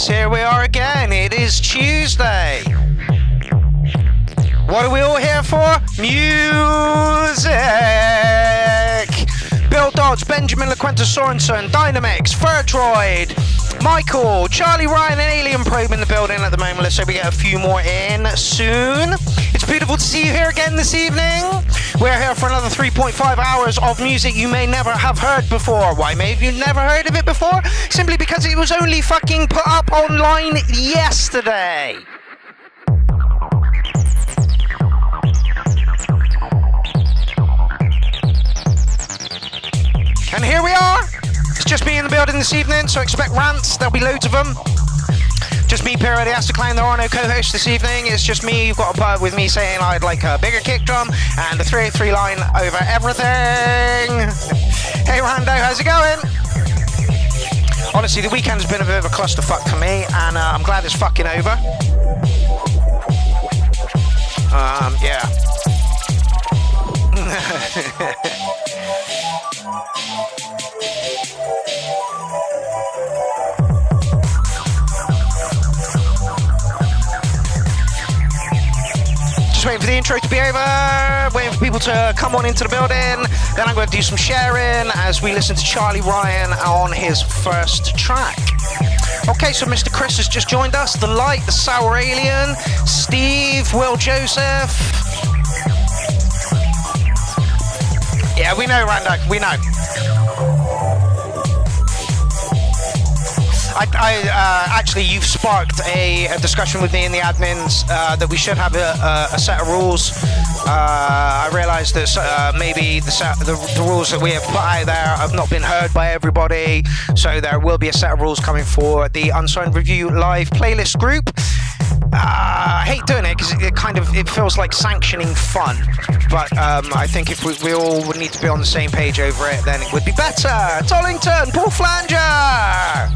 Here we are again. It is Tuesday. What are we all here for? Music! Bill Dodds, Benjamin LaQuenta Sorensen, Dynamix, Ferdroid, Michael, Charlie Ryan, and Alien Probe in the building at the moment. Let's hope we get a few more in soon. It's beautiful to see you here again this evening. We're here for another 3.5 hours of music you may never have heard before. Why may you never heard of it before? Simply because it was only fucking put up online yesterday. And here we are. It's just me in the building this evening, so expect rants. There'll be loads of them. Just me, Pierrot, the Clown. There are no co-hosts this evening. It's just me. You've got a part with me saying I'd like a bigger kick drum and a 383 line over everything. Hey, Rando, how's it going? Honestly, the weekend's been a bit of a clusterfuck for me, and I'm glad it's fucking over. Yeah. Waiting for the intro to be over, waiting for people to come on into the building. Then I'm going to do some sharing as we listen to Charlie Ryan on his first track. Okay, so Mr. Chris has just joined us, The Light, The Sour Alien, Steve, Will Joseph. Yeah, we know, Rando, we know. Actually, you've sparked a discussion with me and the admins that we should have a set of rules. I realised that maybe the rules that we have put out there have not been heard by everybody, so there will be a set of rules coming for the Unsigned Review Live playlist group. I hate doing it because it feels like sanctioning fun, but I think if we all would need to be on the same page over it, then it would be better. Tollington, Paul Flanger.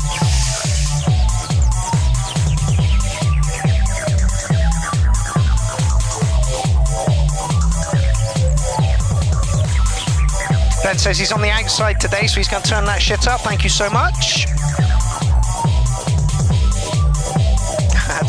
Ben says he's on the outside today, so he's going to turn that shit up. Thank you so much.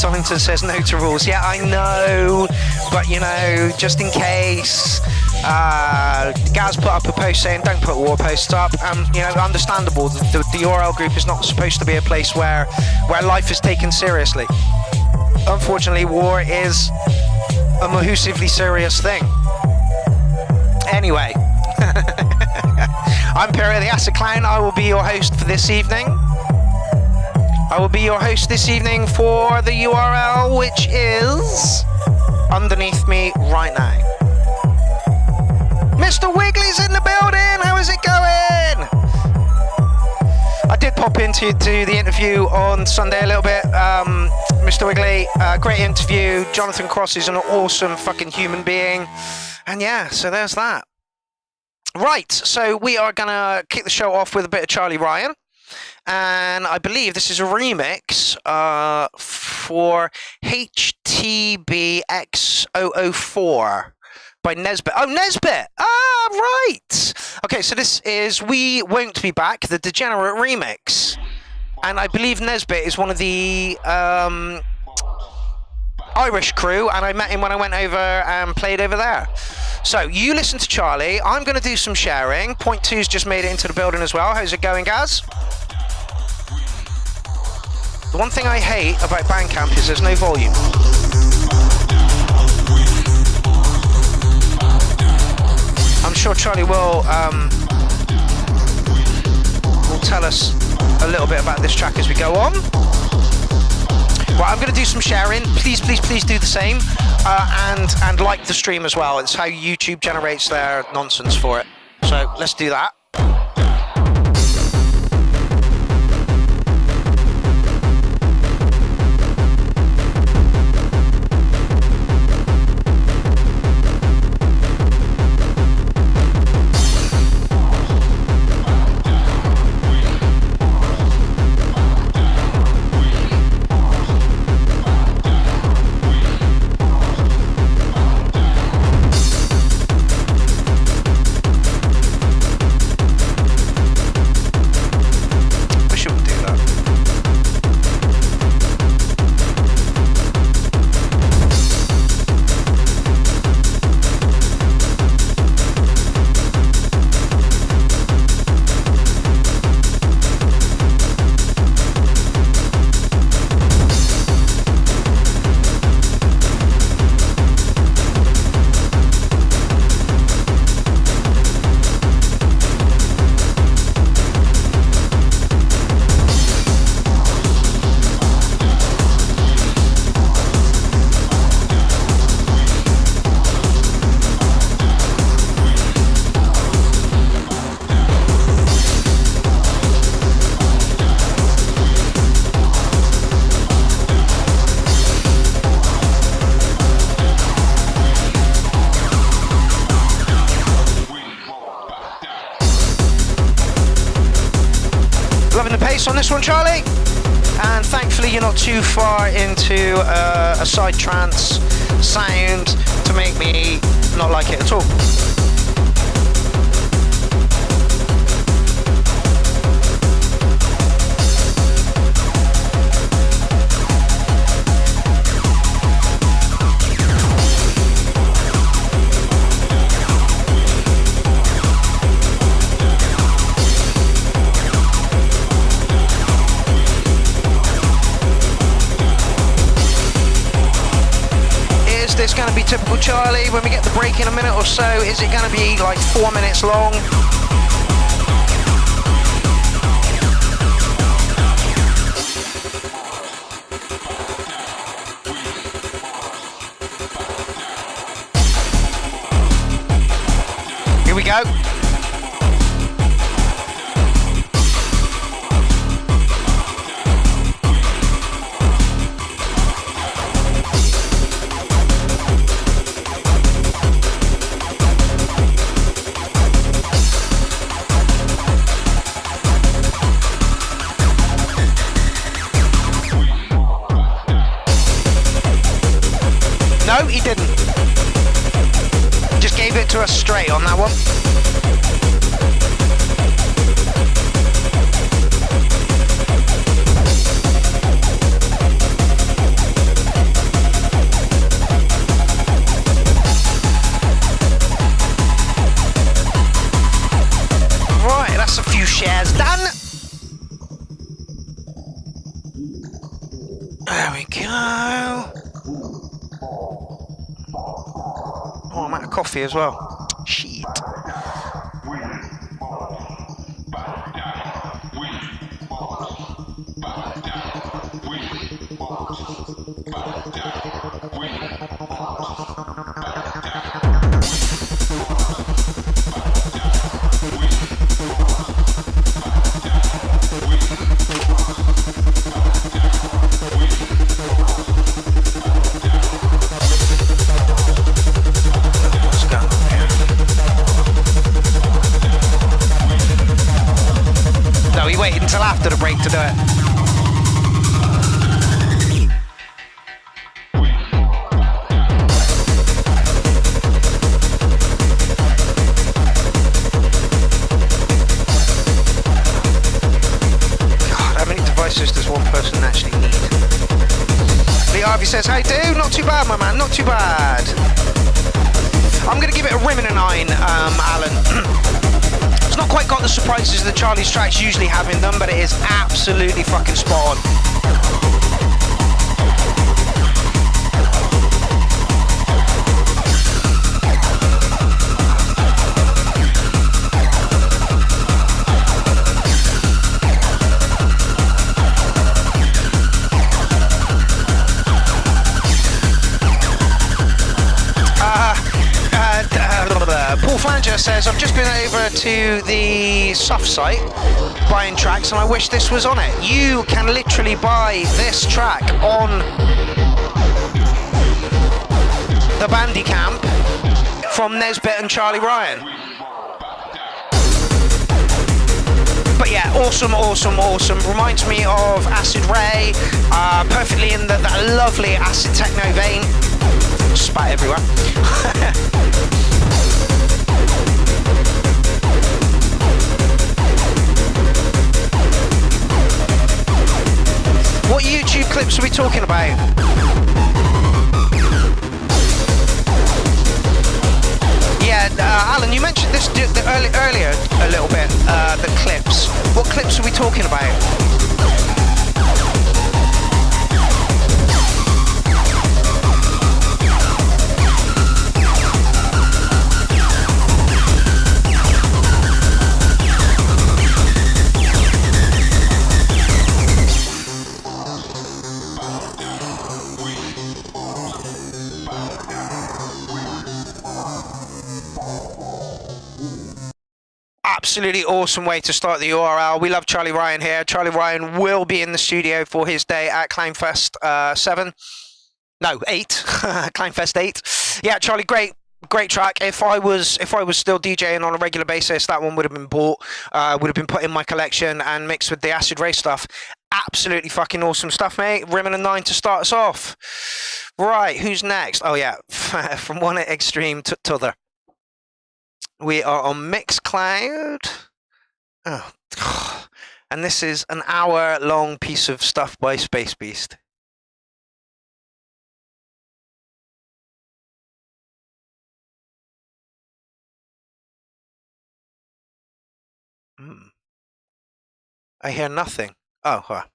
Tollington says no to rules. Yeah, I know, but you know, just in case. Gaz put up a post saying don't put war posts up. You know, understandable. The URL group is not supposed to be a place where life is taken seriously. Unfortunately, war is a mahusively serious thing. Anyway. I'm Pierrot, the Acid Clown. I will be your host for this evening. I will be your host this evening for the URL, which is underneath me right now. Mr. Wiggly's in the building. How is it to the interview on Sunday a little bit. Mr. Wiggly, great interview. Jonathan Cross is an awesome fucking human being. And yeah, so there's that. Right, so we are going to kick the show off with a bit of Charlie Ryan. And I believe this is a remix for HTBX004 by Nesbit. Oh, Nesbit! Ah, right! Okay, so this is We Won't Be Back, the Degenerate remix. And I believe Nesbit is one of the Irish crew, and I met him when I went over and played over there. So, you listen to Charlie. I'm going to do some sharing. Point Two's just made it into the building as well. How's it going, Gaz? The one thing I hate about Bandcamp is there's no volume. I'm sure Charlie will tell us a little bit about this track as we go on. Right, I'm going to do some sharing. Please, please, please do the same. And like the stream as well. It's how YouTube generates their nonsense for it. So let's do that. On this one, Charlie, and thankfully you're not too far into a side trance sound to make me not like it at all. It's going to be typical Charlie. When we get the break in a minute or so, is it going to be like 4 minutes long? Here we go. No, he didn't. Just gave it to us straight on that one. Right, that's a few shares done. There we go. Oh, I'm out of coffee as well. Shit. after the break to do it. God, how many devices does one person actually need? Lee Harvey says, "How you do? Not too bad, my man, not too bad." I'm going to give it a rim and a 9, Alan. It's not quite got the surprises that Charlie's tracks usually have in them, but it is absolutely fucking spot on. Paul Flanger says, "I've just been over to the soft site buying tracks and I wish this was on it." You can literally buy this track on the Bandicamp from Nesbitt and Charlie Ryan. But yeah, awesome, awesome, awesome. Reminds me of Acid Ray, perfectly in that lovely acid techno vein. Spat everywhere. What YouTube clips are we talking about? Yeah, Alan, you mentioned this earlier a little bit, the clips. What clips are we talking about? Absolutely awesome way to start the URL. We love Charlie Ryan here. Charlie Ryan will be in the studio for his day at Clownfest 8. Clownfest 8. Yeah, Charlie, great track. If I was still DJing on a regular basis, that one would have been bought, would have been put in my collection and mixed with the Acid Race stuff. Absolutely fucking awesome stuff, mate. Rim and a 9 to start us off. Right, who's next? Oh yeah, from one extreme to t'other. We are on Mixcloud. Oh, and this is an hour-long piece of stuff by Space Beast. I hear nothing. Oh, huh.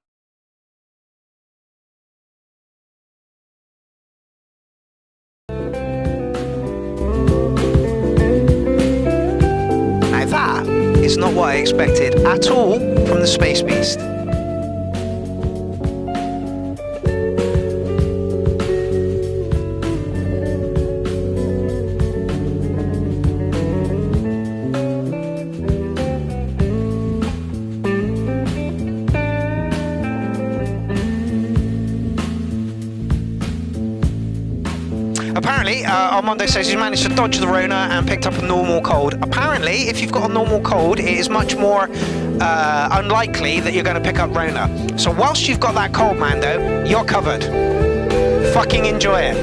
That is not what I expected at all from the Space Beast. Apparently, Armando says he's managed to dodge the Rona and picked up a normal cold. Apparently, if you've got a normal cold, it is much more unlikely that you're going to pick up Rona. So whilst you've got that cold, Mando, you're covered. Fucking enjoy it.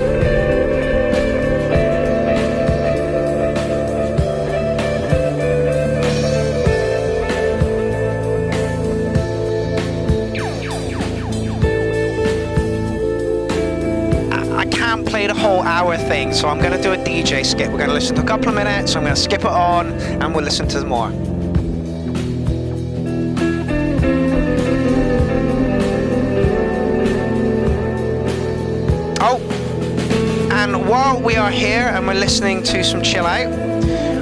Play the whole hour thing, so I'm going to do a DJ skip. We're going to listen to a couple of minutes, so I'm going to skip it on and we'll listen to more. Oh, and while we are here and we're listening to some chill out,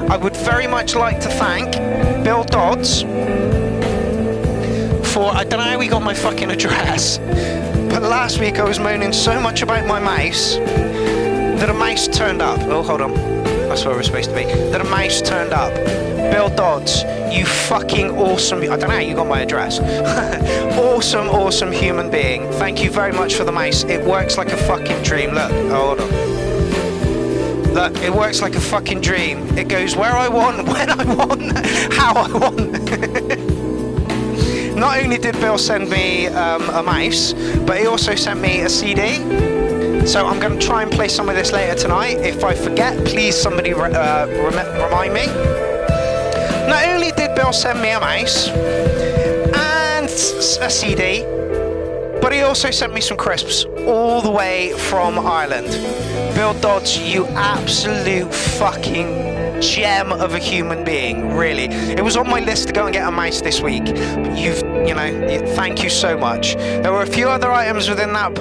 I would very much like to thank Bill Dodds for, I don't know how he got my fucking address, but last week I was moaning so much about my mouse that a mouse turned up. Oh, hold on. That's where we're supposed to be. That a mouse turned up. Bill Dodds, you fucking awesome... I don't know how you got my address. awesome human being. Thank you very much for the mouse. It works like a fucking dream. Look. Oh, hold on. Look, it works like a fucking dream. It goes where I want, when I want, how I want. not only did Bill send me a mouse, but he also sent me a CD. So I'm going to try and play some of this later tonight. If I forget, please somebody remind me. Not only did Bill send me a mouse and a CD, but he also sent me some crisps all the way from Ireland. Bill Dodds, you absolute fucking gem of a human being, really. It was on my list to go and get a mouse this week. Thank you so much. There were a few other items within that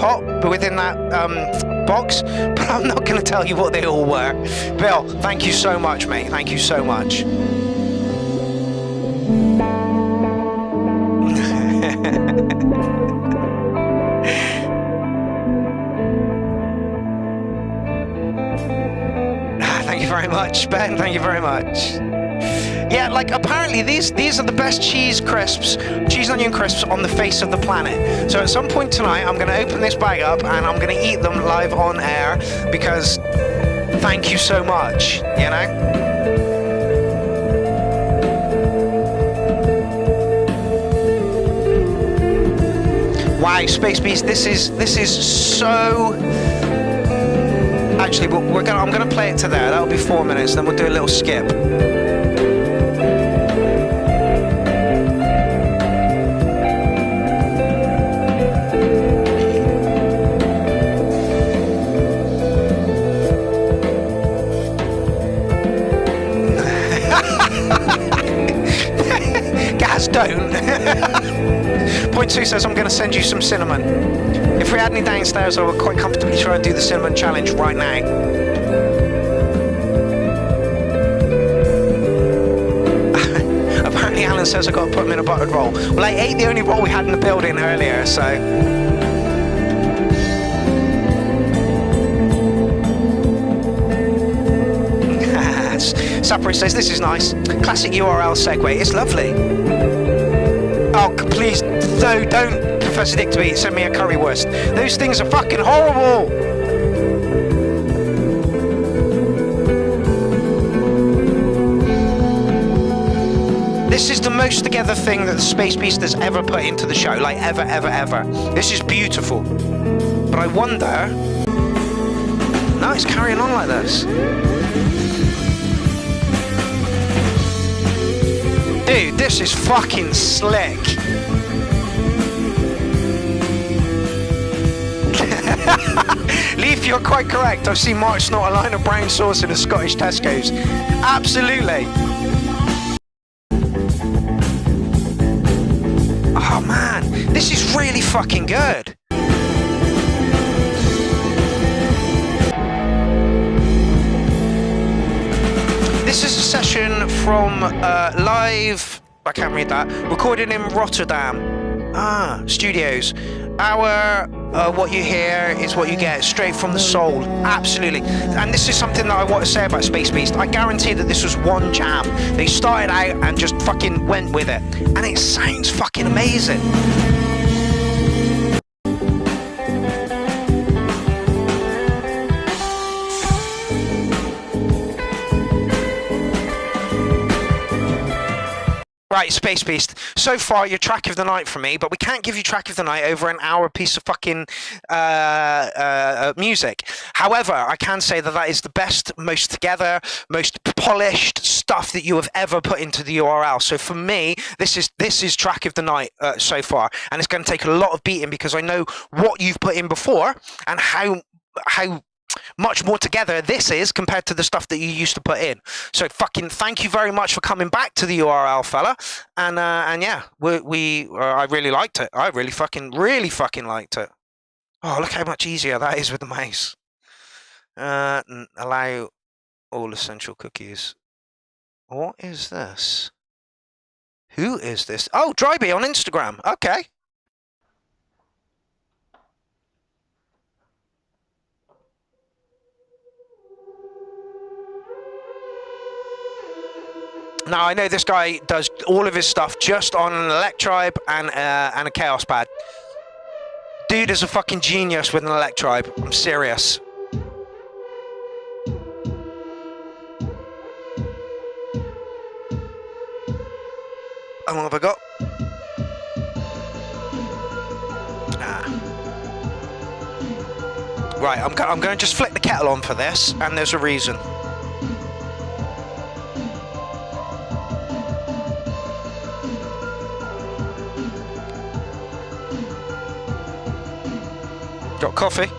box, but I'm not going to tell you what they all were. Bill, thank you so much, mate. Thank you so much. Thank you very much, Ben. Thank you very much. Yeah, like apparently these are the best cheese and onion crisps on the face of the planet. So at some point tonight, I'm going to open this bag up and I'm going to eat them live on air because thank you so much, you know? Wow, Space Beast, this is so. Actually, I'm gonna play it to there. That'll be 4 minutes. Then we'll do a little skip. Gaz, don't. Point 2 says I'm going to send you some cinnamon. If we had any downstairs, I would quite comfortably try and do the cinnamon challenge right now. Apparently Alan says I've got to put him in a buttered roll. Well, I ate the only roll we had in the building earlier, so... Sapper says, this is nice. Classic URL segue. It's lovely. Oh, please, no, don't, Professor Dick to send me a currywurst. Those things are fucking horrible. This is the most together thing that the Space Beast has ever put into the show, like ever, ever, ever. This is beautiful. But I wonder... No, it's carrying on like this. Dude, this is fucking slick. Leaf, you're quite correct. I've seen Mark snort a line of brown sauce in a Scottish Tesco's. Absolutely. Oh man, this is really fucking good. This is a session from live, I can't read that, recorded in Rotterdam studios. Our what you hear is what you get, straight from the soul, absolutely. And this is something that I want to say about Space Beast. I guarantee that this was one jam. They started out and just fucking went with it. And it sounds fucking amazing. Right, Space Beast, so far you're track of the night for me, but we can't give you track of the night over an hour piece of fucking music. However, I can say that that is the best, most together, most polished stuff that you have ever put into the URL. So for me, this is track of the night so far, and it's going to take a lot of beating because I know what you've put in before and how much more together this is compared to the stuff that you used to put in. So fucking thank you very much for coming back to the URL, fella. And yeah, I really liked it. I really fucking liked it. Oh, look how much easier that is with the mouse. Allow all essential cookies. What is this? Who is this? Oh, Dryby on Instagram. Okay. Now, I know this guy does all of his stuff just on an Electribe and a Chaos pad. Dude is a fucking genius with an Electribe. I'm serious. How long have I got? Right, I'm going to just flick the kettle on for this, and there's a reason. Got coffee?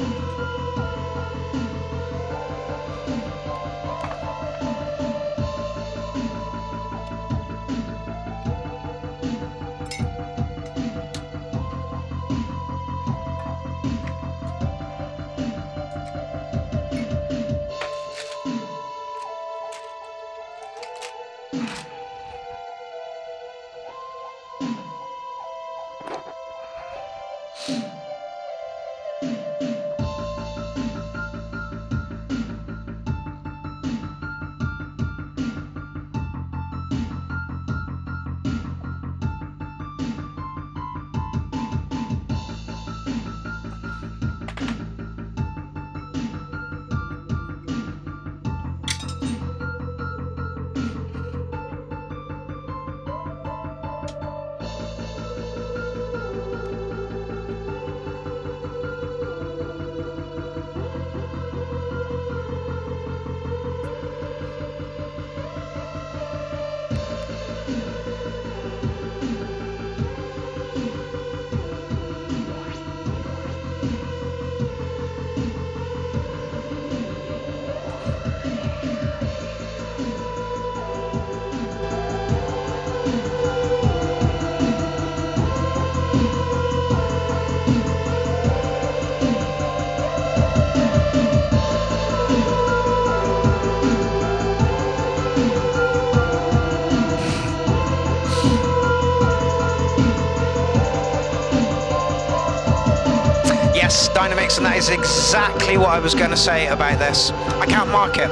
Yes, Dynamics, and that is exactly what I was going to say about this. I can't mark it.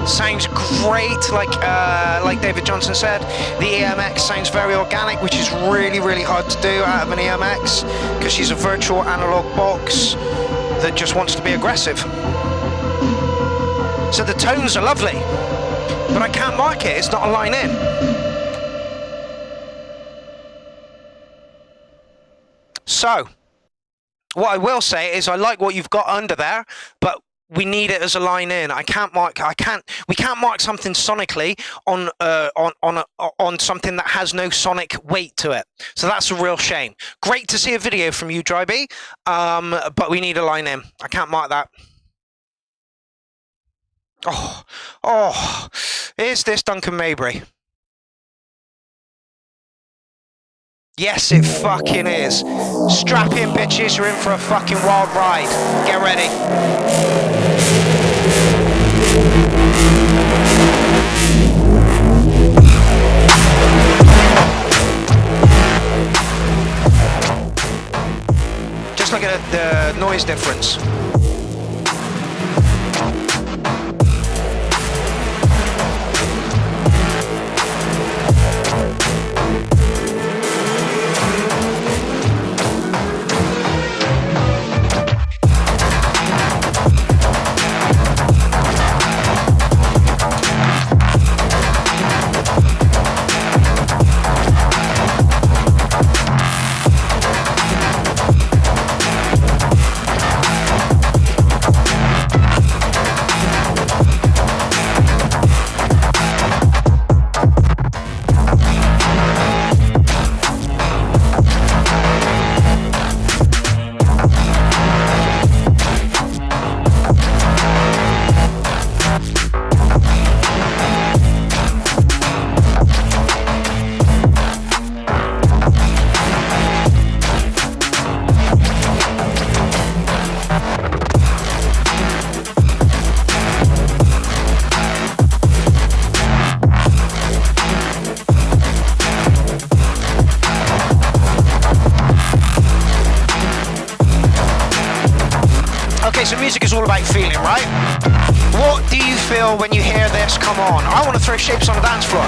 Sounds great, like David Johnson said. The EMX sounds very organic, which is really, really hard to do out of an EMX, because she's a virtual analog box that just wants to be aggressive. So the tones are lovely, but I can't mark it. It's not a line in. So, what I will say is I like what you've got under there, but we need it as a line in. We can't mark something sonically on something that has no sonic weight to it. So that's a real shame. Great to see a video from you, Dryby, but we need a line in. I can't mark that. Oh, is this Duncan Maybury? Yes, it fucking is. Strap in, bitches. You're in for a fucking wild ride. Get ready. Just look at the noise difference. So music is all about feeling, right? What do you feel when you hear this come on? I want to throw shapes on the dance floor.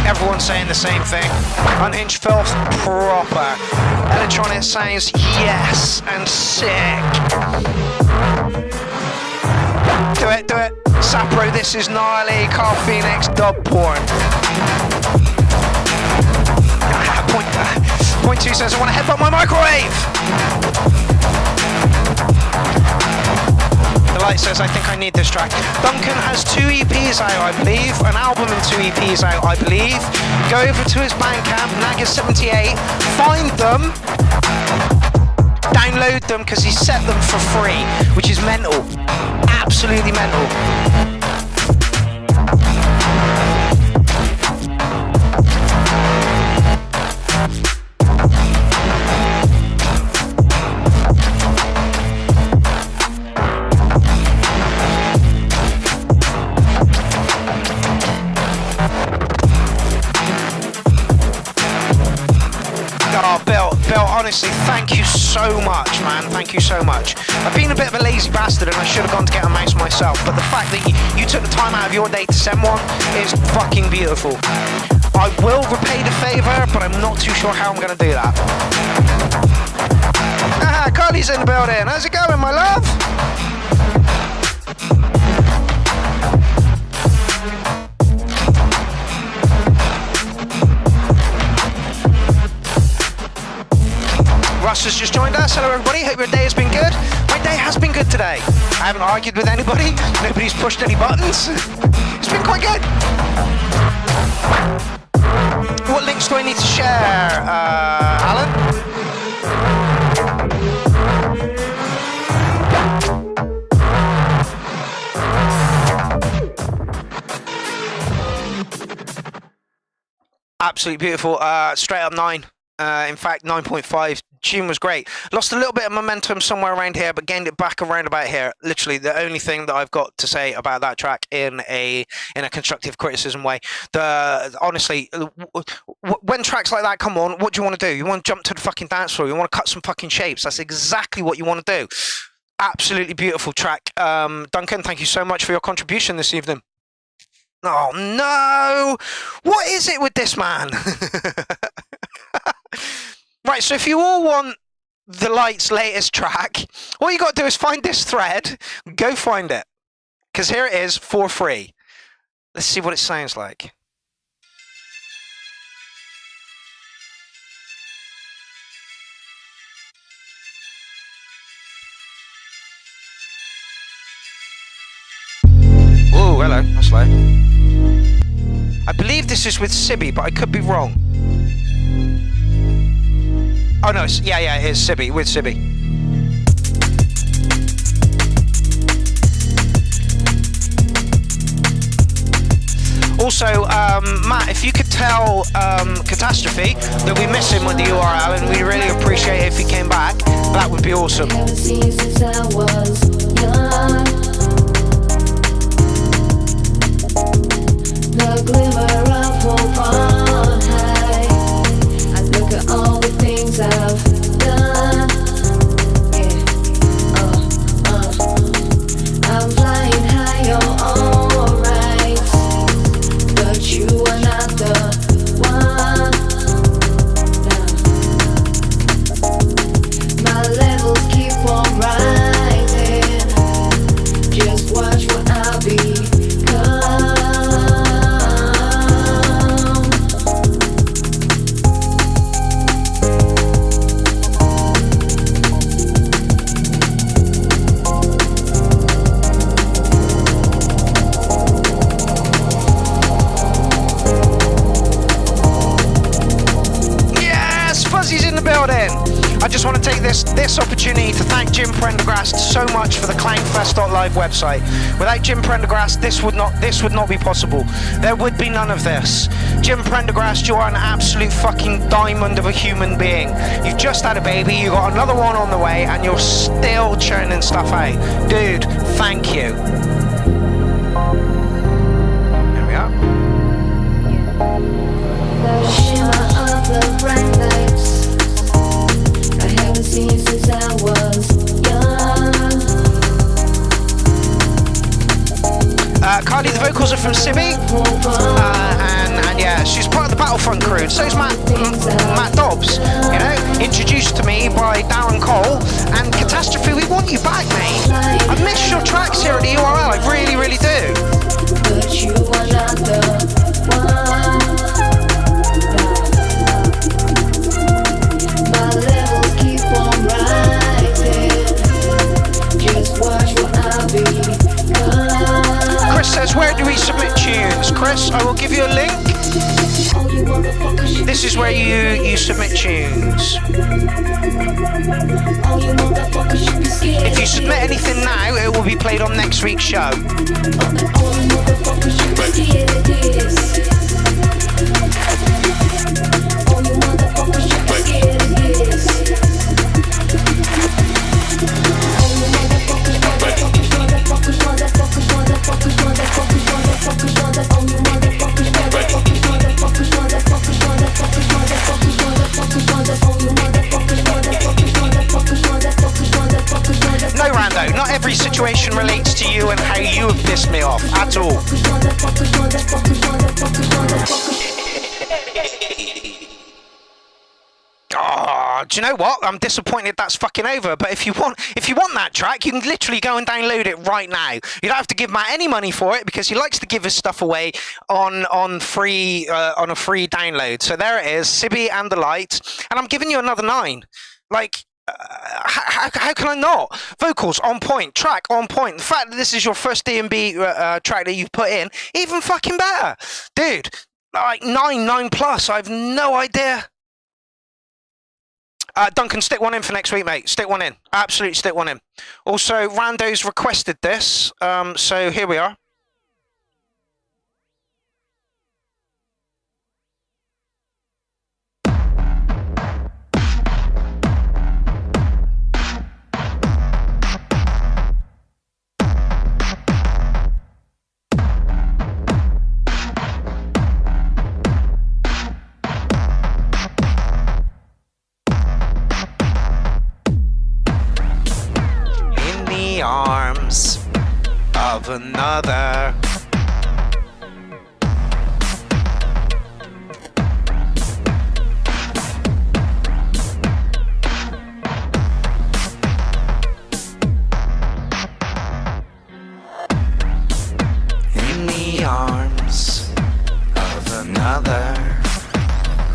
Everyone's saying the same thing. Unhinged Filth, proper. Electronic sounds, yes, and sick. Do it, do it. Sapro, this is gnarly. Carl Phoenix, dub porn. Point 2 says, I want to headbutt my microwave. The light says, I think I need this track. Duncan has 2 EPs out, I believe. An album and 2 EPs out, I believe. Go over to his Bandcamp, Nagas78. Find them. Download them because he set them for free, which is mental. Absolutely mental. Honestly, thank you so much, man. Thank you so much. I've been a bit of a lazy bastard and I should have gone to get a mouse myself, but the fact that you took the time out of your day to send one is fucking beautiful. I will repay the favour, but I'm not too sure how I'm going to do that. Ah, Carly's in the building. How's it going, my love? Russ has just joined us. Hello everybody, hope your day has been good. My day has been good today. I haven't argued with anybody, nobody's pushed any buttons. It's been quite good. What links do I need to share, Alan? Absolutely beautiful, straight up 9. In fact, 9.5. Tune was great. Lost a little bit of momentum somewhere around here, but gained it back around about here. Literally, the only thing that I've got to say about that track in a constructive criticism way. Honestly, when tracks like that come on, what do you want to do? You want to jump to the fucking dance floor. You want to cut some fucking shapes. That's exactly what you want to do. Absolutely beautiful track. Duncan, thank you so much for your contribution this evening. Oh no! What is it with this man? Right, so if you all want the Light's latest track, all you got to do is find this thread, go find it. Because here it is for free. Let's see what it sounds like. Oh, hello, that's low. I believe this is with Sibby, but I could be wrong. Oh no, yeah, it is Sibby, with Sibby. Also, Matt, if you could tell Catastrophe that we miss him with the URL and we really appreciate it if he came back, that would be awesome. The glimmer of hope on high. I look at all the things I've done. Yeah, I'm flying high, you're alright, but you are not the one. No. My levels keep on rising. Just watch what I'll become. I just want to take this opportunity to thank Jim Prendergast so much for the Clownfest.live website. Without Jim Prendergast, this would not be possible. There would be none of this. Jim Prendergast, you are an absolute fucking diamond of a human being. You've just had a baby, you got another one on the way, and you're still churning stuff out. Dude, thank you. There we are. The shimmer of the bright lights I haven't seen since I was young. Carly, the vocals calls are from Sibby, and yeah, she's part of the Battlefront crew. And so's Matt Dobbs, you know, introduced to me by Darren Cole. And Catastrophe, we want you back, mate. I miss your tracks here at the URL, I really, really do. But you are not the one. My levels keep on rising. Just watch what I'll become. Chris says, where do we submit tunes? Chris, I will give you a link. This is where you submit tunes. If you submit anything now, it will be played on next week's show. No, Rando, not every situation relates to you and how you have pissed me off at all. Oh, do you know what? I'm disappointed that's fucking over. But if you want that track, you can literally go and download it right now. You don't have to give Matt any money for it because he likes to give his stuff away on a free download. So there it is, Sibby and the Light, and I'm giving you another 9. Like, how can I not? Vocals on point, track on point. The fact that this is your first D&B track that you've put in, even fucking better, dude. Like 9 plus. I have no idea. Duncan, stick one in for next week, mate. Stick one in. Absolutely stick one in. Also, Rando's requested this, so here we are. Arms of another. In the arms of another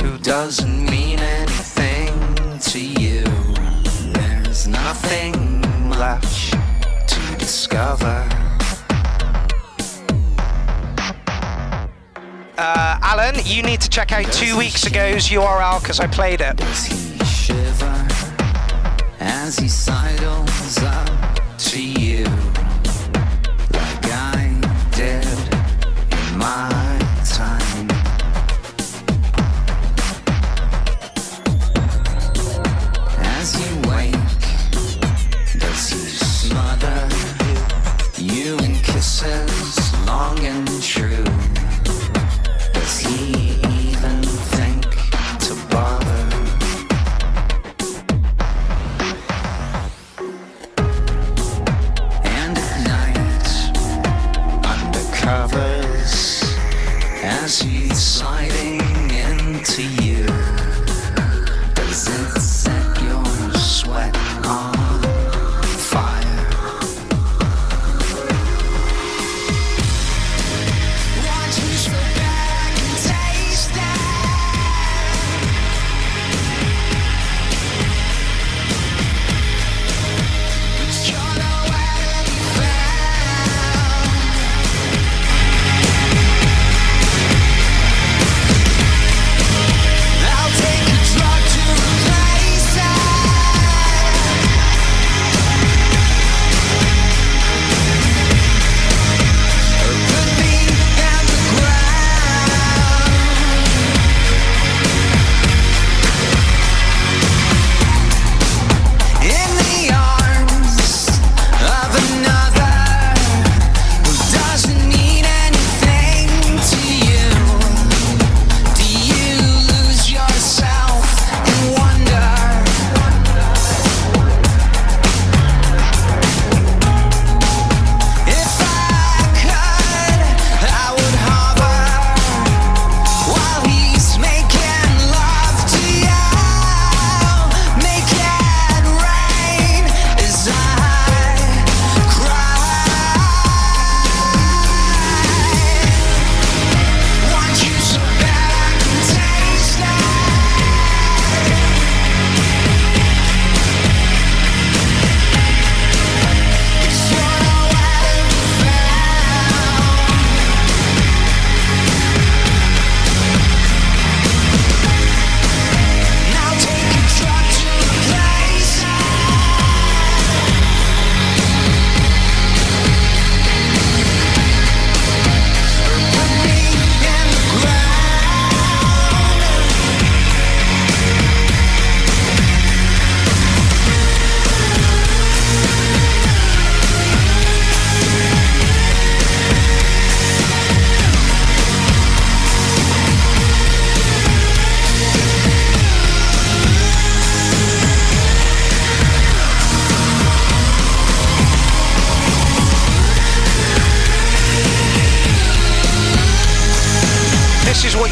who doesn't mean anything to you. There's nothing left to discover. Alan, you need to check out 2 weeks ago's URL because I played it. Does he shiver as he sidles up to you like I did in my time? As you wake, does he smother you in kisses long and true? Does he even think to bother?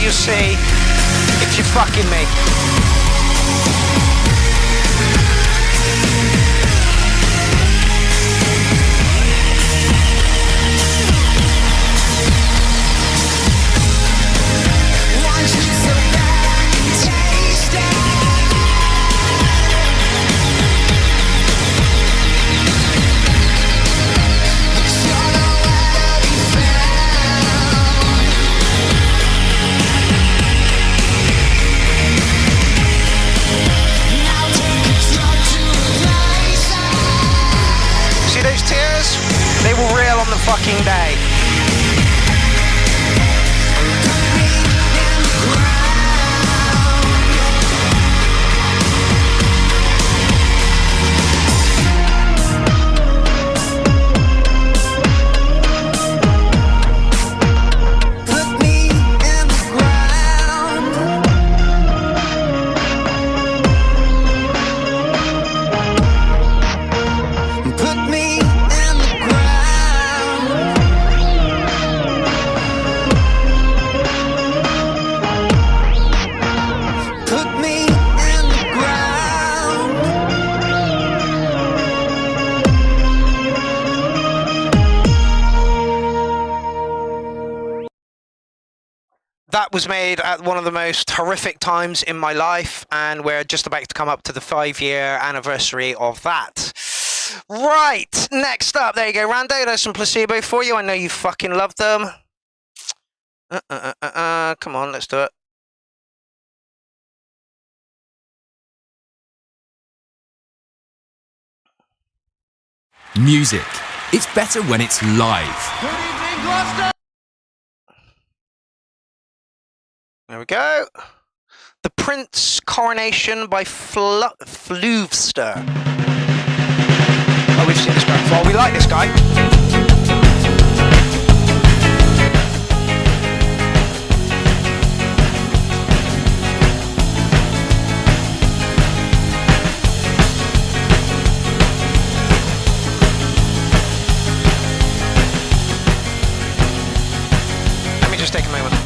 what you'll see if you're fucking me. Those tears, they will reel on the fucking day. That was made at one of the most horrific times in my life, and we're just about to come up to the 5-year anniversary of that. Right, next up, there you go, Rando, there's some Placebo for you. I know you fucking love them. Come on, let's do it. Music. It's better when it's live. Good evening, Gloucester! There we go. The Prince Coronation by Floovster. Oh, we've seen this guy before. We like this guy. Let me just take a moment.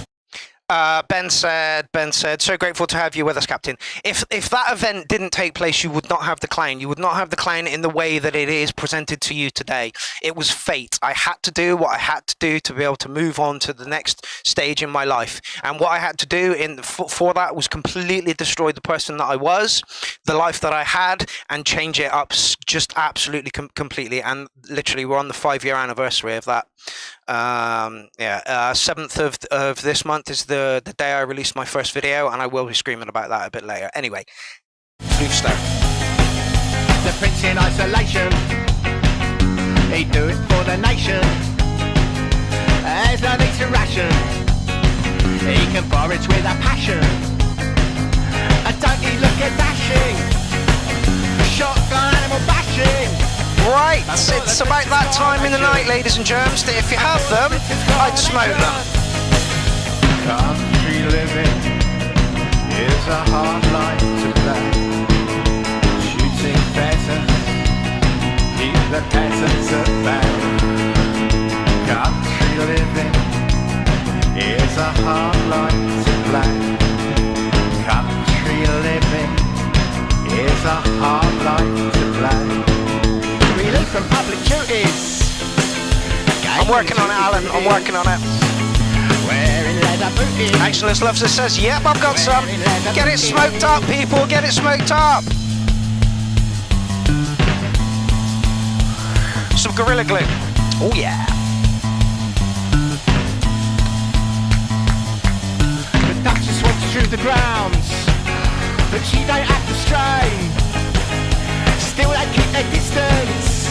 Ben said, so grateful to have you with us, Captain. If that event didn't take place, you would not have the clown. You would not have the clown in the way that it is presented to you today. It was fate. I had to do what I had to do to be able to move on to the next stage in my life. And what I had to do for that was completely destroy the person that I was, the life that I had, and change it up just absolutely completely. And literally, we're on the 5-year anniversary of that. 7th of this month is the day I released my first video, and I will be screaming about that a bit later. Anyway, Floovster. The prince in isolation, he'd do it for the nation. There's no need to ration, he can forage with a passion. And don't he look at dashing, shotgun animal bashing. Right, it's about that time in the night, ladies and germs, that if you have them, I'd smoke them. Country living is a hard life to play. Shooting pheasants, keep the peasants at bay. Country living is a hard life to play. Country living is a hard life to play. Relief from public duties. I'm working on it, Alan. I'm working on it. Wearing leather booties. Excellence Loves Us says, yep, I've got some. Get it smoked up, people. Get it smoked up. Some Gorilla Glue. Oh, yeah. The Duchess wants through the grounds, but she don't have to strain. Still they keep their distance.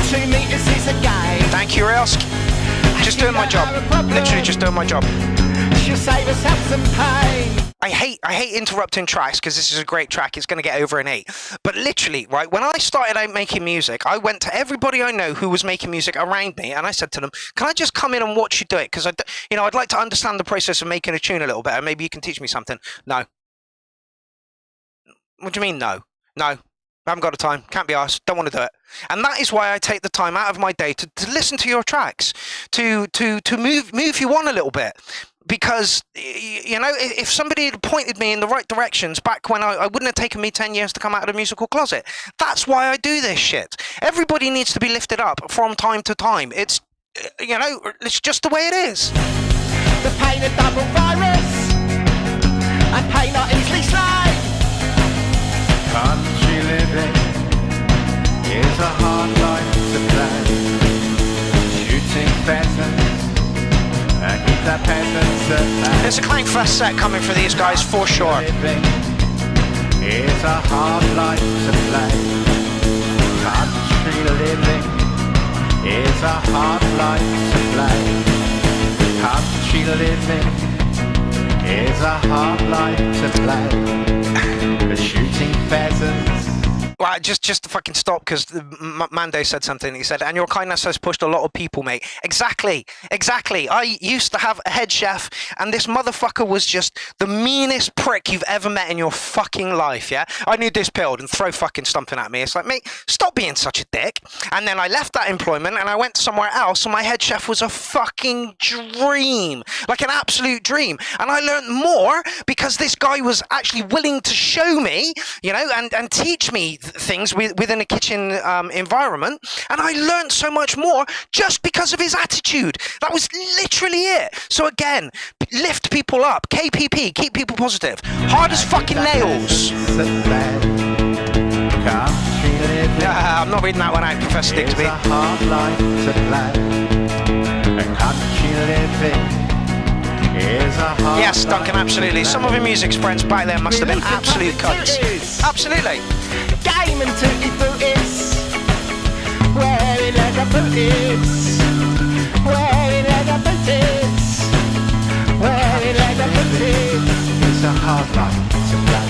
2 meters is a game. Thank you, Relsk. Just doing my job. Literally just doing my job. She'll save herself some pain. I hate interrupting tracks because this is a great track. It's going to get over an 8. But literally, right, when I started out making music, I went to everybody I know who was making music around me, and I said to them, "Can I just come in and watch you do it? Because I'd like to understand the process of making a tune a little bit, and maybe you can teach me something." No. What do you mean, no? No. I haven't got the time, can't be arsed, don't want to do it. And that is why I take the time out of my day to listen to your tracks, to move you on a little bit. because, you know, if somebody had pointed me in the right directions back when I wouldn't have taken me 10 years to come out of the musical closet. That's why I do this shit. Everybody needs to be lifted up from time to time. It's, you know, it's just the way it is. The pain of double virus and pain not easily slain. Country living is a hard life to play. Shooting pheasants and keep the peasants at bay. There's a Clangfest set coming for these guys for sure. It's a hard life to play. Country living is a hard life to play. Country living is a hard life to play. The shooting pheasants. Well, just to fucking stop, because Mando said something. He said, and your kindness has pushed a lot of people, mate. Exactly. I used to have a head chef, and this motherfucker was just the meanest prick you've ever met in your fucking life, yeah? I knew this pilled and throw fucking something at me. It's like, mate, stop being such a dick. And then I left that employment, and I went somewhere else, and my head chef was a fucking dream. Like an absolute dream. And I learned more because this guy was actually willing to show me, you know, and teach me things within a kitchen environment, and I learned so much more just because of his attitude. That was literally it. So again, lift people up. KPP, keep people positive. Hard as fucking nails. I'm not reading that one out, Professor Digby. It's a hard life to play. Country living is a hard yes, Duncan, absolutely. Some of the music friends back there must have been absolute cunts. Absolutely. Game and tutti fruities, wearing leather booties, wearing leather booties, wearing leather booties. It's a hard life to play.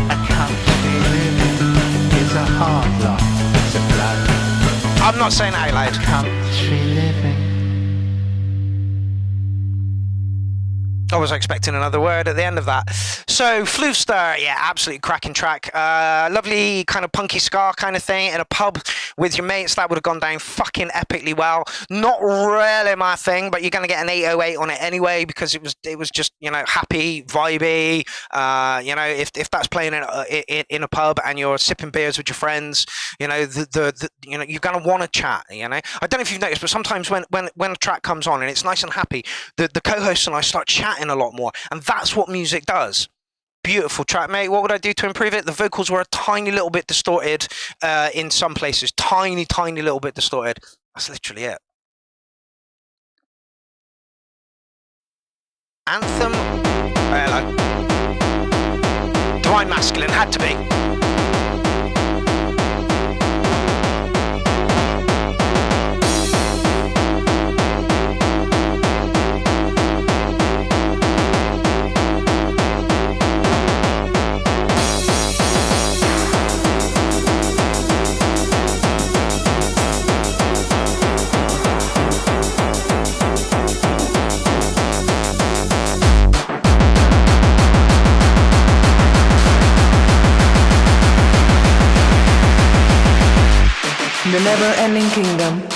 A country living is a hard life to play. I'm not saying that out loud. Country living. I was expecting another word at the end of that. So, Floofster, yeah, absolutely cracking track. Lovely kind of punky ska kind of thing in a pub with your mates. That would have gone down fucking epically well. Not really my thing, but you're going to get an 808 on it anyway because it was just, you know, happy, vibey. You know, if that's playing in a pub and you're sipping beers with your friends, you know, you know, you're going to want to chat, you know. I don't know if you've noticed, but sometimes when a track comes on and it's nice and happy, the co-host and I start chatting a lot more, and that's what music does. Beautiful track, mate. What would I do to improve it? The vocals were a tiny little bit distorted in some places. Tiny little bit distorted. That's literally it. Anthem. Hello. Divine Masculine had to be. The never-ending kingdom.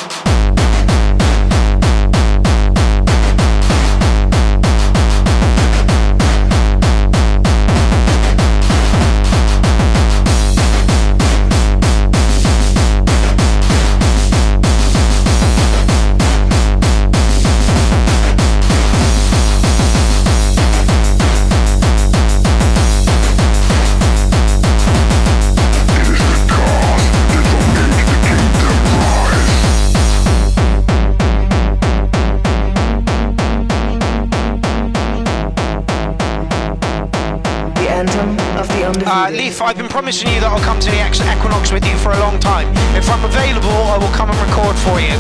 Leaf, I've been promising you that I'll come to the Equinox with you for a long time. If I'm available, I will come and record for you.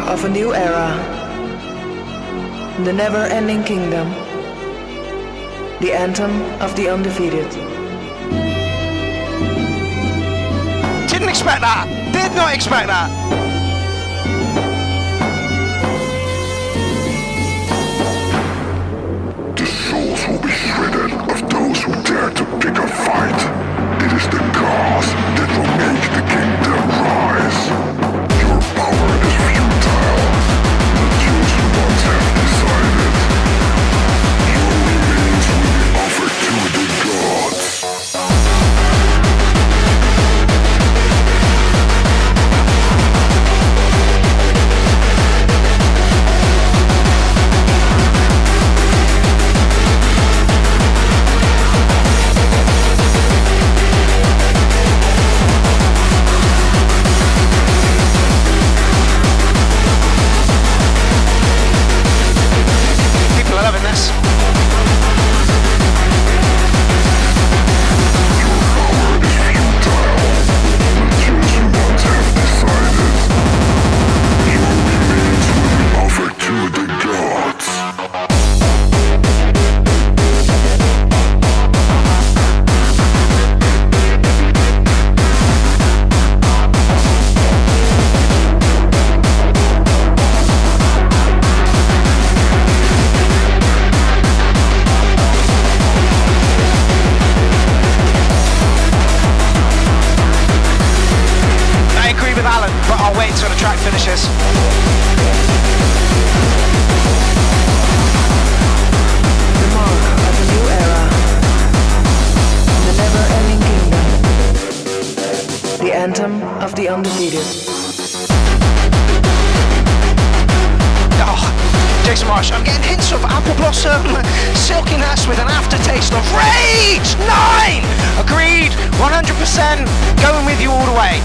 of a new era. The never-ending kingdom. The anthem of the undefeated. Didn't expect that. Did not expect that. The souls will be shredded of those who dare to pick a fight. It is the cause that will make the kingdom rise. Your power is futile. The chosen ones have decided. Your remains will be offered to the gods. Loving this. Until the track finishes. The mark of a new era. The never-ending kingdom. The anthem of the undefeated. Oh, Jason Marsh, I'm getting hints of apple blossom, silkiness with an aftertaste of rage. 9! Agreed, 100%, going with you all the way.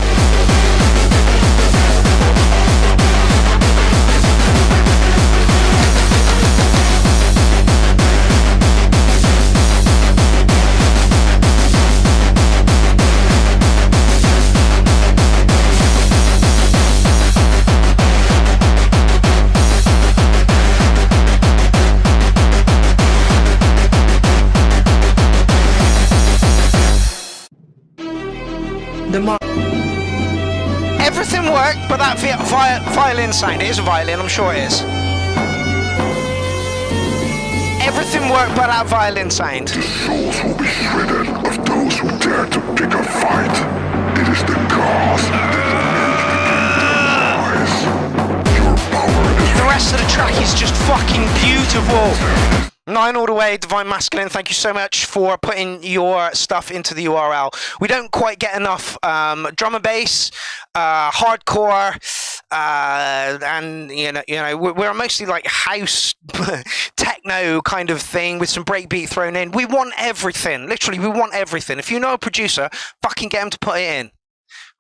Everything worked, but that violin sound, it is a violin, I'm sure it is. Everything worked but that violin sound. The souls will be shredded of those who dare to pick a fight. It is the cause that will make the kingdom rise. Your power is... The rest of the track is just fucking beautiful. 9 all the way, Divine Masculine, thank you so much for putting your stuff into the URL. We don't quite get enough drum and bass, hardcore, and you know, we're mostly like house, techno kind of thing with some breakbeat thrown in. We want everything, literally, we want everything. If you know a producer, fucking get him to put it in.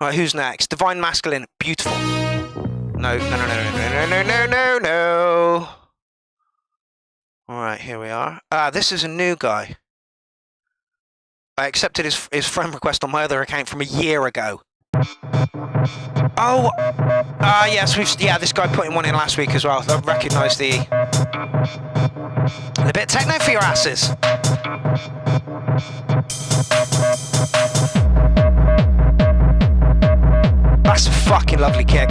All right, who's next? Divine Masculine, beautiful. No. Alright, here we are. This is a new guy. I accepted his friend request on my other account from a year ago. Oh! Yes, this guy put in one in last week as well. I recognise the bit of techno for your asses. That's a fucking lovely kick.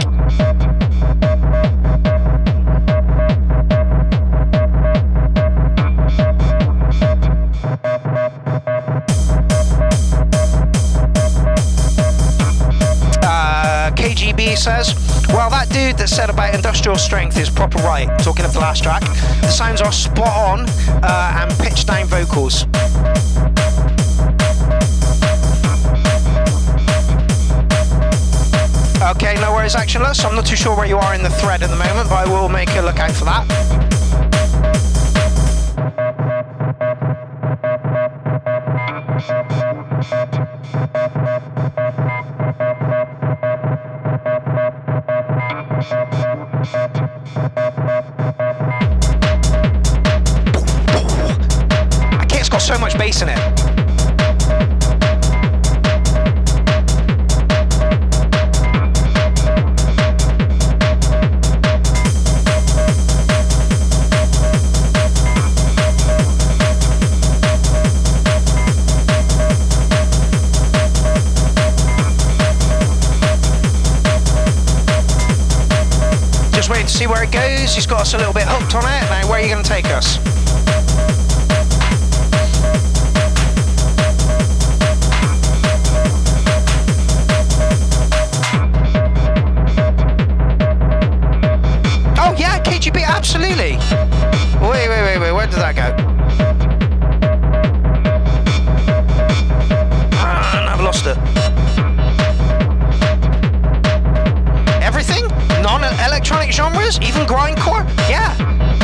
KGB says, well, that dude that said about industrial strength is proper right, talking of the last track. The sounds are spot on and pitched down vocals. Okay, no worries, Actionless. I'm not too sure where you are in the thread at the moment, but I will make a look out for that. That kit's got so much bass in it. see where it goes. He's got us a little bit hooked on it. Now, where are you going to take us? Oh, yeah, KGB, absolutely. Wait, where did that go? I've lost it. Everything? Non-electronic genres? Even grindcore? Yeah,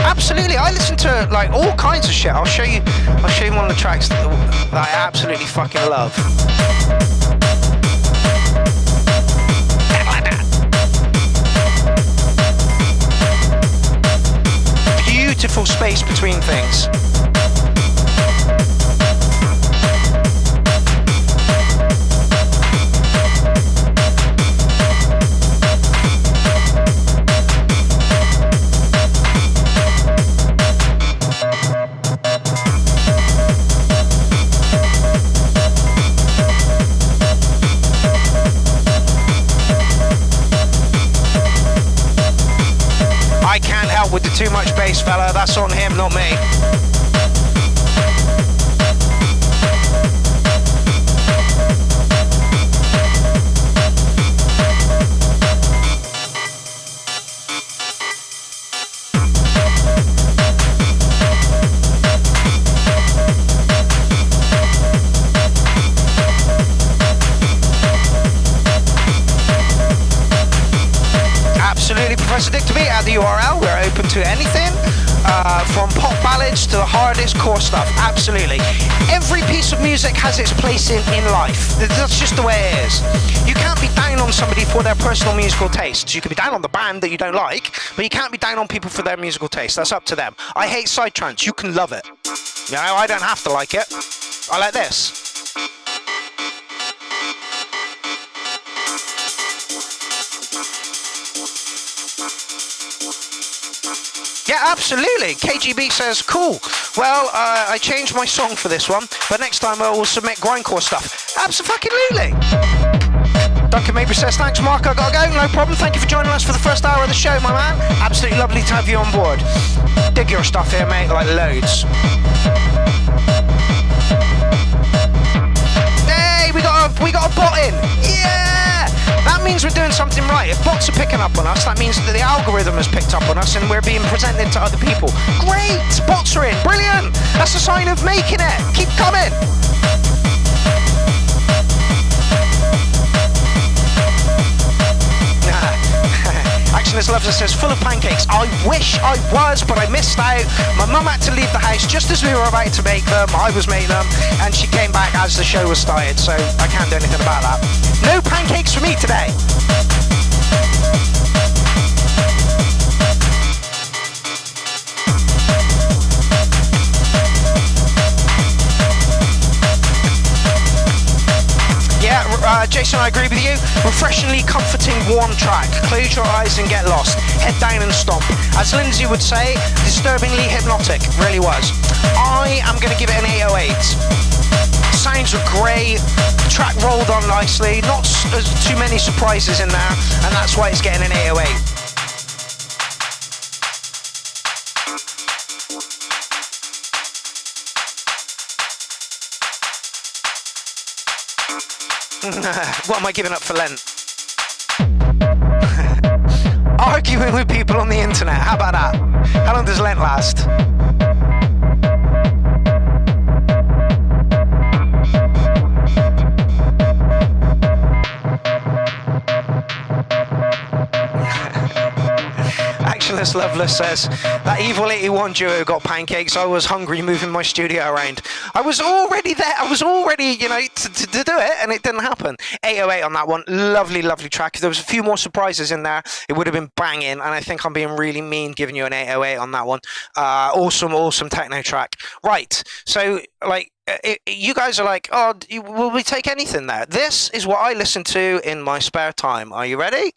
absolutely. I listen to like all kinds of shit. I'll show you one of the tracks that I absolutely fucking love. Beautiful space between things. I can't help with the too much bass, fella. That's on him, not me. Absolutely, Professor Dick to be at the URL. We're open to anything, from pop ballads to the hardest core stuff. Absolutely. Every piece of music has its place in life. That's just the way it is. You can't be down on somebody for their personal musical tastes. You can be down on the band that you don't like, but you can't be down on people for their musical taste. That's up to them. I hate psytrance. You can love it. You know, I don't have to like it. I like this. Yeah, absolutely. KGB says, cool. Well, I changed my song for this one, but next time I will submit grindcore stuff. Absolutely. Duncan maybe says, thanks, Mark. I gotta go. No problem. Thank you for joining us for the first hour of the show, my man. Absolutely lovely to have you on board. Dig your stuff here, mate, like loads. Hey, we got a bot in. Yeah! That means we're doing something right. If bots are picking up on us, that means that the algorithm has picked up on us and we're being presented to other people. Great! Bots are in. Brilliant! That's a sign of making it. Keep coming. Actionist Loves says, full of pancakes. I wish I was, but I missed out. My mum had to leave the house just as we were about to make them. I was making them, and she came back as the show was started, so I can't do anything about that. No pancakes for me today. Yeah, Jason, I agree with you. Refreshingly comforting, warm track. Close your eyes and get lost. Head down and stomp. As Lindsay would say, disturbingly hypnotic. Really was. I am going to give it an 808. Sounds are great. Track rolled on nicely. Not too many surprises in there, and that's why it's getting an 808. What am I giving up for Lent? Arguing with people on the internet. How about that? How long does Lent last? Actionless Loveless says, that Evil 81 duo got pancakes. I was hungry moving my studio around. I was already there. I was already, you know, to do it, and it didn't happen. 808 on that one. Lovely, lovely track. If there was a few more surprises in there, it would have been banging, and I think I'm being really mean giving you an 808 on that one. Awesome techno track. Right, so, like, you guys are like, oh, will we take anything there? This is what I listen to in my spare time. Are you ready?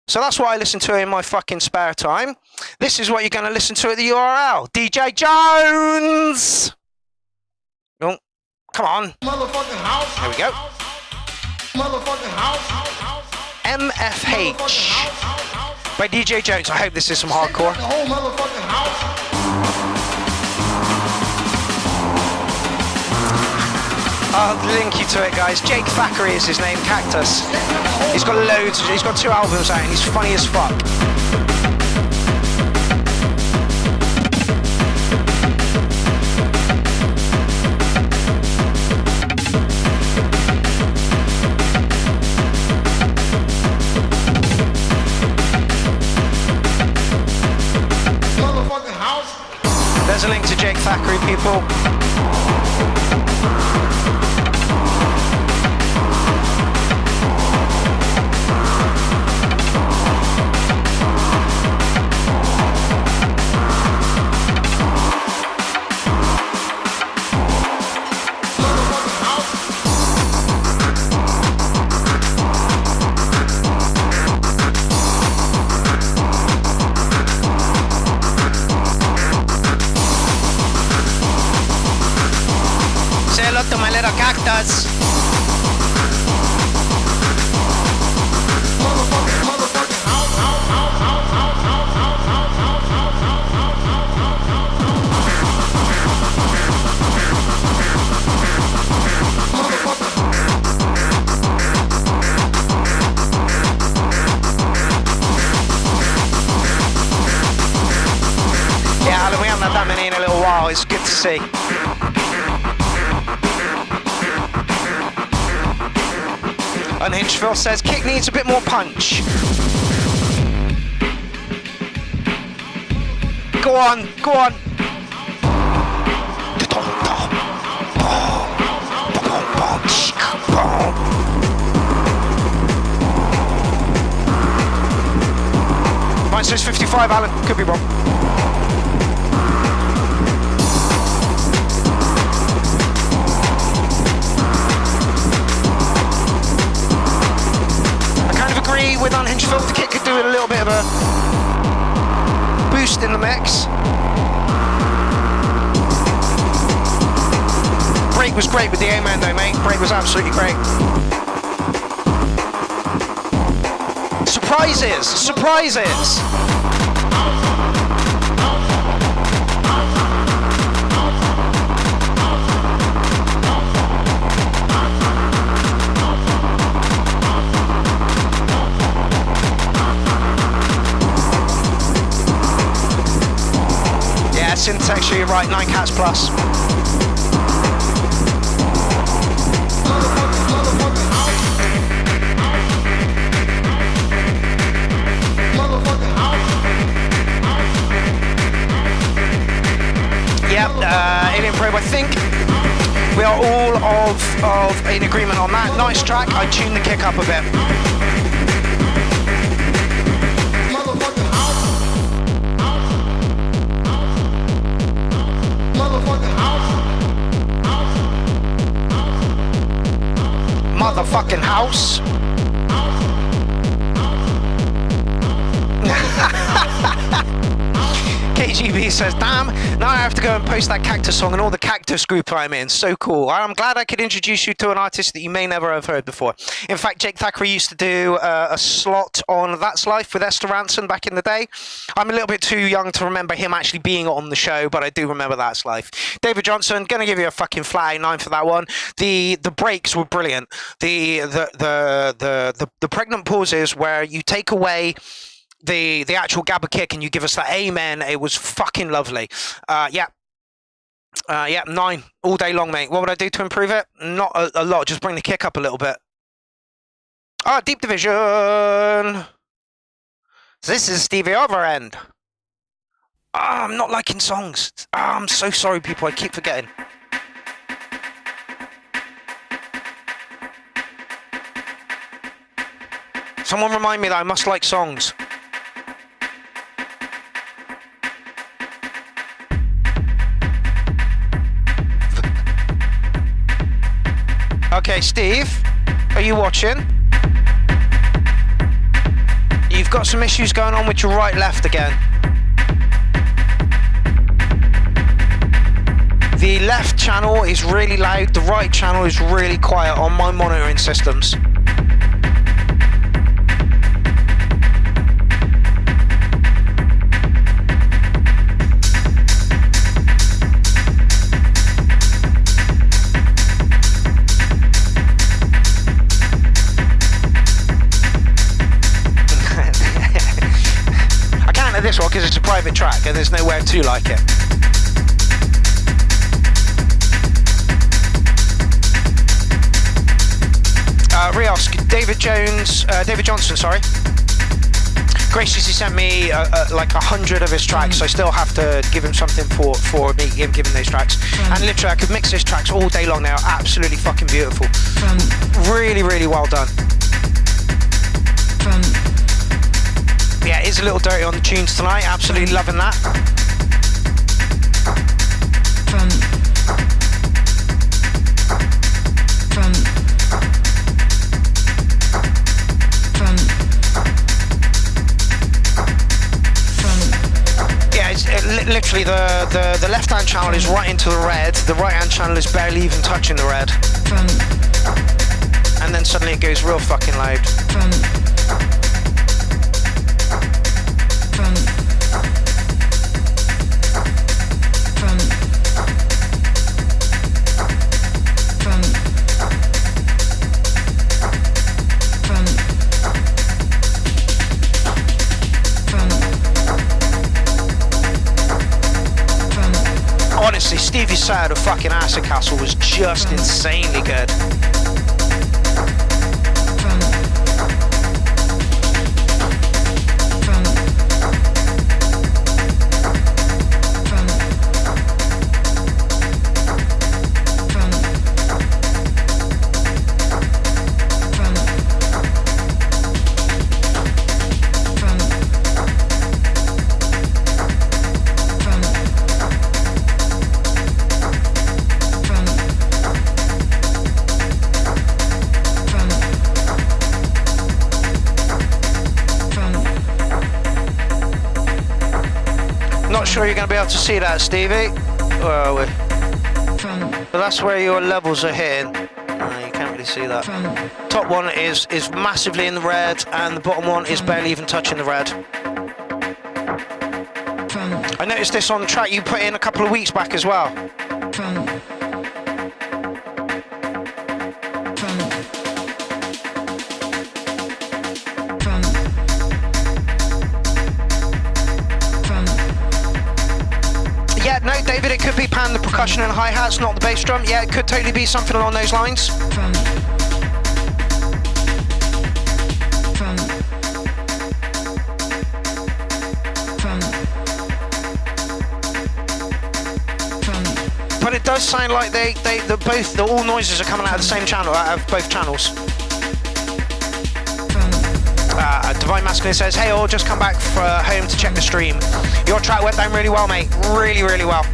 So that's what I listen to in my fucking spare time. This is what you're going to listen to at the URL. DJ Jones! Oh, come on. Motherfucking house. There we go. Motherfucking house. MFH by DJ Jones. I hope this is some hardcore. The whole motherfucking house. I'll link you to it, guys. Jake Thackeray is his name, Cactus. He's got loads, he's got 2 albums out and he's funny as fuck. Motherfucking house. There's a link to Jake Thackeray, people. To my little cactus. Yeah, Alan, we haven't had that many in a little while. It's good to see. Unhinged Phil says, kick needs a bit more punch. Go on, go on. Mine says 55, Alan. Could be wrong. With Unhinged Phil, the kit could do a little bit of a boost in the mix. Break was great with the Amen though, mate. Break was absolutely great. Surprises! Surprises! Syntax, you're right, 9 cats plus. Yep, Alien Probe, I think we are all of in agreement on that. Nice track, I tuned the kick up a bit. Motherfucking house. KGB says, damn, now I have to go and post that Cactus song and all the Cactus group I'm in. So cool. I'm glad I could introduce you to an artist that you may never have heard before. In fact, Jake Thackeray used to do a slot on That's Life with Esther Ranson back in the day. I'm a little bit too young to remember him actually being on the show, but I do remember That's Life. David Johnson, gonna give you a fucking flat 9 for that one. The breaks were brilliant. The pregnant pauses where you take away the actual gabba kick and you give us that amen, it was fucking lovely. Yeah, 9 all day long, mate. What would I do to improve it? Not a lot, just bring the kick up a little bit. Deep Division. So this is Stevie Overend. I'm not liking songs. I'm so sorry, people, I keep forgetting. Someone remind me that I must like songs. Okay, Steve, are you watching? you've got some issues going on with your right left again. The left channel is really loud, the right channel is really quiet on my monitoring systems. I can't at this one because it's a private track and there's nowhere to like it. Rios, David Johnson, sorry. Graciously sent me like 100 of his tracks, so I still have to give him something for me, him giving those tracks. And literally, I could mix his tracks all day long. They are absolutely fucking beautiful. Really, really well done. Yeah, it is a little dirty on the tunes tonight. Absolutely loving that. Literally the left hand channel is right into the red, the right hand channel is barely even touching the red, and then suddenly it goes real fucking loud. Honestly, Stevie's side of fucking Acid Castle was just insanely good. Sure you're going to be able to see that, Stevie. Where are we? But that's where your levels are hitting. No, you can't really see that. Top one is massively in the red, and the bottom one is barely even touching the red. I noticed this on the track you put in a couple of weeks back as well. Yeah, no, David, it could be pan the percussion and hi-hats, not the bass drum. Yeah, it could totally be something along those lines. But it does sound like all noises are coming out of the same channel, out of both channels. Divine Masculine says, hey all, just come back home to check the stream. Your track went down really well, mate. Really, really well.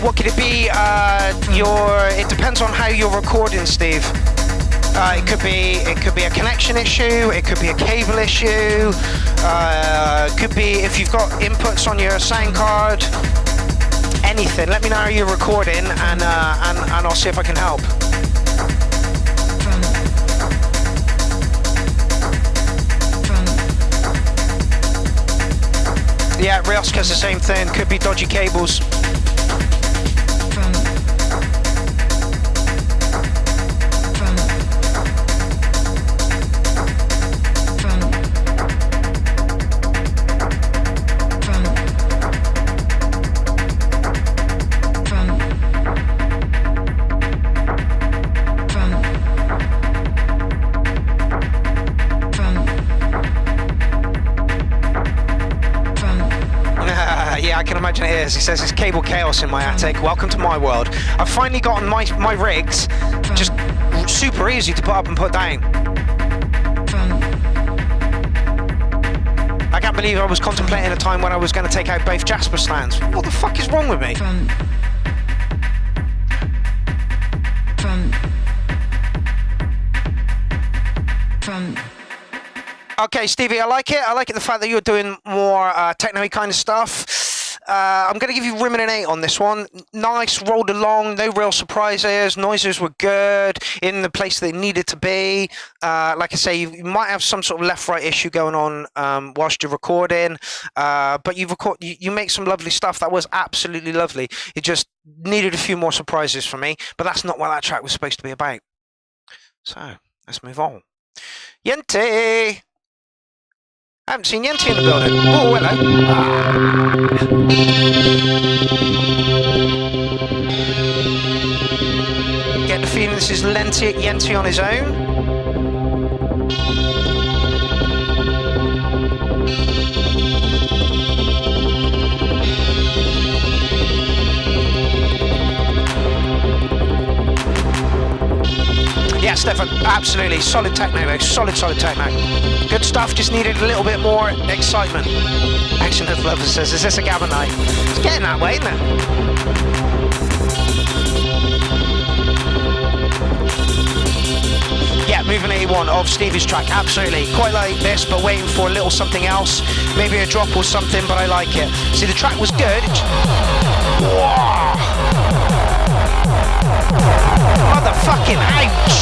What could it be? It depends on how you're recording, Steve. It could be a connection issue. It could be a cable issue. It could be if you've got inputs on your sound card. Anything. Let me know how you're recording, and I'll see if I can help. Yeah, Rioska's the same thing. Could be dodgy cables. It is. He says it's cable chaos in my attic. Welcome to my world. I've finally gotten my rigs just super easy to put up and put down. I can't believe I was contemplating a time when I was going to take out both Jasper stands. What the fuck is wrong with me? from. Okay, Stevie, I like it. I like it, the fact that you're doing more techno-y kind of stuff. I'm going to give you Rim and an 8 on this one. Nice, rolled along, no real surprises. Noises were good, in the place they needed to be. Like I say, you might have some sort of left-right issue going on whilst you're recording, but you make some lovely stuff. That was absolutely lovely. It just needed a few more surprises for me, but that's not what that track was supposed to be about. So, let's move on. Yenti! I haven't seen Yenti in the building. Oh, hello. Get the feeling this is Yenti on his own. Yeah, Stefan, absolutely. Solid techno, though. Solid techno. Good stuff, just needed a little bit more excitement. Action of Lover says, is this a Gavin night? It's getting that way, isn't it? Yeah, moving 81 of Stevie's track, absolutely. Quite like this, but waiting for a little something else. Maybe a drop or something, but I like it. See, the track was good. Motherfucking ouch!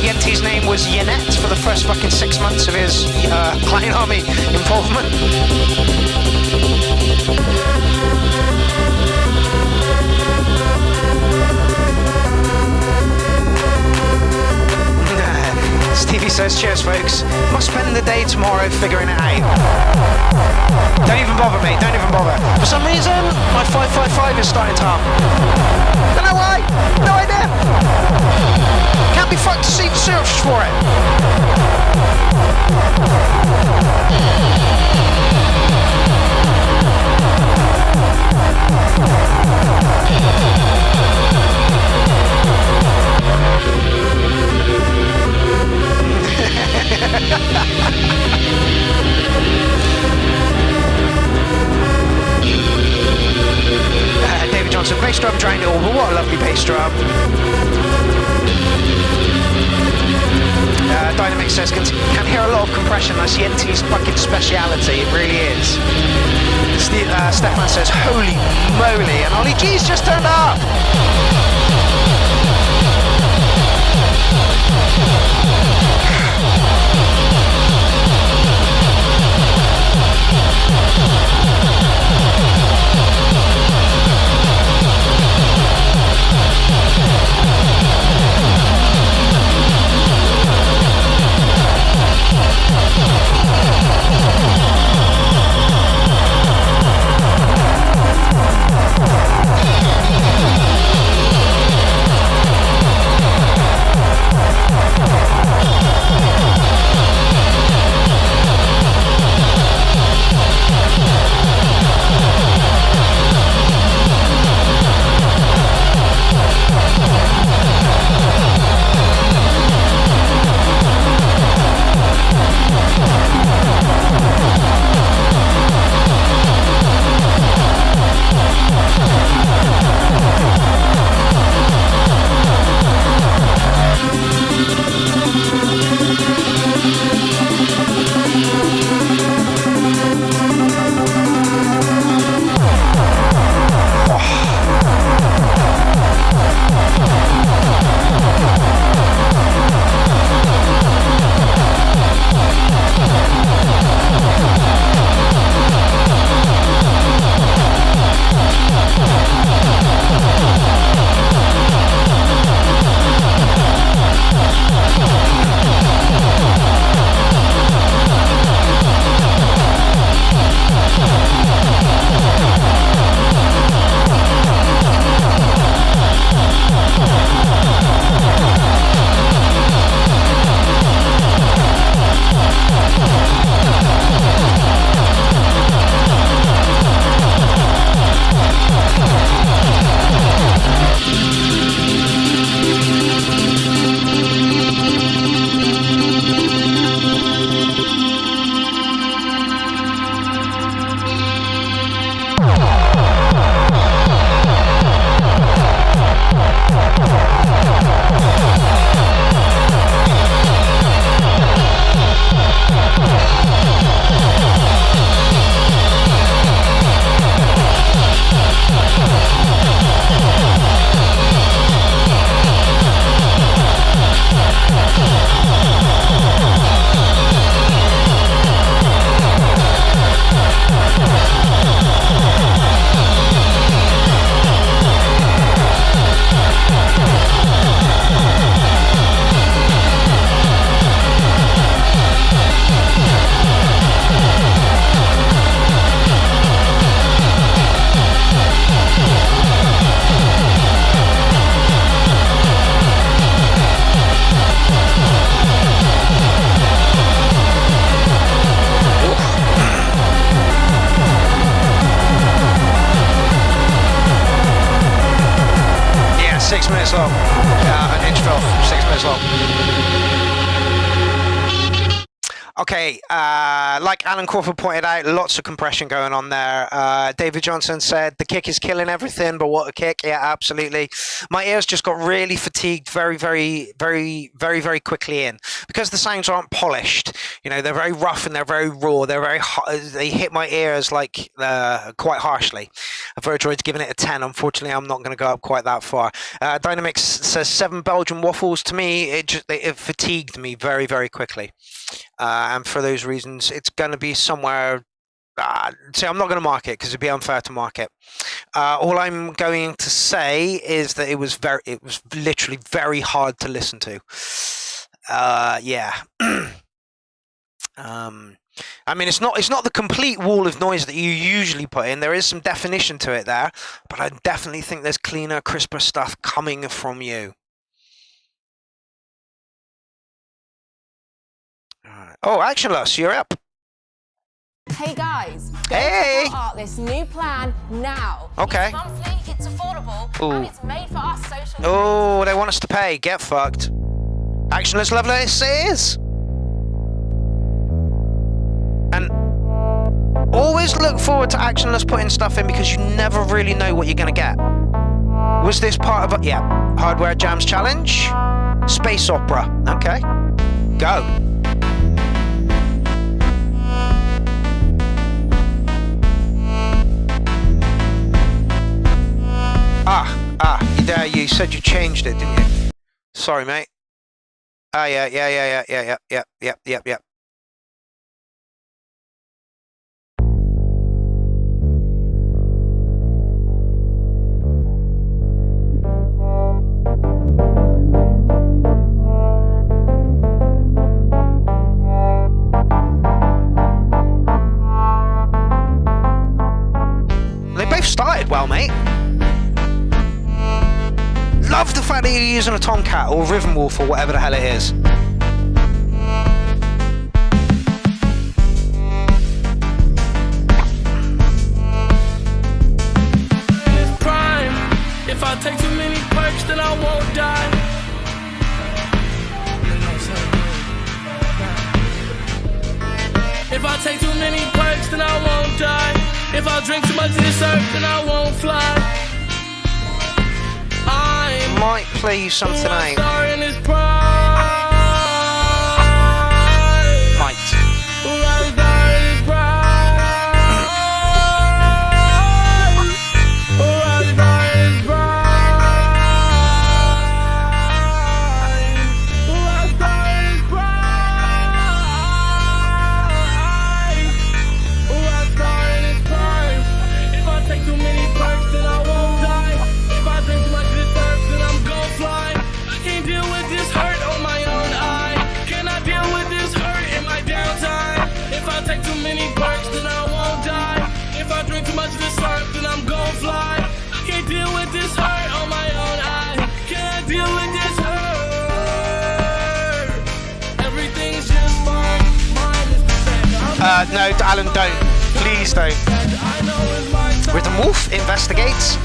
Yenti's name was Yannette for the first fucking 6 months of his Clown Army involvement. Stevie says, cheers folks, must spend the day tomorrow figuring it out. Don't even bother mate, don't even bother. For some reason, my 555 is starting to hum. Don't know why, no idea. Can't be fucked to see the search for it. David Johnson, bass drum drained it all, but what a lovely bass drum. Dynamic says, can hear a lot of compression. That's Yenti's fucking speciality, it really is. Stefan says, holy moly, and Ollie G's just turned up. minutes long. An inch fill, 6 minutes long. Okay, like Alan Crawford pointed out, lots of compression going on there. David Johnson said the kick is killing everything, but what a kick. Yeah, absolutely. My ears just got really fatigued very quickly in because the sounds aren't polished. You know, they're very rough and they're very raw. They're very they hit my ears like quite harshly. Virtroid's giving it a 10. Unfortunately, I'm not going to go up quite that far. Dynamics says 7 Belgian waffles. To me, it fatigued me very quickly. And for those reasons, it's going to be somewhere. So I'm not going to mark it because it'd be unfair to mark it. All I'm going to say is that it was literally very hard to listen to. Yeah. I mean, it's not the complete wall of noise that you usually put in. There is some definition to it there, but I definitely think there's cleaner, crisper stuff coming from you. Oh, Actionless, you're up. Hey guys, go hey! start this new plan now. Okay. It's monthly, it's affordable, and it's made for us social. Oh, they want us to pay. Get fucked. Actionless Lovelace is. And always look forward to Actionless putting stuff in because you never really know what you're going to get. Was this part of a... Yeah. Hardware Jams Challenge. Space Opera. Okay. Go. There, you said you changed it, didn't you? Sorry, mate. Yeah. They both started well, mate. Love the fact that you're using a Tomcat or Rhythm Wolf or whatever the hell it is. It's prime. If I take too many perks, then I won't die. If I take too many perks, then I won't die. If I drink too much of this earth, then I won't fly. Might play you something out. Might. No, Alan, don't. Please don't. Rhythm Wolf investigates.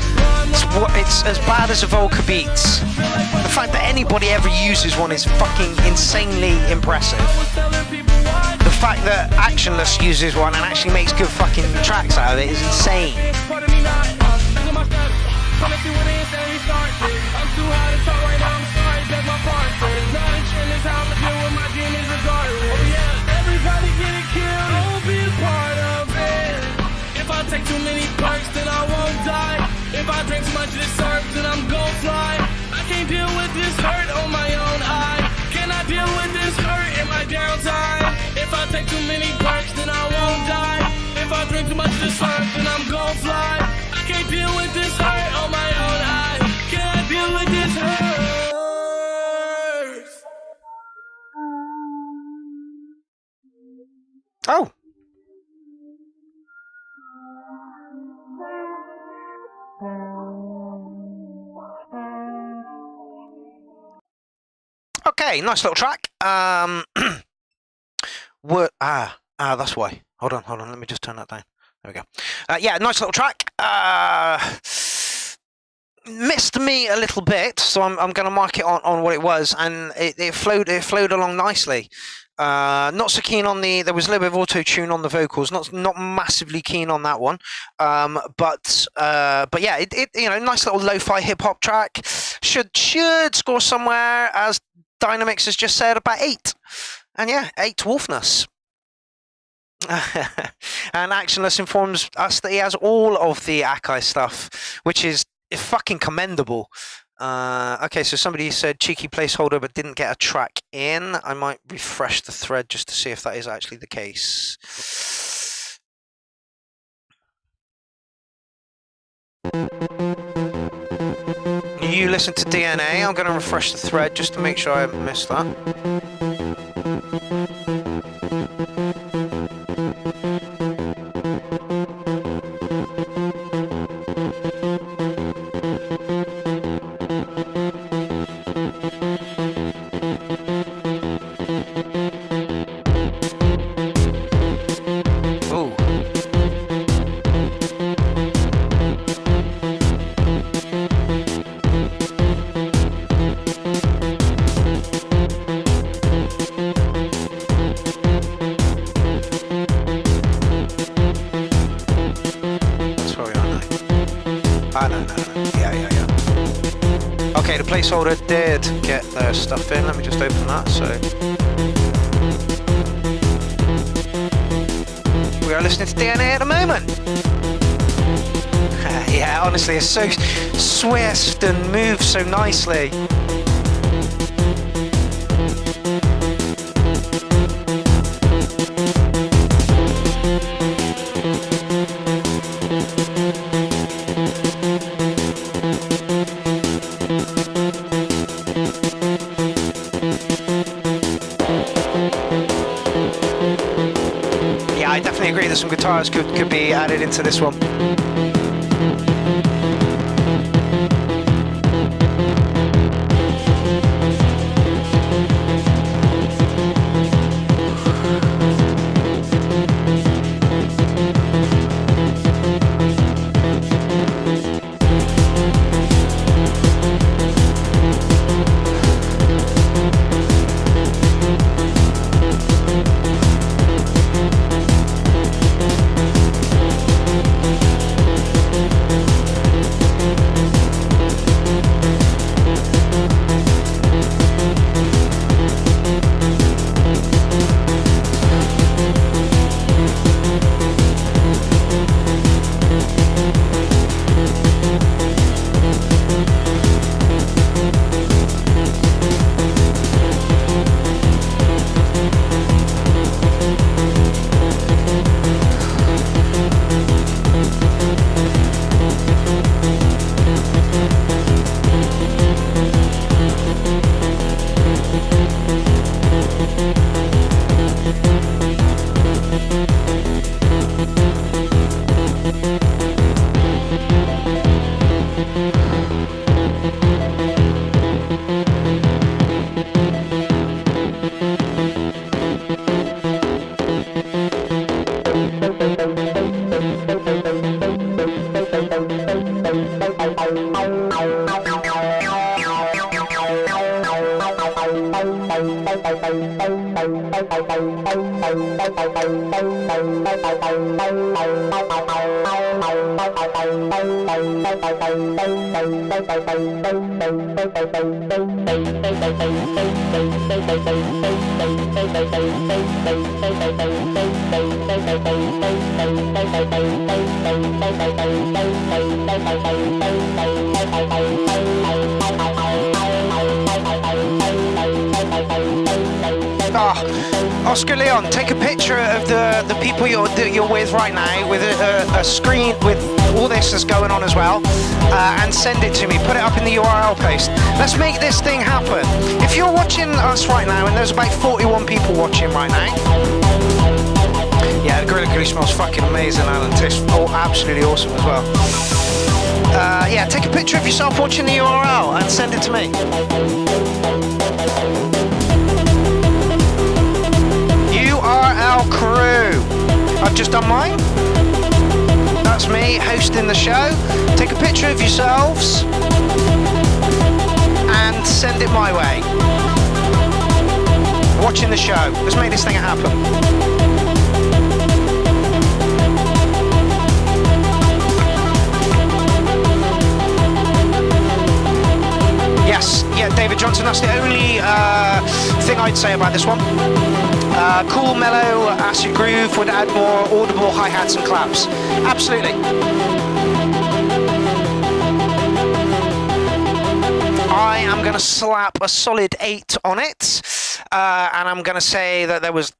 It's as bad as a Volca Beats. The fact that anybody ever uses one is fucking insanely impressive. The fact that Actionless uses one and actually makes good fucking tracks out of it is insane. Take too many perks, then I won't die. If I drink too much of this earth, then I'm gon' fly. I can't deal with this hurt on my own eye. Can I deal with this hurt in my downtime? If I take too many perks, then I won't die. If I drink too much of this earth, then I'm gon' fly. I can't deal with this hurt on my own eye. Can I deal with this hurt? Oh. Okay, nice little track. That's why. Hold on. Let me just turn that down. There we go. Yeah, nice little track. missed me a little bit, so I'm going to mark it on what it was, and it flowed along nicely. Not so keen on there was a little bit of auto tune on the vocals, not massively keen on that one, but yeah, it nice little lo-fi hip hop track. Should score somewhere, as Dynamics has just said, about 8, and yeah, 8 Wolfness. And Actionless informs us that he has all of the Akai stuff, which is fucking commendable. Okay, so somebody said cheeky placeholder but didn't get a track in. I might refresh the thread just to see if that is actually the case. You listen to DNA. I'm going to refresh the thread just to make sure I haven't missed that. Placeholder did get their stuff in. Let me just open that. So we are listening to DNA at the moment. Yeah, honestly, it's so swift and moves so nicely. Some guitars could be added into this one. Oscar Leon, take a picture of the people you're with right now with a screen with all this that's going on as well, and send it to me. Put it up in the URL post. Let's make this thing happen. If you're watching us right now, and there's about 41 people watching right now. Yeah, the Gorilla Glue smells fucking amazing, Alan. Tastes absolutely awesome as well. Yeah, take a picture of yourself watching the URL and send it to me. URL crew. I've just done mine. That's me hosting the show. Take a picture of yourselves. send it my way. Watching the show. Let's make this thing happen. Yes, yeah, David Johnson, that's the only thing I'd say about this one. Cool, mellow, acid groove would add more audible hi-hats and claps. Absolutely. I am going to slap a solid 8 on it, and I'm going to say that there was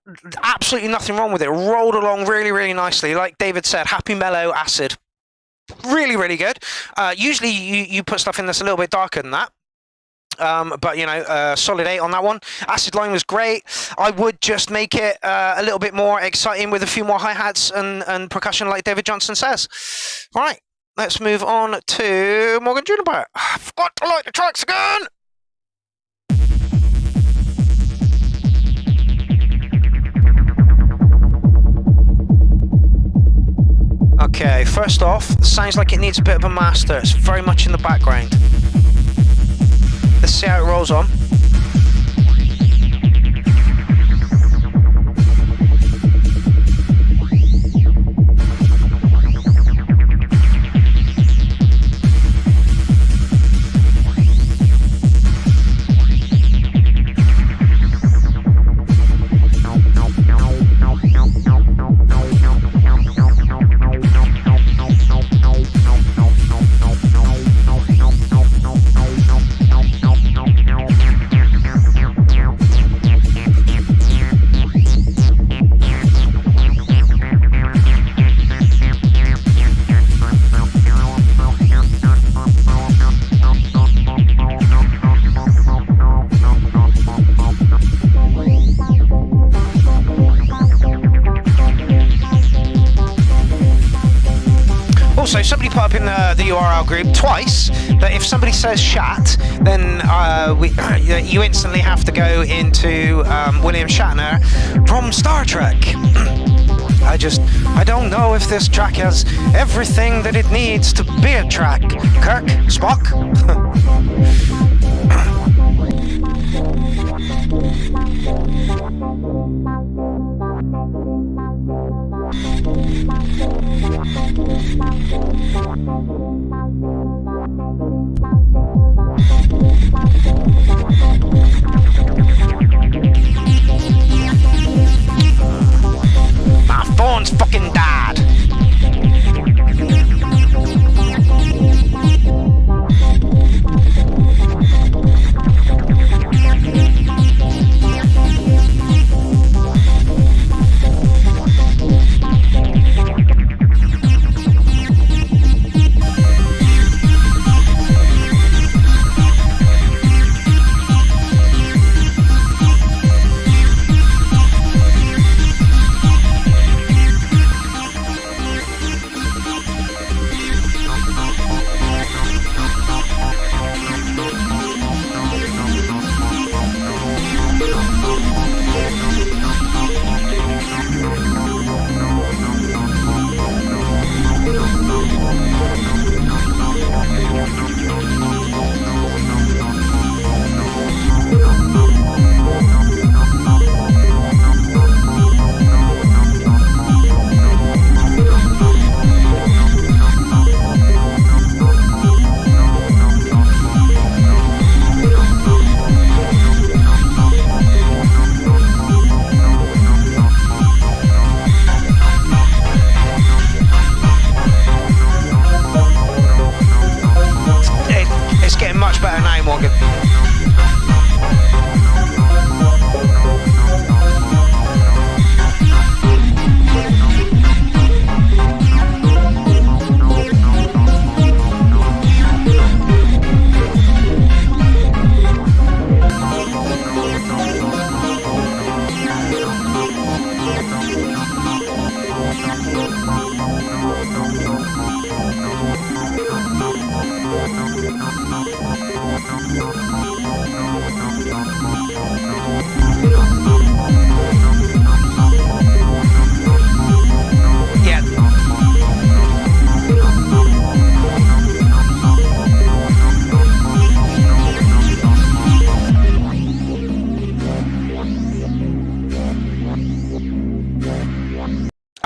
absolutely nothing wrong with it. Rolled along really, really nicely. Like David said, happy, mellow, acid. Really, really good. Usually you put stuff in that's a little bit darker than that. But, you know, solid 8 on that one. Acid line was great. I would just make it a little bit more exciting with a few more hi-hats and percussion like David Johnson says. All right, let's move on to Morgan Juniper. I forgot to light the tracks again. Okay, first off, sounds like it needs a bit of a master. It's very much in the background. Let's see how it rolls on. Also, somebody put up in the URL group twice that if somebody says shat, then you instantly have to go into William Shatner from Star Trek. I don't know if this track has everything that it needs to be a track. Kirk? Spock? My phone's fucking died.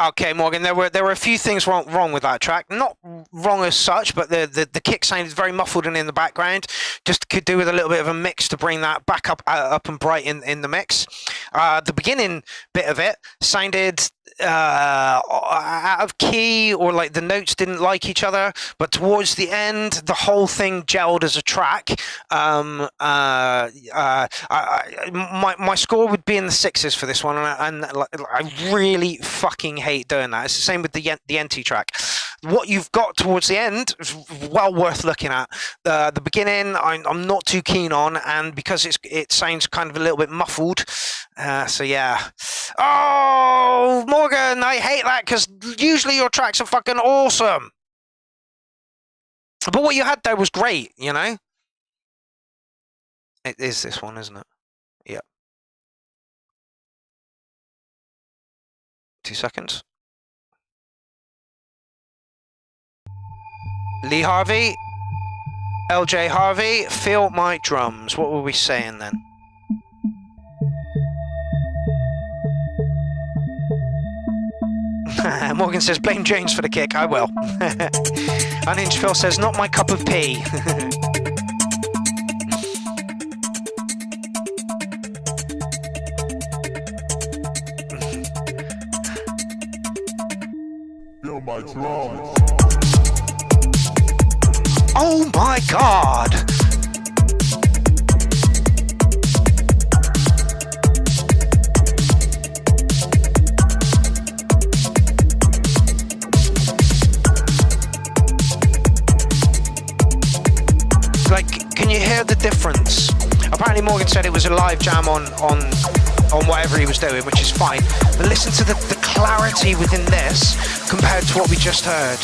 Okay, Morgan. There were a few things wrong with that track. Not wrong as such, but the kick sounded very muffled and in the background. Just could do with a little bit of a mix to bring that back up and bright in the mix. The beginning bit of it sounded out of key, or like the notes didn't like each other. But towards the end, the whole thing gelled as a track. My score would be in the 6s for this one, and I really fucking hate doing that. It's the same with the NT track. What you've got towards the end is well worth looking at. The beginning, I'm not too keen on, and because it sounds kind of a little bit muffled. So yeah. Oh, Morgan, I hate that because usually your tracks are fucking awesome. But what you had there was great, you know? It is this one, isn't it? Yep. 2 seconds. Lee Harvey, LJ Harvey, feel my drums. What were we saying then? Morgan says, blame James for the kick. I will. Unhinged Phil says, not my cup of tea. Feel my drums. Oh my God! Like, can you hear the difference? Apparently Morgan said it was a live jam on whatever he was doing, which is fine. But listen to the clarity within this compared to what we just heard.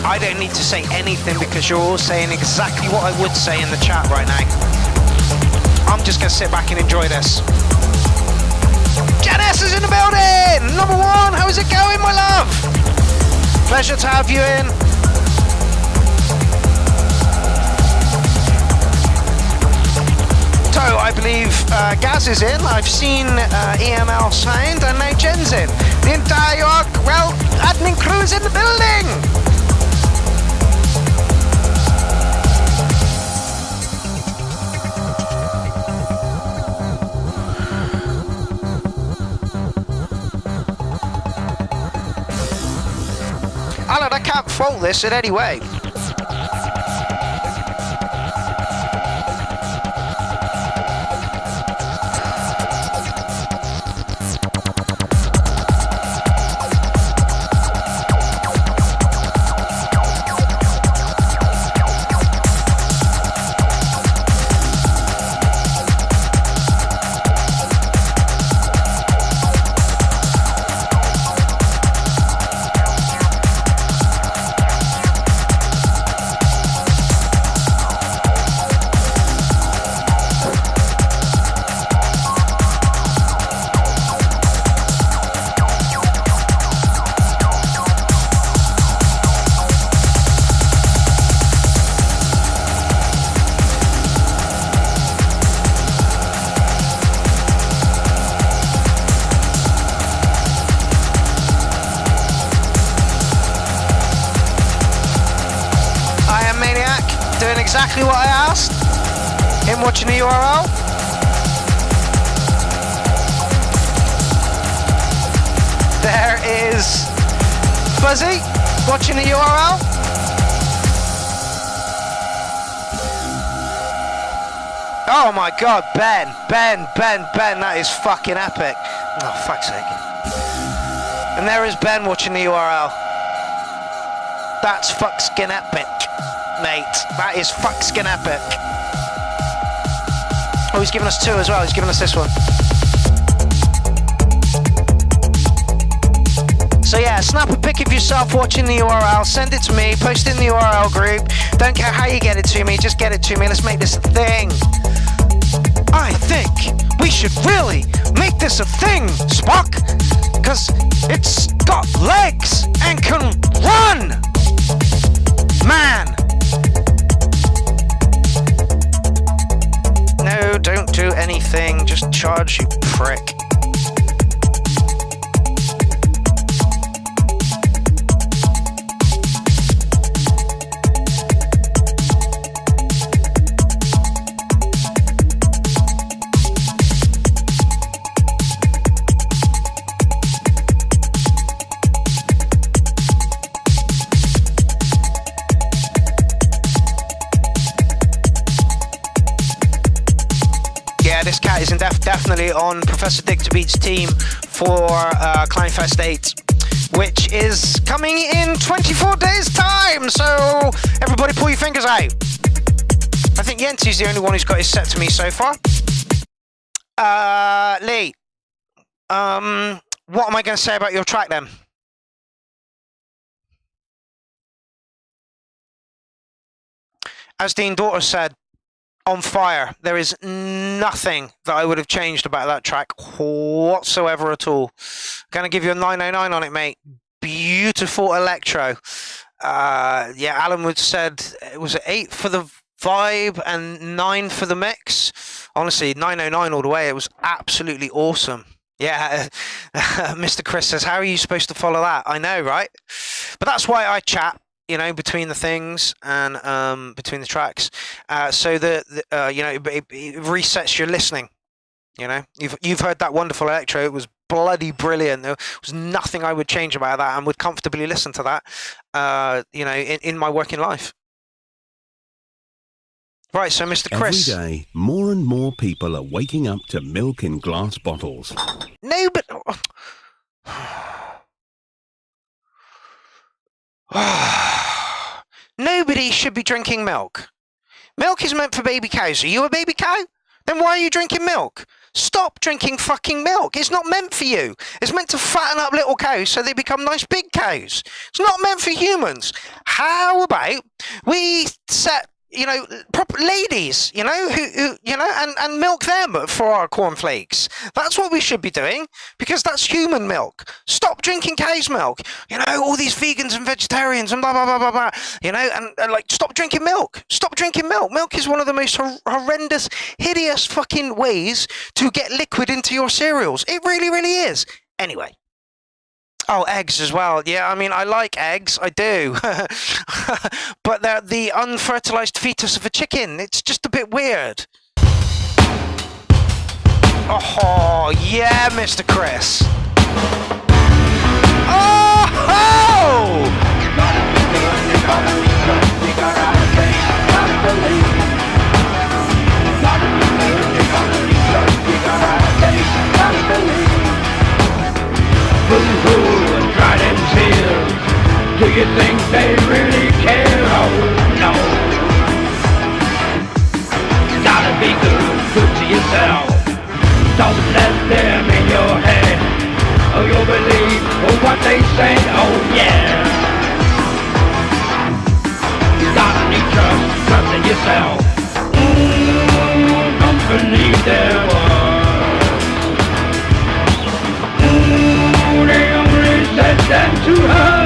I don't need to say anything because you're all saying exactly what I would say in the chat right now. I'm just going to sit back and enjoy this. Janice is in the building! Number one, how's it going, my love? Pleasure to have you in. So, I believe Gaz is in. I've seen EML Sound, and now Jen's in. The entire, well, admin crew's in the building! Alan, I can't fault this in any way. exactly what I asked? Him watching the URL? There is Fuzzy watching the URL. Oh my god, Ben, that is fucking epic. Oh, fuck's sake. And there is Ben watching the URL. That's fuckskin epic, mate. That is fuckskin epic. Oh, he's given us two as well. He's given us this one. So yeah, snap a pic of yourself watching the URL, send it to me, post it in the URL group. Don't care how you get it to me, just get it to me. Let's make this a thing. I think we should really make this a thing, Spock, because it's got legs and can run. Man. No, don't do anything. Just charge, you prick. This cat is definitely on Professor Dictabeat's team for Kleinfest 8, which is coming in 24 days' time. So everybody pull your fingers out. I think Yensi's the only one who's got his set to me so far. Lee, what am I going to say about your track then? As Dean Daughter said, on fire. There is nothing that I would have changed about that track whatsoever at all. Gonna give you a 909 on it, mate. Beautiful electro. Yeah, Alan Wood said it was 8 for the vibe and 9 for the mix. Honestly, 909 all the way. It was absolutely awesome. Yeah, Mr. Chris says, how are you supposed to follow that? I know, right? But that's why I chat, you know, between the things and between the tracks, so that you know, it resets your listening. You know, you've heard that wonderful electro. It was bloody brilliant. There was nothing I would change about that, and would comfortably listen to that. You know, in my working life. Right, so Mr. Chris. Every day, more and more people are waking up to milk in glass bottles. No, but. Nobody should be drinking milk. Milk is meant for baby cows. Are you a baby cow? Then why are you drinking milk? Stop drinking fucking milk. It's not meant for you. It's meant to fatten up little cows so they become nice big cows. It's not meant for humans. How about we set, you know, proper ladies, you know, who you know, and milk them for our cornflakes. That's what we should be doing, because that's human milk. Stop drinking cow's milk. You know, all these vegans and vegetarians and blah blah blah blah blah. You know, and like, stop drinking milk. Stop drinking milk. Milk is one of the most horrendous, hideous fucking ways to get liquid into your cereals. It really, really is. Anyway. Oh, eggs as well. Yeah, I mean, I like eggs. I do. But they're the unfertilized fetus of a chicken. It's just a bit weird. Oh, yeah, Mr. Chris. Oh! Boo-hoo and trident tears. Do you think they really care? Oh no. Gotta be good to yourself. Don't let them in your head. Oh, you'll believe what they say. Oh yeah. You gotta need trust in yourself. Don't believe their words. They only said that to her.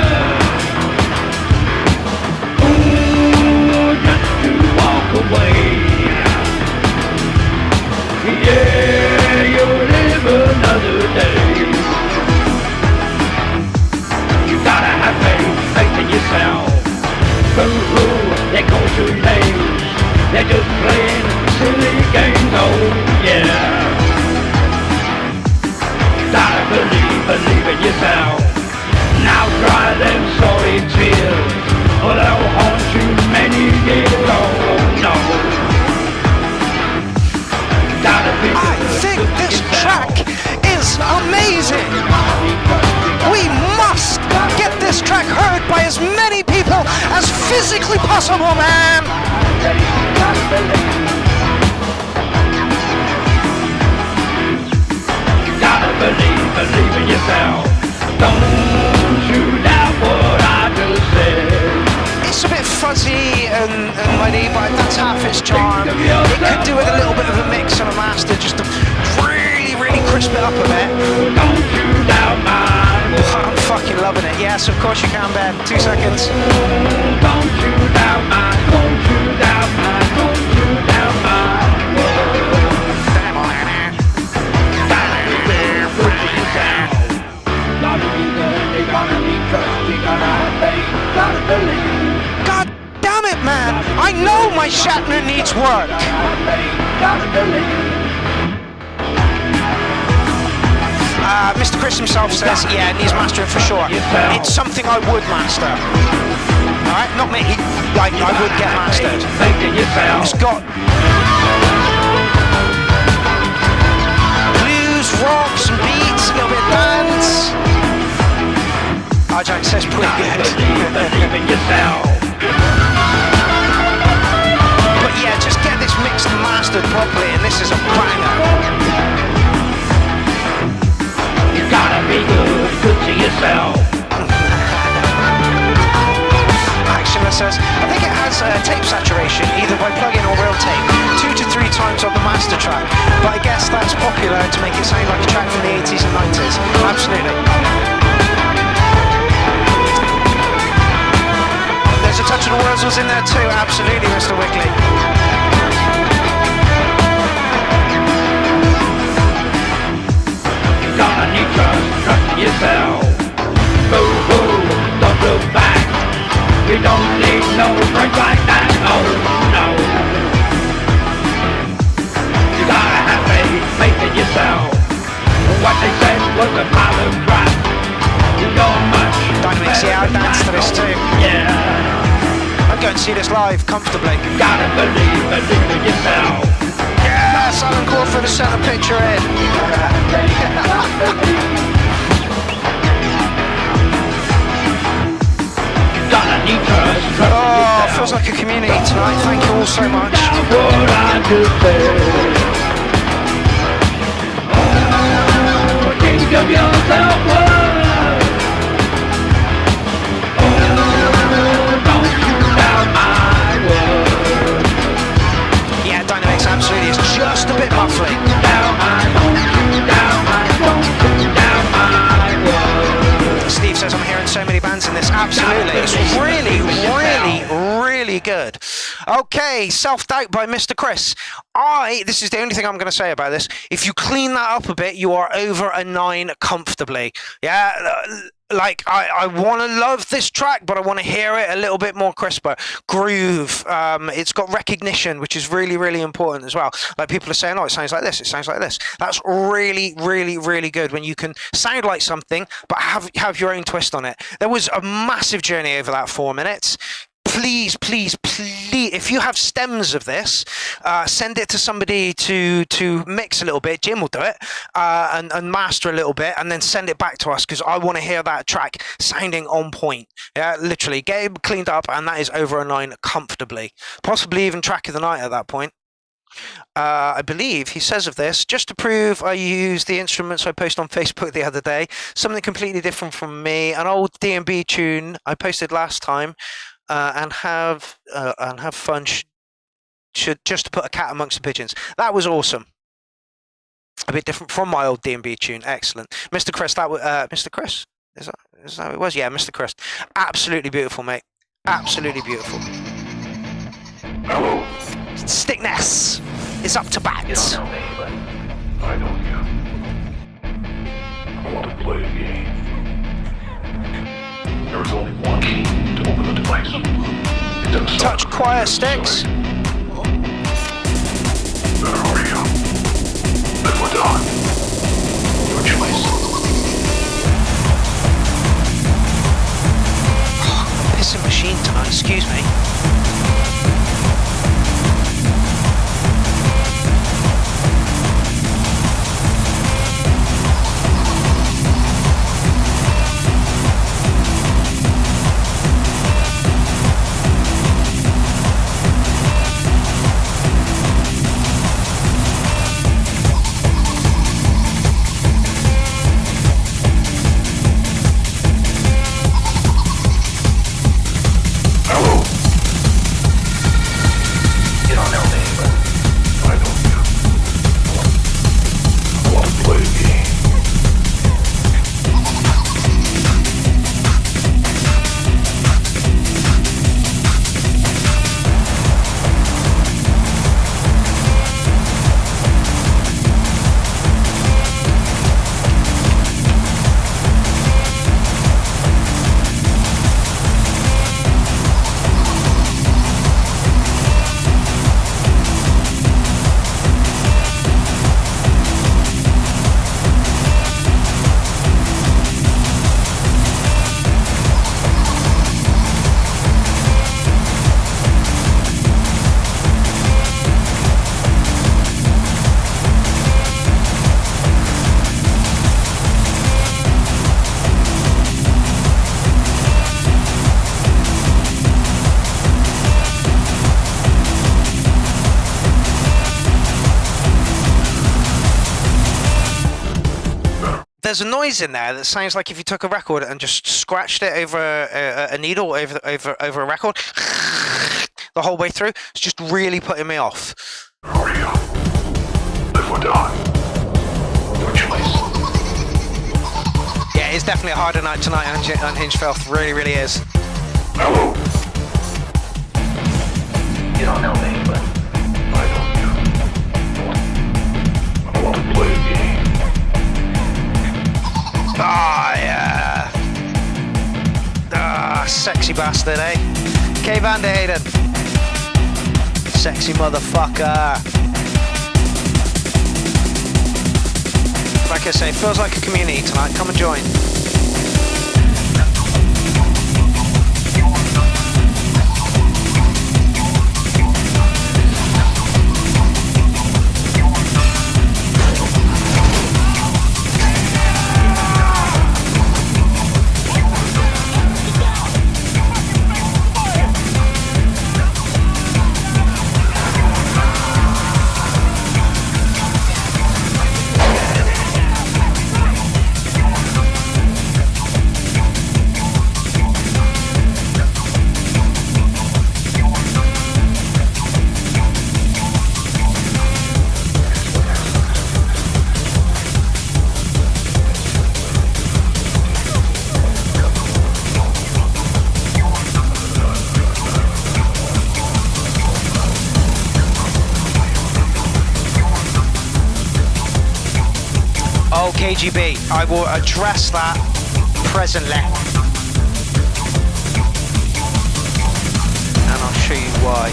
Ooh, just to walk away. Yeah, you'll live another day. You gotta have faith in yourself. Boo-hoo, there goes your name. They're just playing silly games, oh yeah. Gotta believe in yourself. Now dry them sorry tears, or they'll haunt you many years, oh no. I think this track is amazing. We must get this track heard by as many people as physically possible, man. Gotta believe in yourself. Don't you doubt what I just said. It's a bit fuzzy and muddy, but that's half its charm. It could do with a little bit of a mix and a master just to really, really crisp it up a bit. Don't you doubt my word. I'm fucking loving it. Yes, of course you can, Ben. 2 seconds. Don't you doubt my, don't you doubt my, don't you doubt my word. Damn on it. God damn it, man! I know my Shatner needs work. Mr. Chris himself says, yeah, it needs mastering for sure. It's something I would master. Alright, not me. Like, I would get mastered. It's got blues, rock, some beats, a little bit of dance. Arjack says pretty good. But yeah, just get this mixed and mastered properly, and this is a banger. You gotta be good to yourself. Actioner says, I think it has tape saturation, either by plug-in or real tape, 2 to 3 times on the master track. But I guess that's popular to make it sound like a track from the 80s and 90s. Absolutely. There's a touch of the Wurzels in there too, absolutely, Mr. Wickley. You're gonna need trust in yourself. Boo boo, don't look back. You don't need no strength like that, oh no. You gotta have faith in yourself. What they said was a pile of crap. You know much. Dynamics, yeah, I dance to this too. Yeah. I'd go and see this live comfortably. Gotta believe in yourself. Yes, Alan Crawford has sent a picture in. Gonna need trust. Oh, feels like a community tonight. Thank you all so much. What I just said. Oh, think of yourself. Yeah, Dynamics absolutely is just a bit muffly. Steve says I'm hearing so many bands in this. Absolutely. It's really good. Okay, Self-Doubt by Mr. Chris. This is the only thing I'm going to say about this. If you clean that up a bit, you are over a 9 comfortably. Yeah, like I want to love this track, but I want to hear it a little bit more crisper. Groove. It's got recognition, which is really important as well. Like people are saying, oh, it sounds like this. It sounds like this. That's really good when you can sound like something, but have your own twist on it. There was a massive journey over that 4 minutes. Please, if you have stems of this, send it to somebody to mix a little bit. Jim will do it, and master a little bit, and then send it back to us, because I want to hear that track sounding on point. Yeah, literally, get it cleaned up, and that is over a 9 comfortably. Possibly even track of the night at that point. I believe he says of this, just to prove I used the instruments I posted on Facebook the other day, something completely different from me, an old D&B tune I posted last time. And have fun. Should just to put a cat amongst the pigeons. That was awesome. A bit different from my old D&B tune. Excellent, Mr. Chris. That was Mr. Chris. Is that how it was? Yeah, Mr. Chris. Absolutely beautiful, mate. Absolutely beautiful. Hello. Stickness is up to bat. You don't know me, but I know you. I want to play a game. There is only one key to open the device. Touch quiet sticks. done. Your choice. Pissing machine tonight, excuse me. There's a noise in there that sounds like if you took a record and just scratched it over a needle over a record the whole way through. It's just really putting me off. Hurry up. Live or die. Your choice. Yeah, it's definitely a harder night tonight on Unhinged Filth. Really, really is. Hello. You don't know me, but I don't. I want to play a game. Ah, yeah. Ah, sexy bastard, eh? K. Van der Hayden. Sexy motherfucker. Like I say, feels like a community tonight. Come and join. KGB, I will address that presently. And I'll show you why.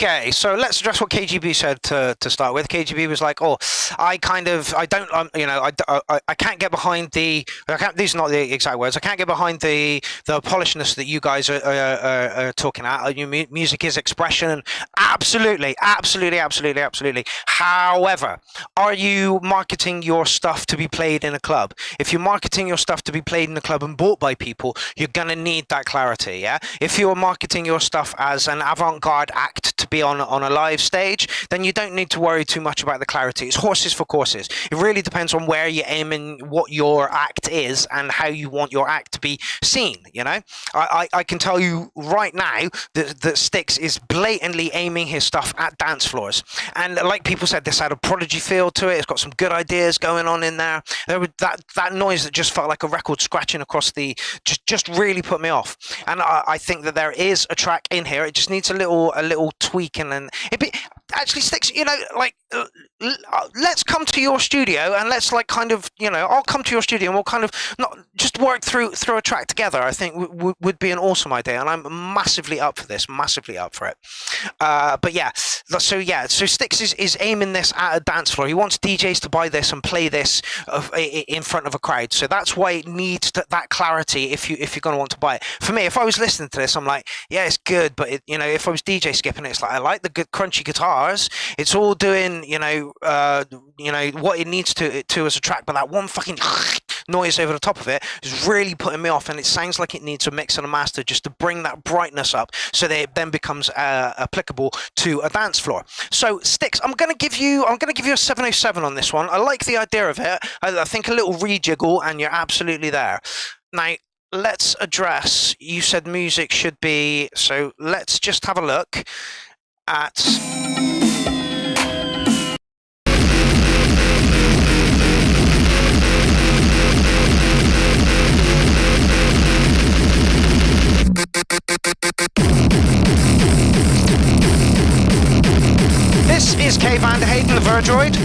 Okay, so let's address what KGB said to start with. KGB was like, "Oh, I can't get behind the. These are not the exact words. I can't get behind the polishness that you guys are talking at. Music is expression. Absolutely. However, are you marketing your stuff to be played in a club? If you're marketing your stuff to be played in a club and bought by people, you're gonna need that clarity. Yeah. If you're marketing your stuff as an avant-garde act to be on a live stage, then you don't need to worry too much about the clarity. It's horses for courses. It really depends on where you're aiming, what your act is, and how you want your act to be seen. You know, I can tell you right now that Styx is blatantly aiming his stuff at dance floors, and like people said, this had a Prodigy feel to it. It's got some good ideas going on in there. There was that noise that just felt like a record scratching across the just really put me off. And I think that there is a track in here. It just needs a little tweak, and then actually Styx, you know, like let's come to your studio and let's like kind of, you know, I'll come to your studio and we'll kind of not just work through a track together. I think would be an awesome idea, and I'm massively up for this, massively up for it. But yeah, so Styx is aiming this at a dance floor. He wants DJs to buy this and play this in front of a crowd. So that's why it needs that clarity if you're going to want to buy it. For me, if I was listening to this, I'm like, yeah, it's good, but it, you know, if I was DJ skipping it, it's like I like the good crunchy guitars. It's all doing, you know, what it needs to as a track, but that one fucking noise over the top of it is really putting me off, and it sounds like it needs a mix and a master just to bring that brightness up so that it then becomes applicable to a dance floor. So Styx, I'm gonna give you a 707 on this one. I like the idea of it. I think a little rejiggle and you're absolutely there. Now let's address, you said music should be, so let's just have a look at this is Kay Van der Hayden, the Verdroid.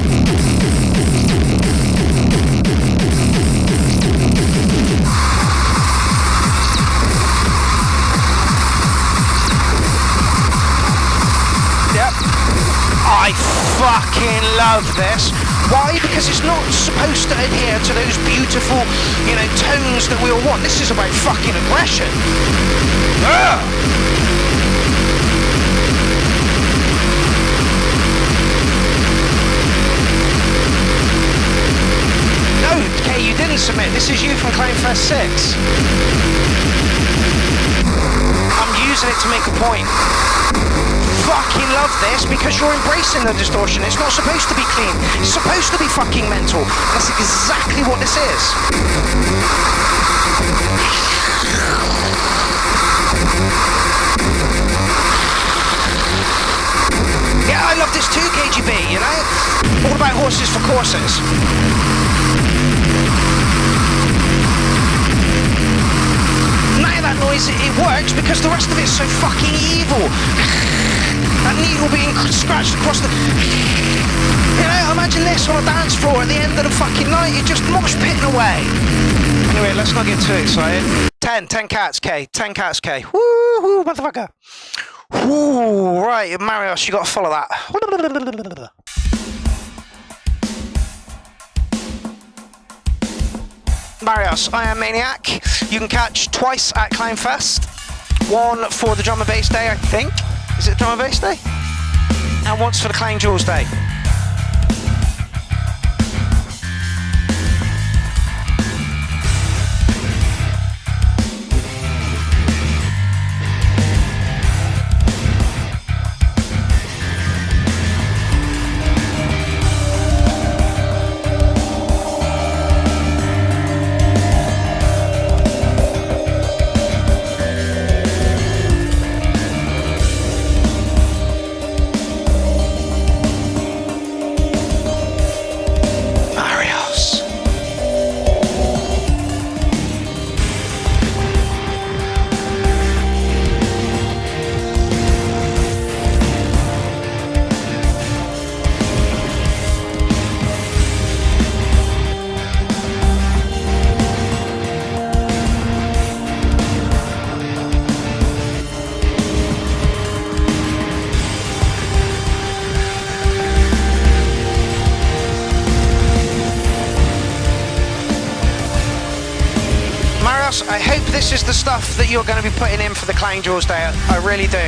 Yep. I fucking love this. Why? Because it's not supposed to adhere to those beautiful, you know, tones that we all want. This is about fucking aggression. Ugh. No, Kay, you didn't submit. This is you from Clownfest 6. I'm using it to make a point. Fucking love this because you're embracing the distortion. It's not supposed to be clean. It's supposed to be fucking mental. That's exactly what this is. Yeah, I love this too, KGB, you know? All about horses for courses. Now that noise, it works because the rest of it's so fucking evil. That needle being scratched across the... You know, imagine this on a dance floor at the end of the fucking night. You're just mosh pitting away. Anyway, let's not get too excited. 10 cats, K. 10 cats, K. Woo, motherfucker. Woo, right, Marios, you got to follow that. Marios, I Am Maniac. You can catch twice at Clownfest. One for the Drum and Bass Day, I think. Is it Drum and Bass Day? And once for the Clown Jewels Day. Marios, I hope this is the stuff that you're going to be putting in for the Clang Jaws Day. I really do.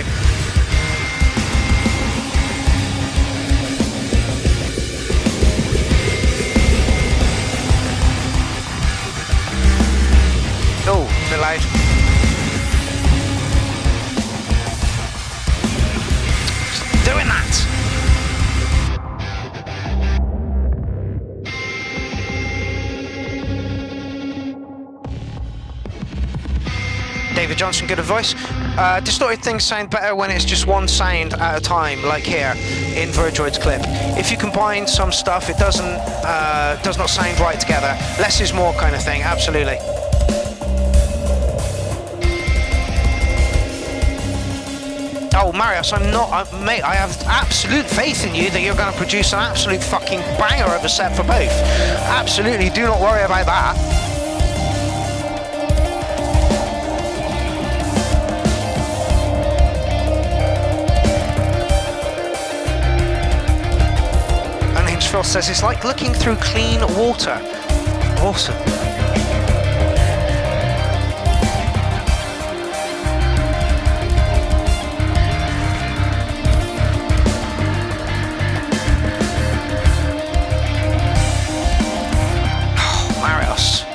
Oh, a bit loud. Stop doing that. David Johnson, good advice. Distorted things sound better when it's just one sound at a time, like here in Virgioid's clip. If you combine some stuff, it does not sound right together. Less is more kind of thing, absolutely. Oh, Marius, mate, I have absolute faith in you that you're going to produce an absolute fucking banger of a set for both. Absolutely, do not worry about that. Phil says it's like looking through clean water. Awesome. Oh, Marius.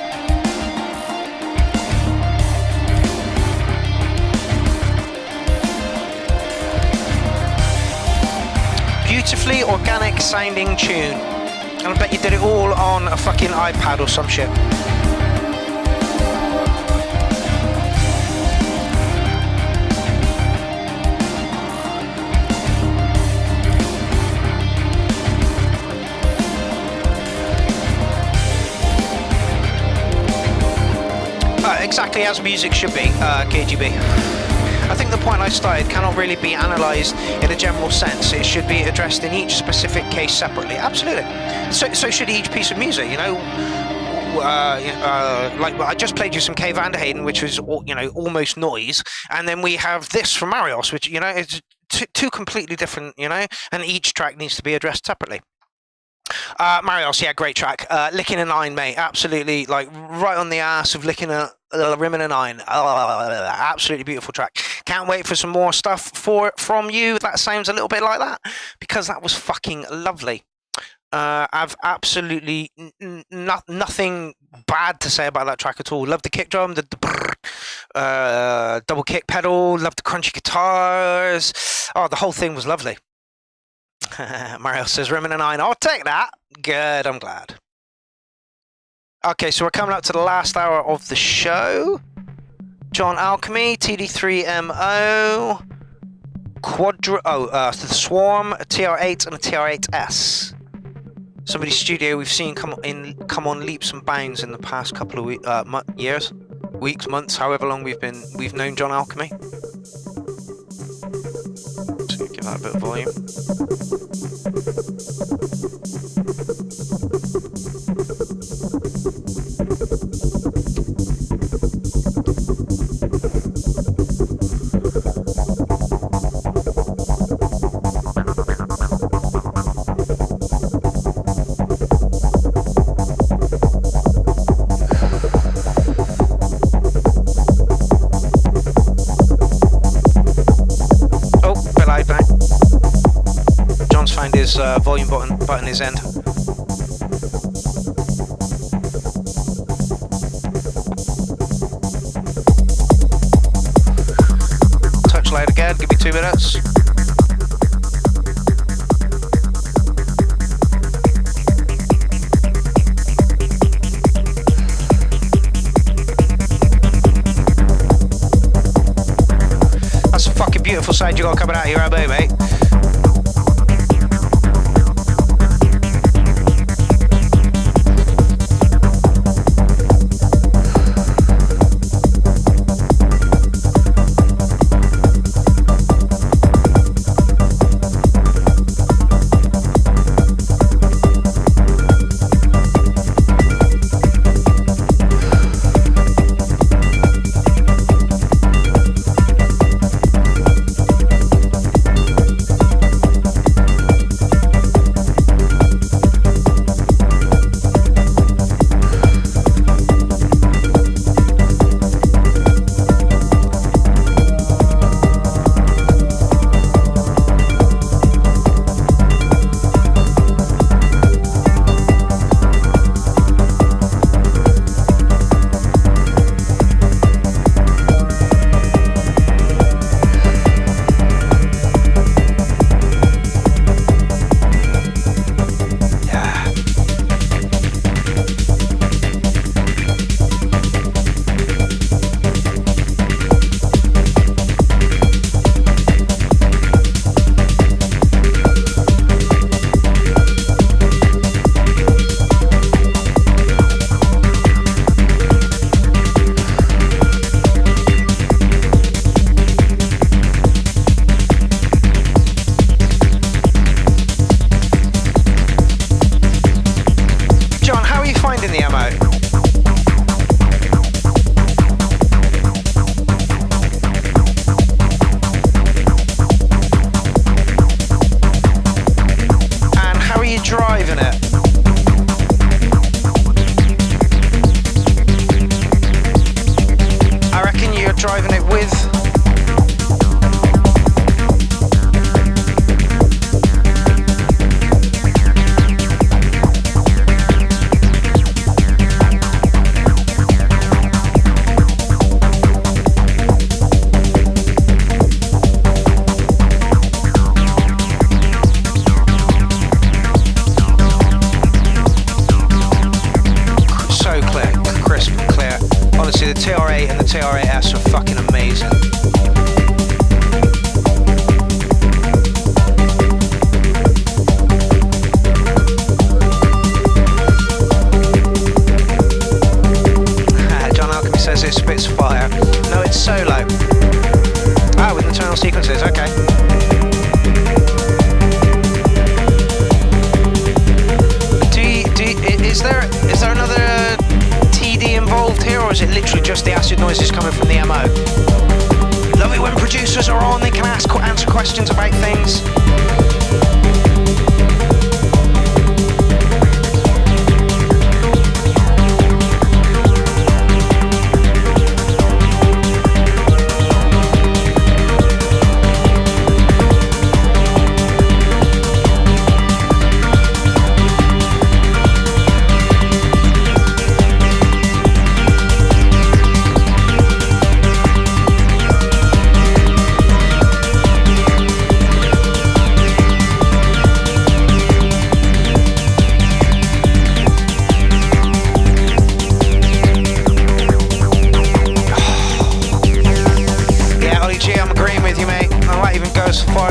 Beautifully organic sounding tune. And I bet you did it all on a fucking iPad or some shit. Exactly as music should be, KGB. I think the point I started cannot really be analysed in a general sense. It should be addressed in each specific case separately. Absolutely. So should each piece of music, you know. Like I just played you some Kay Van Der Hayden, which was, you know, almost noise, and then we have this from Marios, which, you know, it's two completely different, you know, and each track needs to be addressed separately. Marios, yeah, great track. Licking a Nine, mate, absolutely, like right on the ass of licking a rimming a Nine. Absolutely beautiful track. Can't wait for some more stuff from you that sounds a little bit like that, because that was fucking lovely. I've absolutely nothing bad to say about that track at all. Love the kick drum, the double kick pedal, love the crunchy guitars. Oh, the whole thing was lovely. Mario says, Rimming a Nine, I'll take that. Good, I'm glad. Okay, so we're coming up to the last hour of the show. John Alchemy, TD3MO, the Swarm, a TR8 and a TR8S. Somebody's studio we've seen come on leaps and bounds in the past couple of years, weeks, months, however long we've known John Alchemy. So give that a bit of volume. His volume button his end. Touch loud again, give me 2 minutes. That's a fucking beautiful sound you got coming out of your elbow, mate. so clear, crisp and clear. Honestly, the TR8 and the TR8S are fucking amazing. John Alchemy says it spits fire. No, it's solo. Ah, with internal sequences, okay. Is there another TD involved here, or is it literally just the acid noises coming from the MO? Love it when producers are on, they can answer questions about things.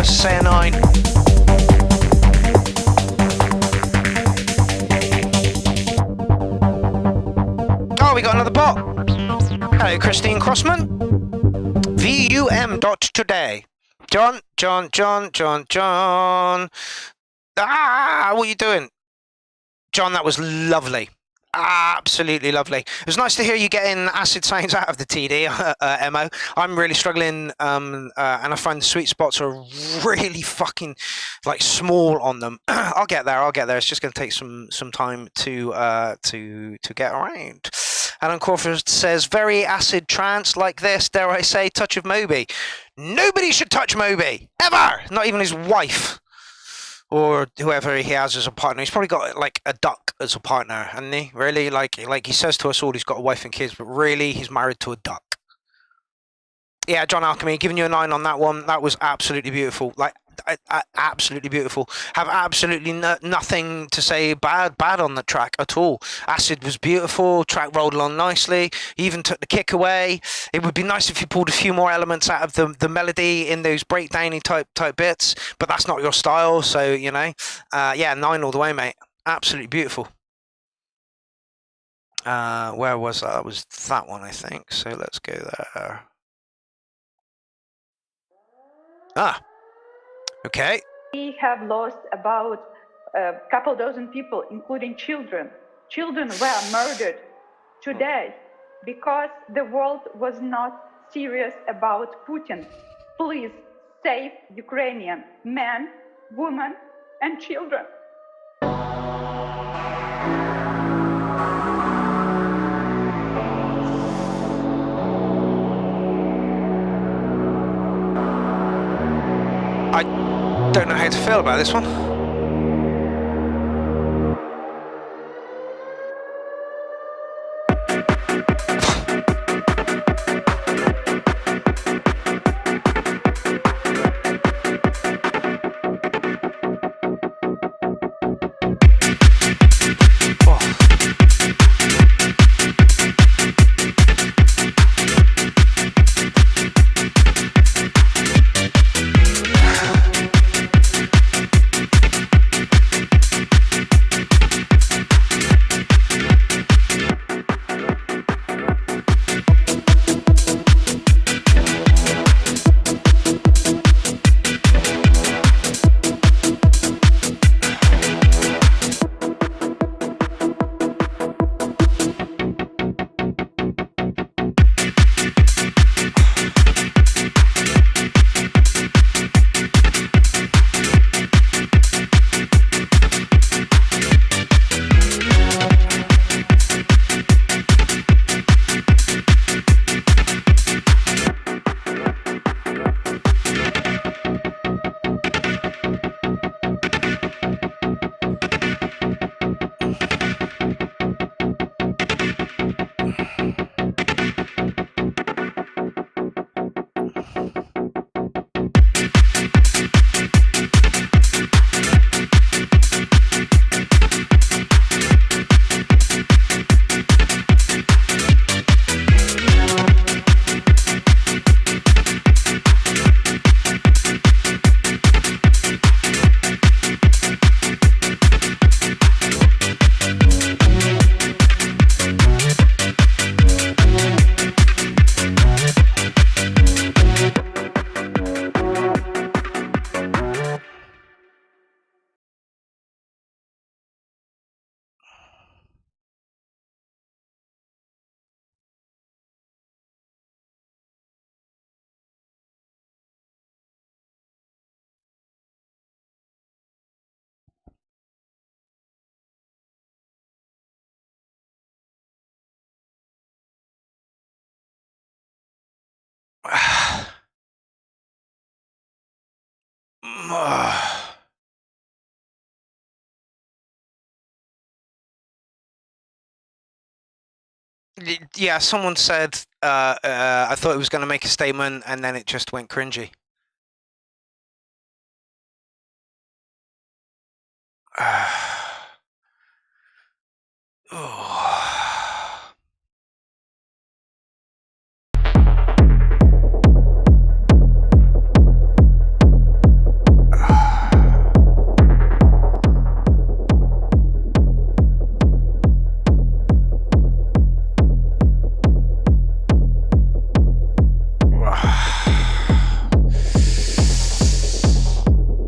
Say a 9. Oh, we got another bot. Hello, Christine Crossman. VUM.today. John. Ah, what are you doing? John, that was lovely. Absolutely lovely. It was nice to hear you getting acid sounds out of the TD MO. I'm really struggling, and I find the sweet spots are really fucking like small on them. I'll get there. It's just going to take some time to get around. Alan Crawford says very acid trance like this. Dare I say, touch of Moby. Nobody should touch Moby ever. Not even his wife. Or whoever he has as a partner. He's probably got like a duck as a partner, hasn't he? Really, like he says to us all, he's got a wife and kids, but really, he's married to a duck. Yeah, John Alchemy, giving you a 9 on that one. That was absolutely beautiful. Like, absolutely beautiful. Have absolutely nothing to say bad on the track at all. Acid was beautiful. Track rolled along nicely. He even took the kick away. It would be nice if you pulled a few more elements out of the melody in those breakdowny type bits, but that's not your style, so you know. Yeah, 9 all the way, mate. Absolutely beautiful. Where was that? That was that one, I think. So let's go there. Ah. Okay. We have lost about a couple dozen people, including children. Children were murdered today because the world was not serious about Putin. Please save Ukrainian men, women, and children. I don't know how to feel about this one. Yeah, someone said I thought it was going to make a statement and then it just went cringy.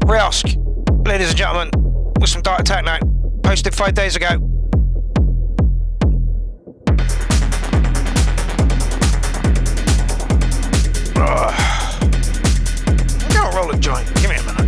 Riosk, ladies and gentlemen, with some Dark Attack Night, posted 5 days ago. I'm gonna roll a joint. Give me a minute.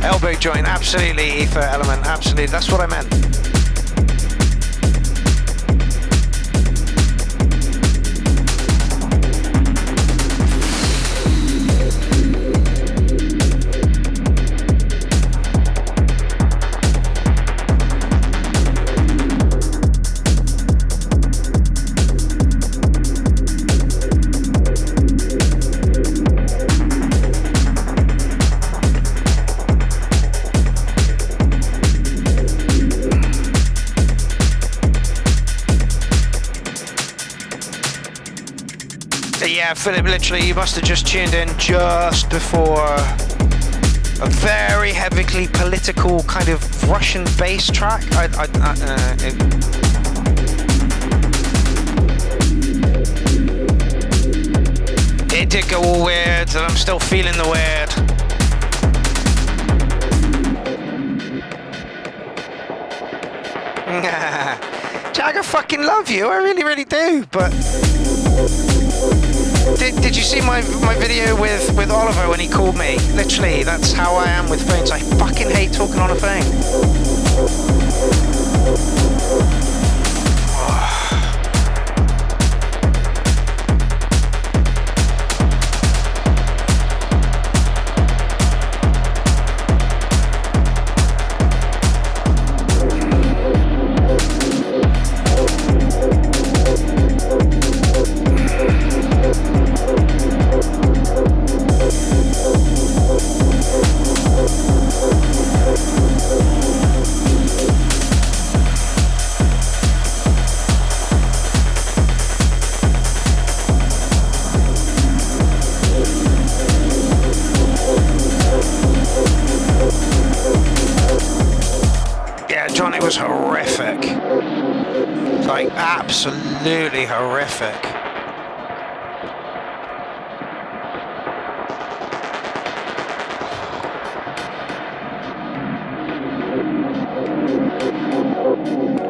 Elbow joint, absolutely, ether element, absolutely, that's what I meant. Yeah, Philip, literally, you must have just tuned in just before a very heavily political kind of Russian bass track. It did go all weird, and I'm still feeling the weird. Jag, I fucking love you, I really, really do, but... Did you see my video with Oliver when he called me? Literally, that's how I am with phones. I fucking hate talking on a phone. Absolutely horrific.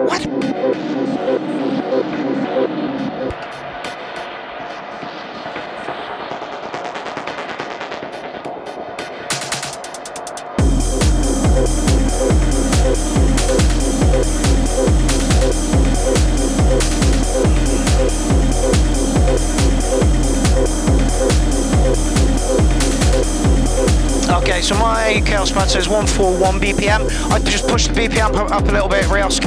What? Okay, so my chaos pad says 141 BPM. I just pushed the BPM up a little bit, Riosk.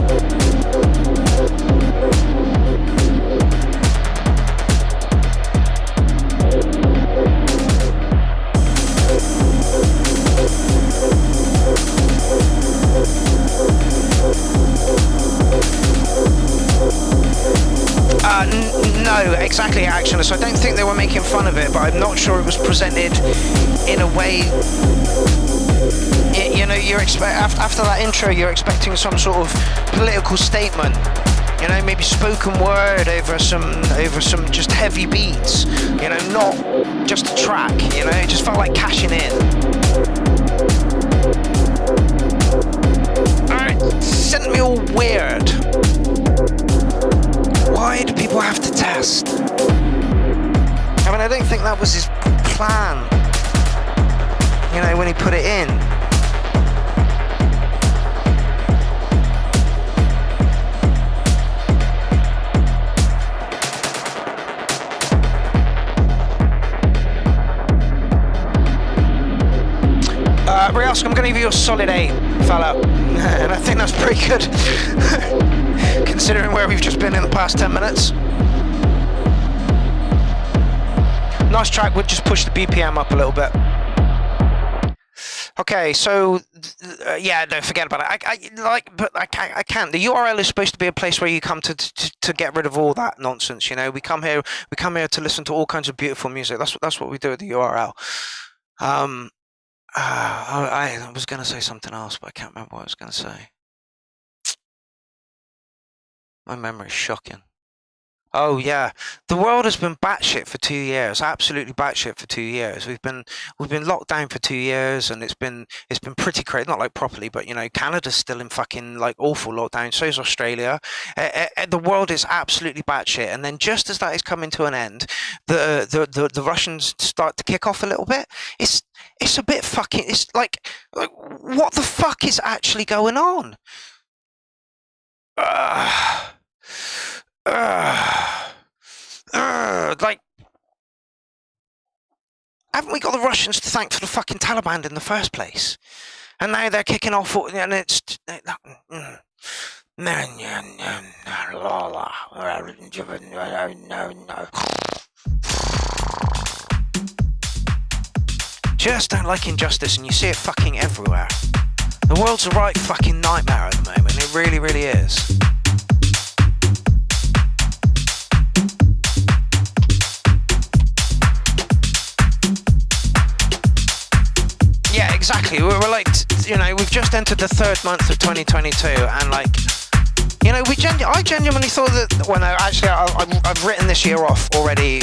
No, exactly, Actionless. I don't think they were making fun of it, but I'm not sure it was presented in a way. You know, after that intro, you're expecting some sort of political statement. You know, maybe spoken word over some just heavy beats. You know, not just a track. You know, it just felt like cashing in. Alright, sent me all weird. Why do people have to test? I mean, I don't think that was his plan. You know, when he put it in. Rios, I'm going to give you a solid 8, fella. And I think that's pretty good. Considering where we've just been in the past 10 minutes. Nice track, would just push the BPM up a little bit. Okay, so yeah, no, forget about it. I can't. The URL is supposed to be a place where you come to get rid of all that nonsense. You know, we come here to listen to all kinds of beautiful music. That's what we do at the URL. I was going to say something else, but I can't remember what I was going to say. My memory's shocking. Oh yeah, the world has been batshit for 2 years. Absolutely batshit for 2 years. We've been locked down for 2 years, and it's been pretty crazy. Not like properly, but you know, Canada's still in fucking like awful lockdown. So is Australia. The world is absolutely batshit. And then just as that is coming to an end, the Russians start to kick off a little bit. It's a bit fucking. It's like what the fuck is actually going on? Like, haven't we got the Russians to thank for the fucking Taliban in the first place? And now they're kicking off, and it's just don't like injustice, and you see it fucking everywhere. The world's a right fucking nightmare at the moment. It really, really is. Yeah, exactly. We're like, you know, we've just entered the 3rd month of 2022, and like, you know, I genuinely thought that. Well, no, actually, I've written this year off already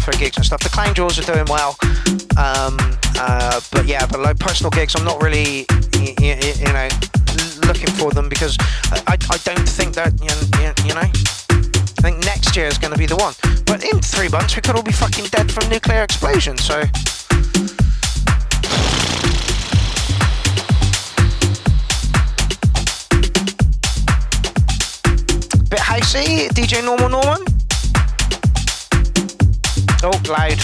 for gigs and stuff. The Clown Jaws are doing well, but like personal gigs, I'm not really, you know, looking for them because I don't think that you know. I think next year is going to be the one. But in 3 months, we could all be fucking dead from nuclear explosion. So. Bit housey, DJ Norman. Oh, loud.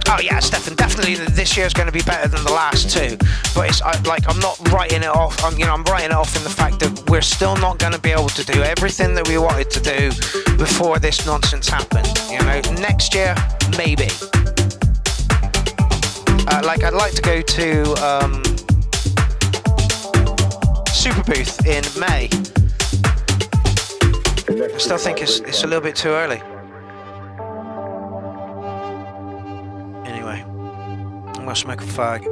Oh yeah, Stefan, definitely this year is going to be better than the last 2. But it's like I'm not writing it off. I'm writing it off in the fact that we're still not going to be able to do everything that we wanted to do before this nonsense happened. You know, next year maybe. Like I'd like to go to Super Booth in May. I still think it's a little bit too early. Anyway, I'm gonna smoke a fag.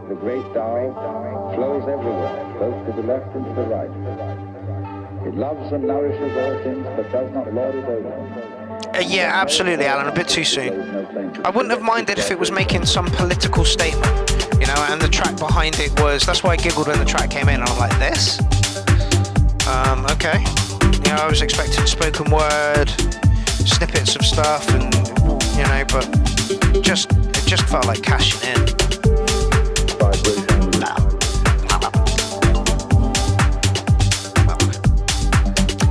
The great Tao flows everywhere, both to the left and to the right. It loves and nourishes all things, but does not lord it over them. Yeah, absolutely, Alan. A bit too soon. I wouldn't have minded if it was making some political statement, you know, and the track behind it was. That's why I giggled when the track came in. And I'm like, this? Okay. You know, I was expecting spoken word, snippets of stuff, and you know, but it just felt like cashing in.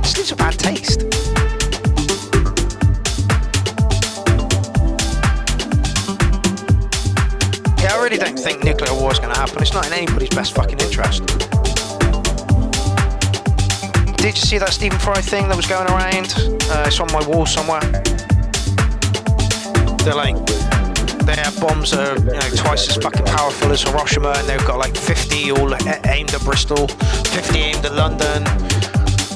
This leaves a bad taste. Yeah, I really don't think nuclear war is going to happen. It's not in anybody's best fucking interest. did you see that Stephen Fry thing that was going around? It's on my wall somewhere. They're like, they have bombs that are, you know, twice as fucking powerful as Hiroshima, and they've got like 50 all aimed at Bristol, 50 aimed at London.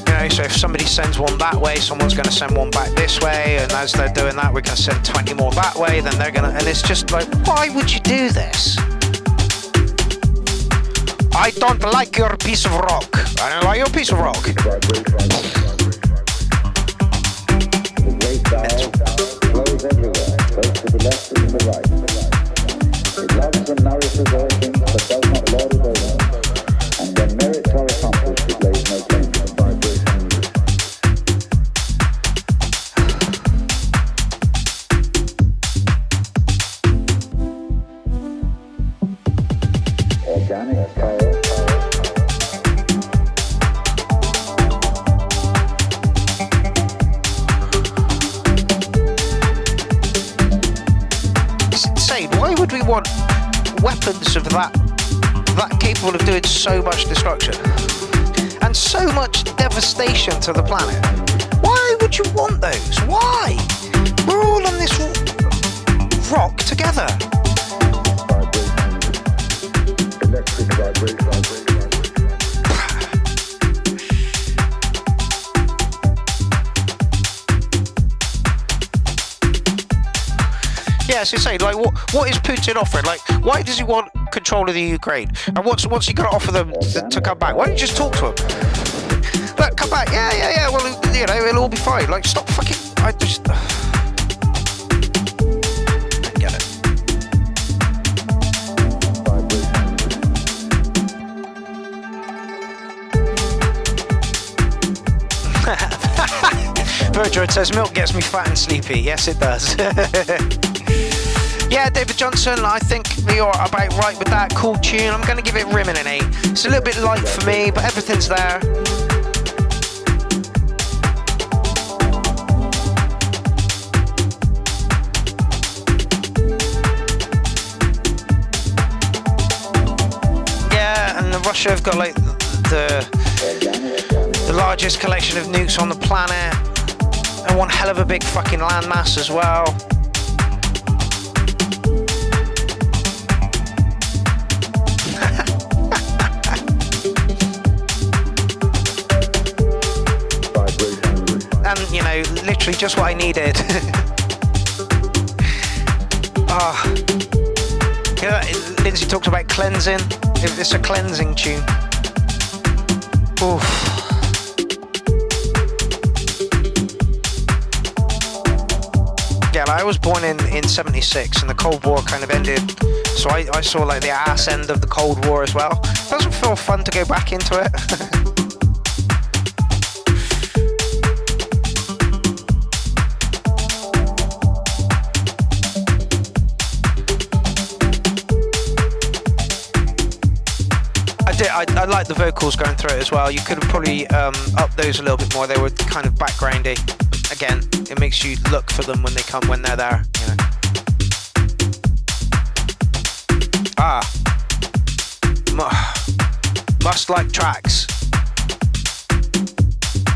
You know, so if somebody sends one that way, someone's going to send one back this way, and as they're doing that, we're going to send 20 more that way, then they're going to, and it's just like, why would you do this? I don't like your piece of rock. I don't like your piece of rock. The great dial flows everywhere, both to the left and to the right. It loves and nourishes all things, but does not lord it over. And when merits are accomplished, it lays no claim to the vibration. Organic power. Why would we want weapons of that capable of doing so much destruction and so much devastation to the planet? Why would you want those? Why? We're all on this rock together. Electric vibration. Yeah, so say, like, what is Putin offering? Like, why does he want control of the Ukraine? And what's he got to offer them to come back? Why don't you just talk to him? Look, come back. Yeah. Well, you know, it'll all be fine. Like, stop fucking. I just. I don't get it. Virgil says milk gets me fat and sleepy. Yes, it does. Yeah, David Johnson, I think you're about right with that. Cool tune. I'm going to give it rimming an 8. It's a little bit light for me, but everything's there. Yeah, and Russia have got like the largest collection of nukes on the planet, and one hell of a big fucking landmass as well. And, you know, literally just what I needed. You know, Lindsay talks about cleansing. It's a cleansing tune. Oof. Yeah, like I was born in 76 and the Cold War kind of ended. So I saw like the ass end of the Cold War as well. It doesn't feel fun to go back into it. I like the vocals going through it as well. You could have probably upped those a little bit more. They were kind of backgroundy. Again, it makes you look for them when they're there. You know. Must like tracks.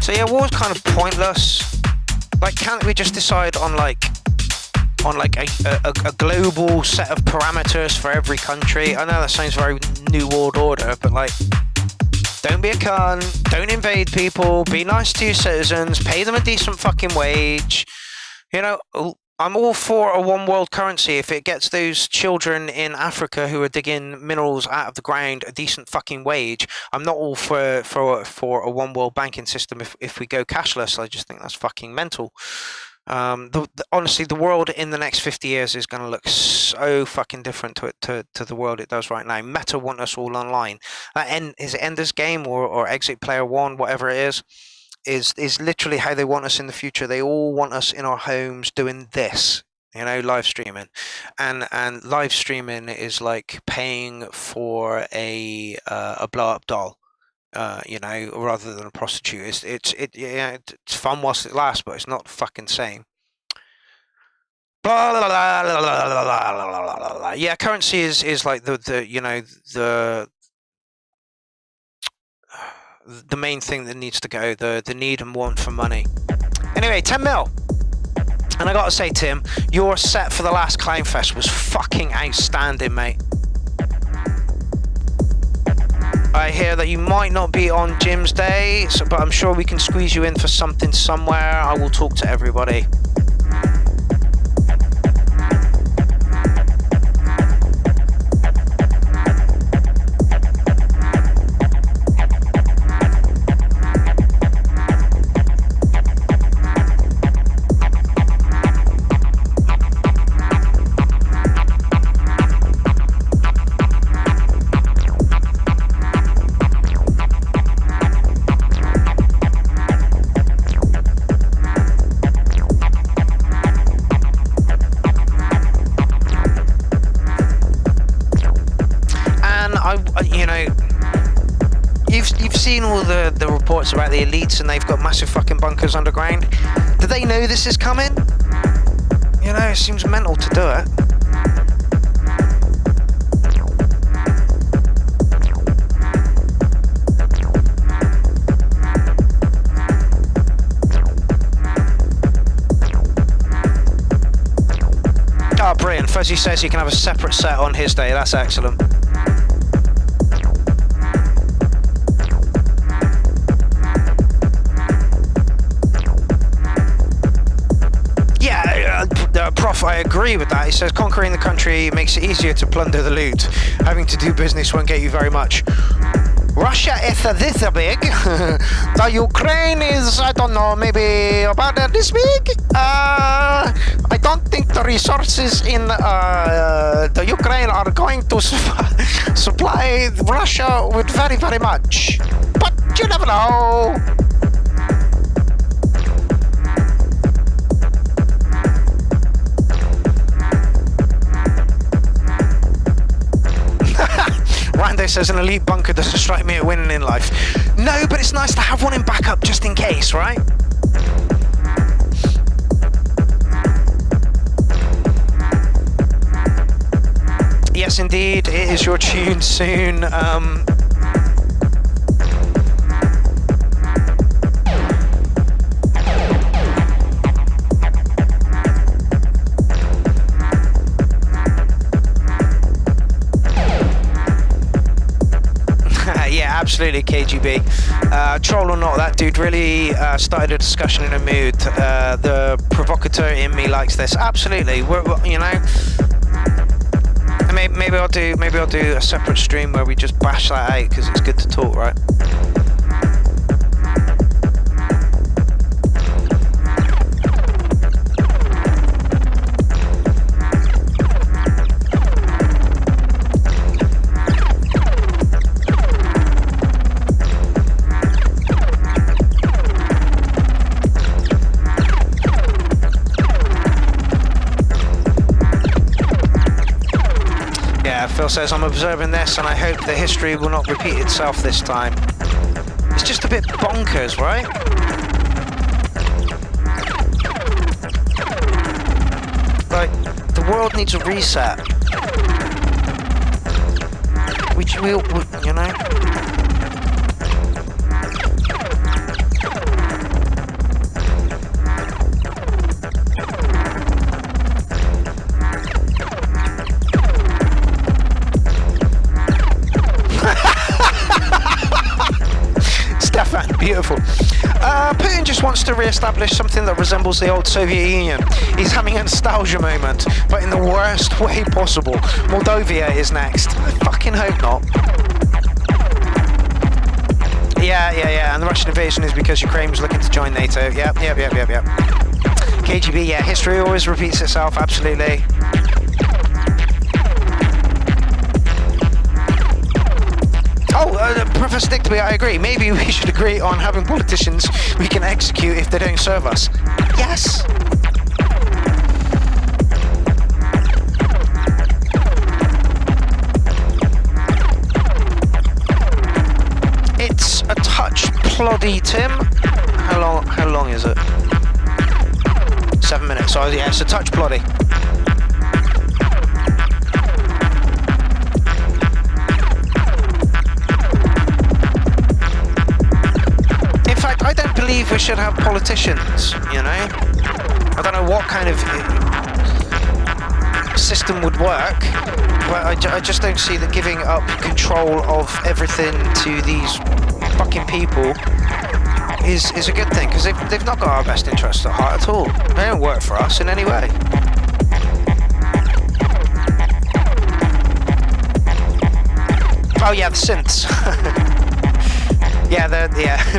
So yeah, war's kind of pointless. Like, can't we just decide on a global set of parameters for every country? I know that sounds very New World Order, but like, don't be a cunt, don't invade people, be nice to your citizens, pay them a decent fucking wage. You know, I'm all for a one world currency if it gets those children in Africa who are digging minerals out of the ground a decent fucking wage. I'm not all for a one world banking system if we go cashless. I just think that's fucking mental. Honestly, the world in the next 50 years is going to look so fucking different to the world it does right now. Meta want us all online. Is it Ender's Game or Exit Player One, whatever it is literally how they want us in the future. They all want us in our homes doing this, you know, live streaming, and live streaming is like paying for a blow up doll. You know, rather than a prostitute. It's fun whilst it lasts, but it's not the fucking same. Yeah, currency is like the the main thing that needs to go, the need and want for money. Anyway, 10 mil. And I gotta say, Tim, your set for the last Clownfest was fucking outstanding, mate. I hear that you might not be on Jim's day, but I'm sure we can squeeze you in for something somewhere. I will talk to everybody. All the reports about the elites and they've got massive fucking bunkers underground. Do they know this is coming? You know, it seems mental to do it. Oh, brilliant. Fuzzy says he can have a separate set on his day. That's excellent. Prof, I agree with that. He says conquering the country makes it easier to plunder the loot. Having to do business won't get you very much. Russia is this big. The Ukraine is, I don't know, maybe about this big. I don't think the resources in the Ukraine are going to supply Russia with very, very much. But you never know. Rando says an elite bunker doesn't strike me at winning in life. No, but it's nice to have one in backup just in case, right? Yes, indeed, it is your tune soon. Absolutely, KGB. Troll or not, that dude really started a discussion in a mood. The provocateur in me likes this. Absolutely, you know. Maybe I'll do a separate stream where we just bash that out because it's good to talk, right? Phil says, I'm observing this and I hope the history will not repeat itself this time. It's just a bit bonkers, right? Like, the world needs a reset. We you know? Beautiful. Putin just wants to re-establish something that resembles the old Soviet Union. He's having a nostalgia moment, but in the worst way possible. Moldova is next. I fucking hope not. Yeah. And the Russian invasion is because Ukraine was looking to join NATO. Yep. KGB, yeah, history always repeats itself, absolutely. Professor Dictaby, I agree. Maybe we should agree on having politicians we can execute if they don't serve us. Yes. It's a touch ploddy, Tim. How long is it? 7 minutes. So yeah, it's a touch ploddy. believe we should have politicians, you know? I don't know what kind of system would work, but I just don't see that giving up control of everything to these fucking people is a good thing, because they've not got our best interests at heart at all. They don't work for us in any way. Oh yeah, the synths. Yeah,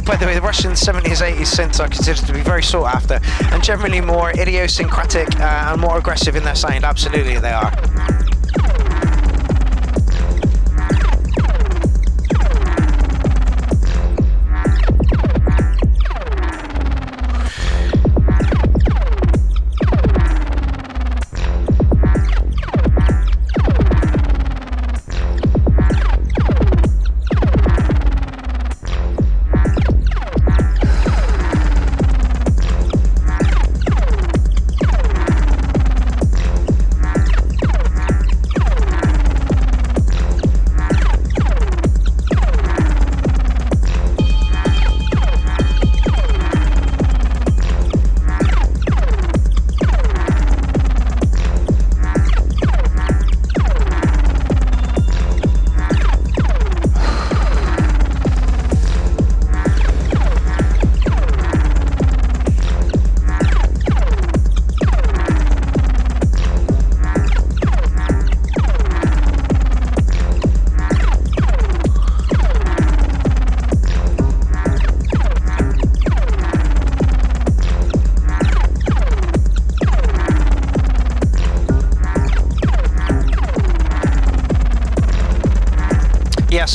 by the way, the Russian 70s, 80s synths are considered to be very sought after and generally more idiosyncratic and more aggressive in their sound. Absolutely, they are.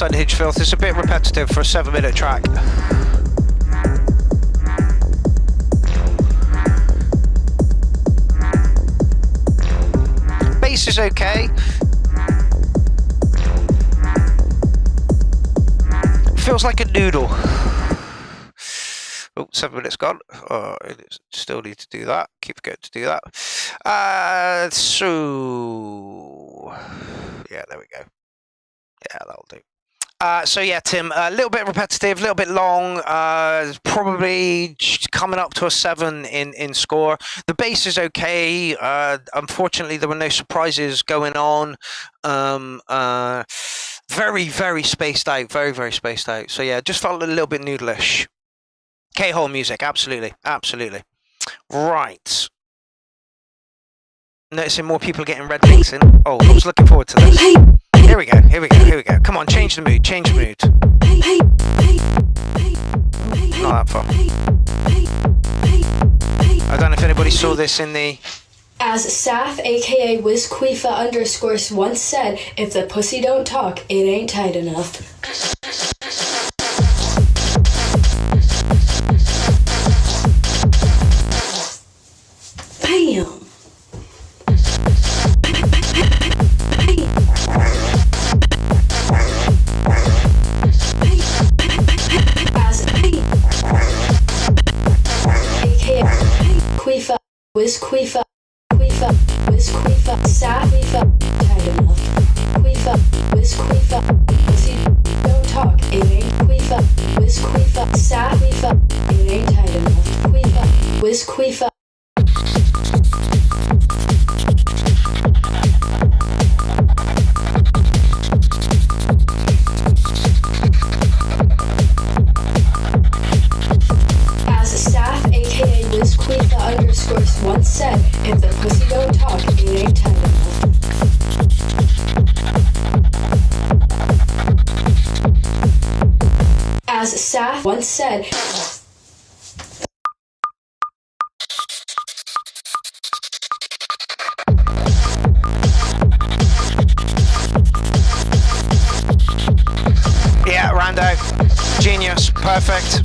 Unhinged Filth. It's a bit repetitive for a 7-minute track. Bass is okay. Feels like a noodle. Oh, 7 minutes gone. Oh, still need to do that. Keep going to do that. So yeah, there we go. Yeah, that'll do. So yeah, Tim, a little bit repetitive, a little bit long, probably coming up to a 7 in score. The bass is okay. Unfortunately, there were no surprises going on. Very, very spaced out, very, very spaced out. So yeah, just felt a little bit noodlish. K-hole music, absolutely, absolutely. Right. Noticing more people getting red links in. Oh, I was looking forward to this. Here we go, here we go, here we go. Come on, change the mood, change the mood. Not that far. I don't know if anybody saw this in the... As Saf, aka WizQuifa_ once said, if the pussy don't talk, it ain't tight enough. Bam! WizQuifa, WizQuifa, Safifa, tight enough. Quifa, WizQuifa, pussy don't talk, it ain't Quifa, WizQuifa, Safifa, it ain't tight enough. Quifa, WizQuifa. WizQuifa_ once said, if the pussy don't talk, it ain't tight enough. As Saf once said, yeah, Rando, genius, perfect.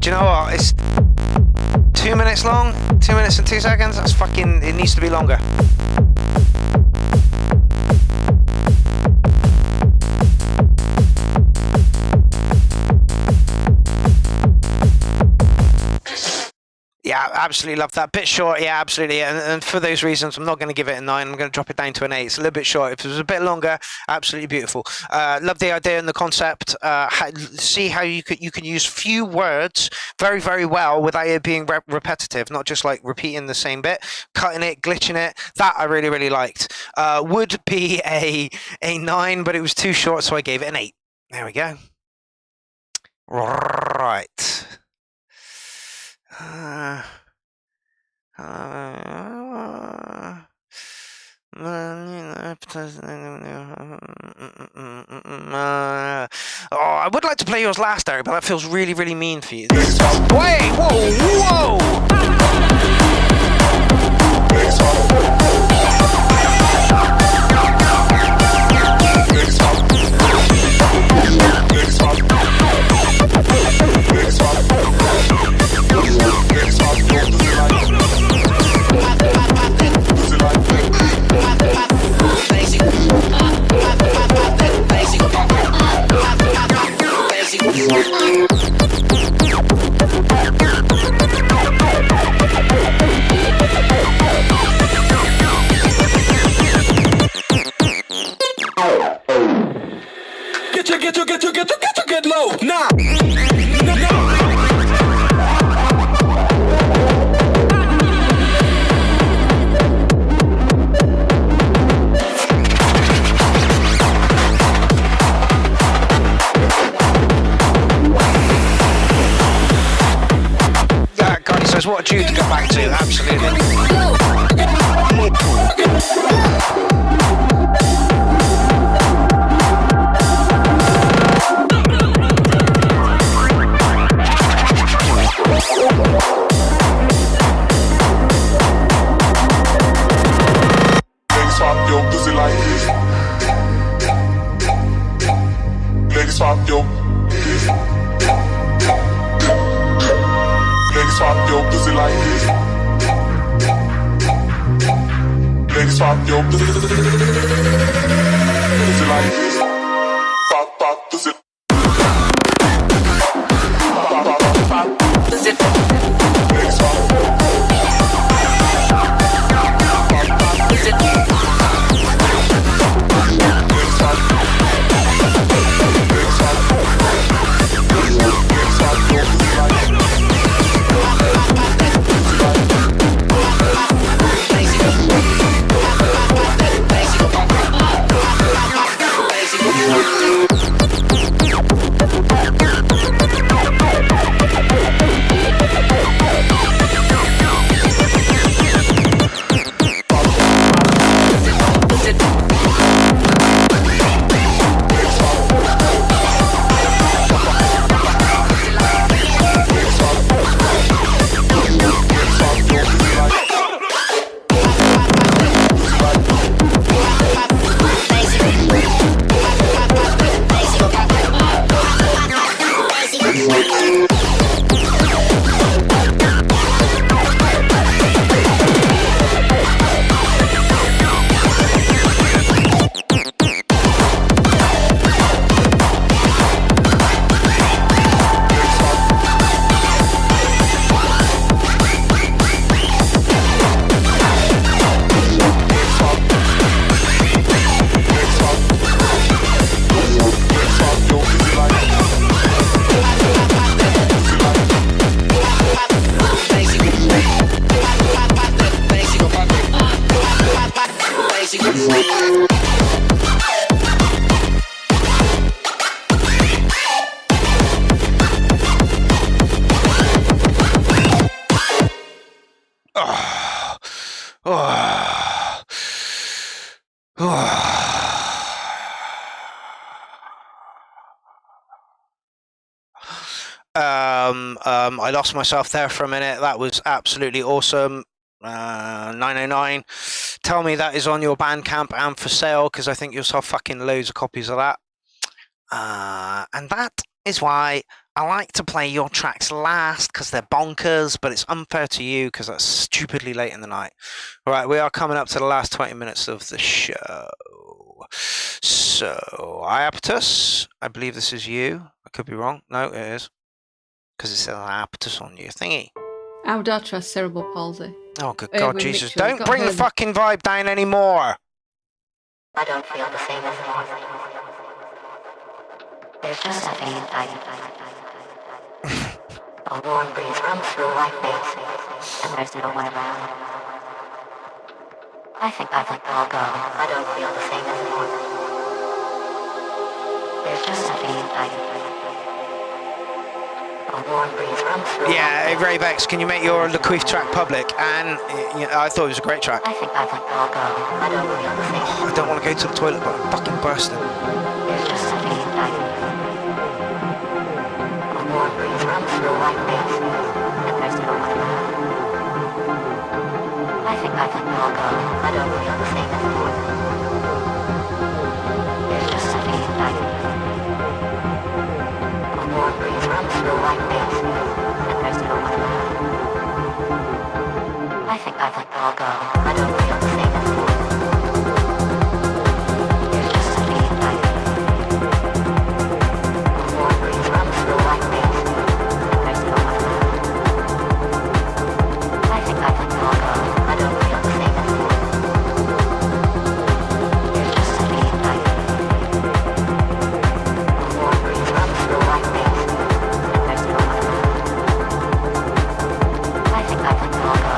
Do you know what? It's 2 minutes long, 2 minutes and 2 seconds. That's fucking, it needs to be longer. Yeah, absolutely love that. Bit short, yeah, absolutely. And for those reasons, I'm not going to give it a 9. I'm going to drop it down to an 8. It's a little bit short. If it was a bit longer, absolutely beautiful. Love the idea and the concept. See how you can use few words very, very well without it being repetitive, not just like repeating the same bit, cutting it, glitching it. That I really, really liked. Would be a 9, but it was too short, so I gave it an 8. There we go. Right. Oh, I would like to play yours last, Eric, but that feels really, really mean for you. Wait, whoa! Get low, nah. Guys, what a tune to go back to, absolutely. Ladies swap your pussy like this. Ladies swap your pussy like this. Pop, pop, pussy. Pop, pop, pop, pop, pussy. Ladies swap. Pop, pop, pussy. Ladies swap. I lost myself there for a minute. That was absolutely awesome. 909. Tell me that is on your Bandcamp and for sale, because I think you'll sell fucking loads of copies of that. And that is why I like to play your tracks last, because they're bonkers, but it's unfair to you because that's stupidly late in the night. All right, we are coming up to the last 20 minutes of the show. So, Iapetus, I believe this is you. I could be wrong. No, it is. Because it says Iapetus on your thingy. How do I trust cerebral palsy? Oh, good God, with Jesus. Mixcloud, Don't got bring the home. fucking vibe down anymore. I don't feel the same anymore. There's just a faint a warm breeze runs through like Mace, and there's no one around. I think I'll go. I don't feel the same anymore. There's just a faint a warm breeze runs through. Yeah, hey, Ray Bex, can you make your Laqueef track public? And I thought it was a great track. I think I'll go. I don't feel the same. I don't want to go to the toilet, but I'm fucking bursting. There's just a faint a warm breeze runs through like Mace, and there's no one around. I think I'll go. I don't feel the same anymore. There's just a faint a warm breeze runs through like Mace, and there's no one around. I think I'll go. I don't feel the same anymore. There's just a faint a warm breeze runs through like Mace, and there's no one around. I think I'll go. I don't feel the same anymore. There's just a faint a warm breeze runs through like Mace, and there's no one around. I think I'll go.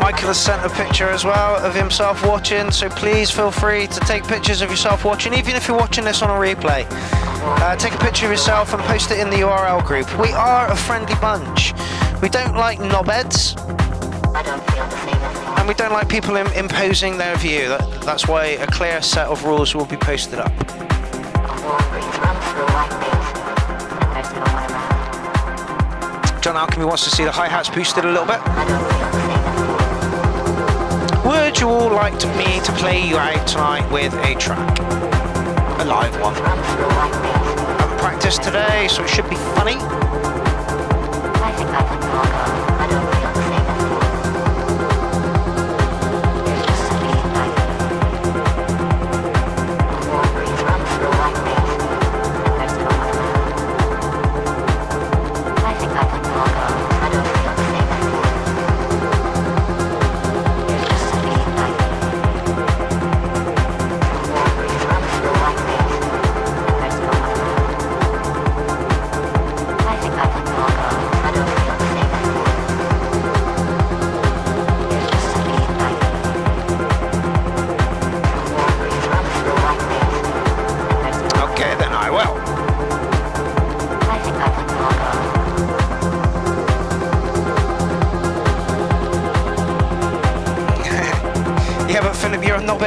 Michael has sent a picture as well of himself watching, so please feel free to take pictures of yourself watching, even if you're watching this on a replay. Take a picture of yourself and post it in the URL group. We are a friendly bunch. We don't like knobheads, and we don't like people imposing their view. That's why a clear set of rules will be posted up. John Alchemy wants to see the hi-hats boosted a little bit. Would you all like me to play you out tonight with a track? A live one. I haven't practiced today, so it should be funny.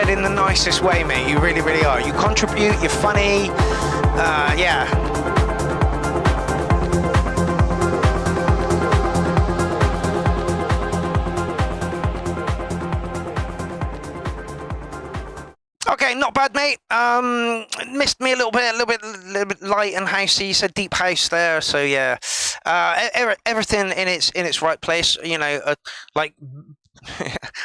In the nicest way, mate. You really, really are. You contribute, you're funny. Yeah. Okay, not bad, mate. Missed me a little bit light and housey. You said deep house there, so yeah. Everything in its right place. You know, like.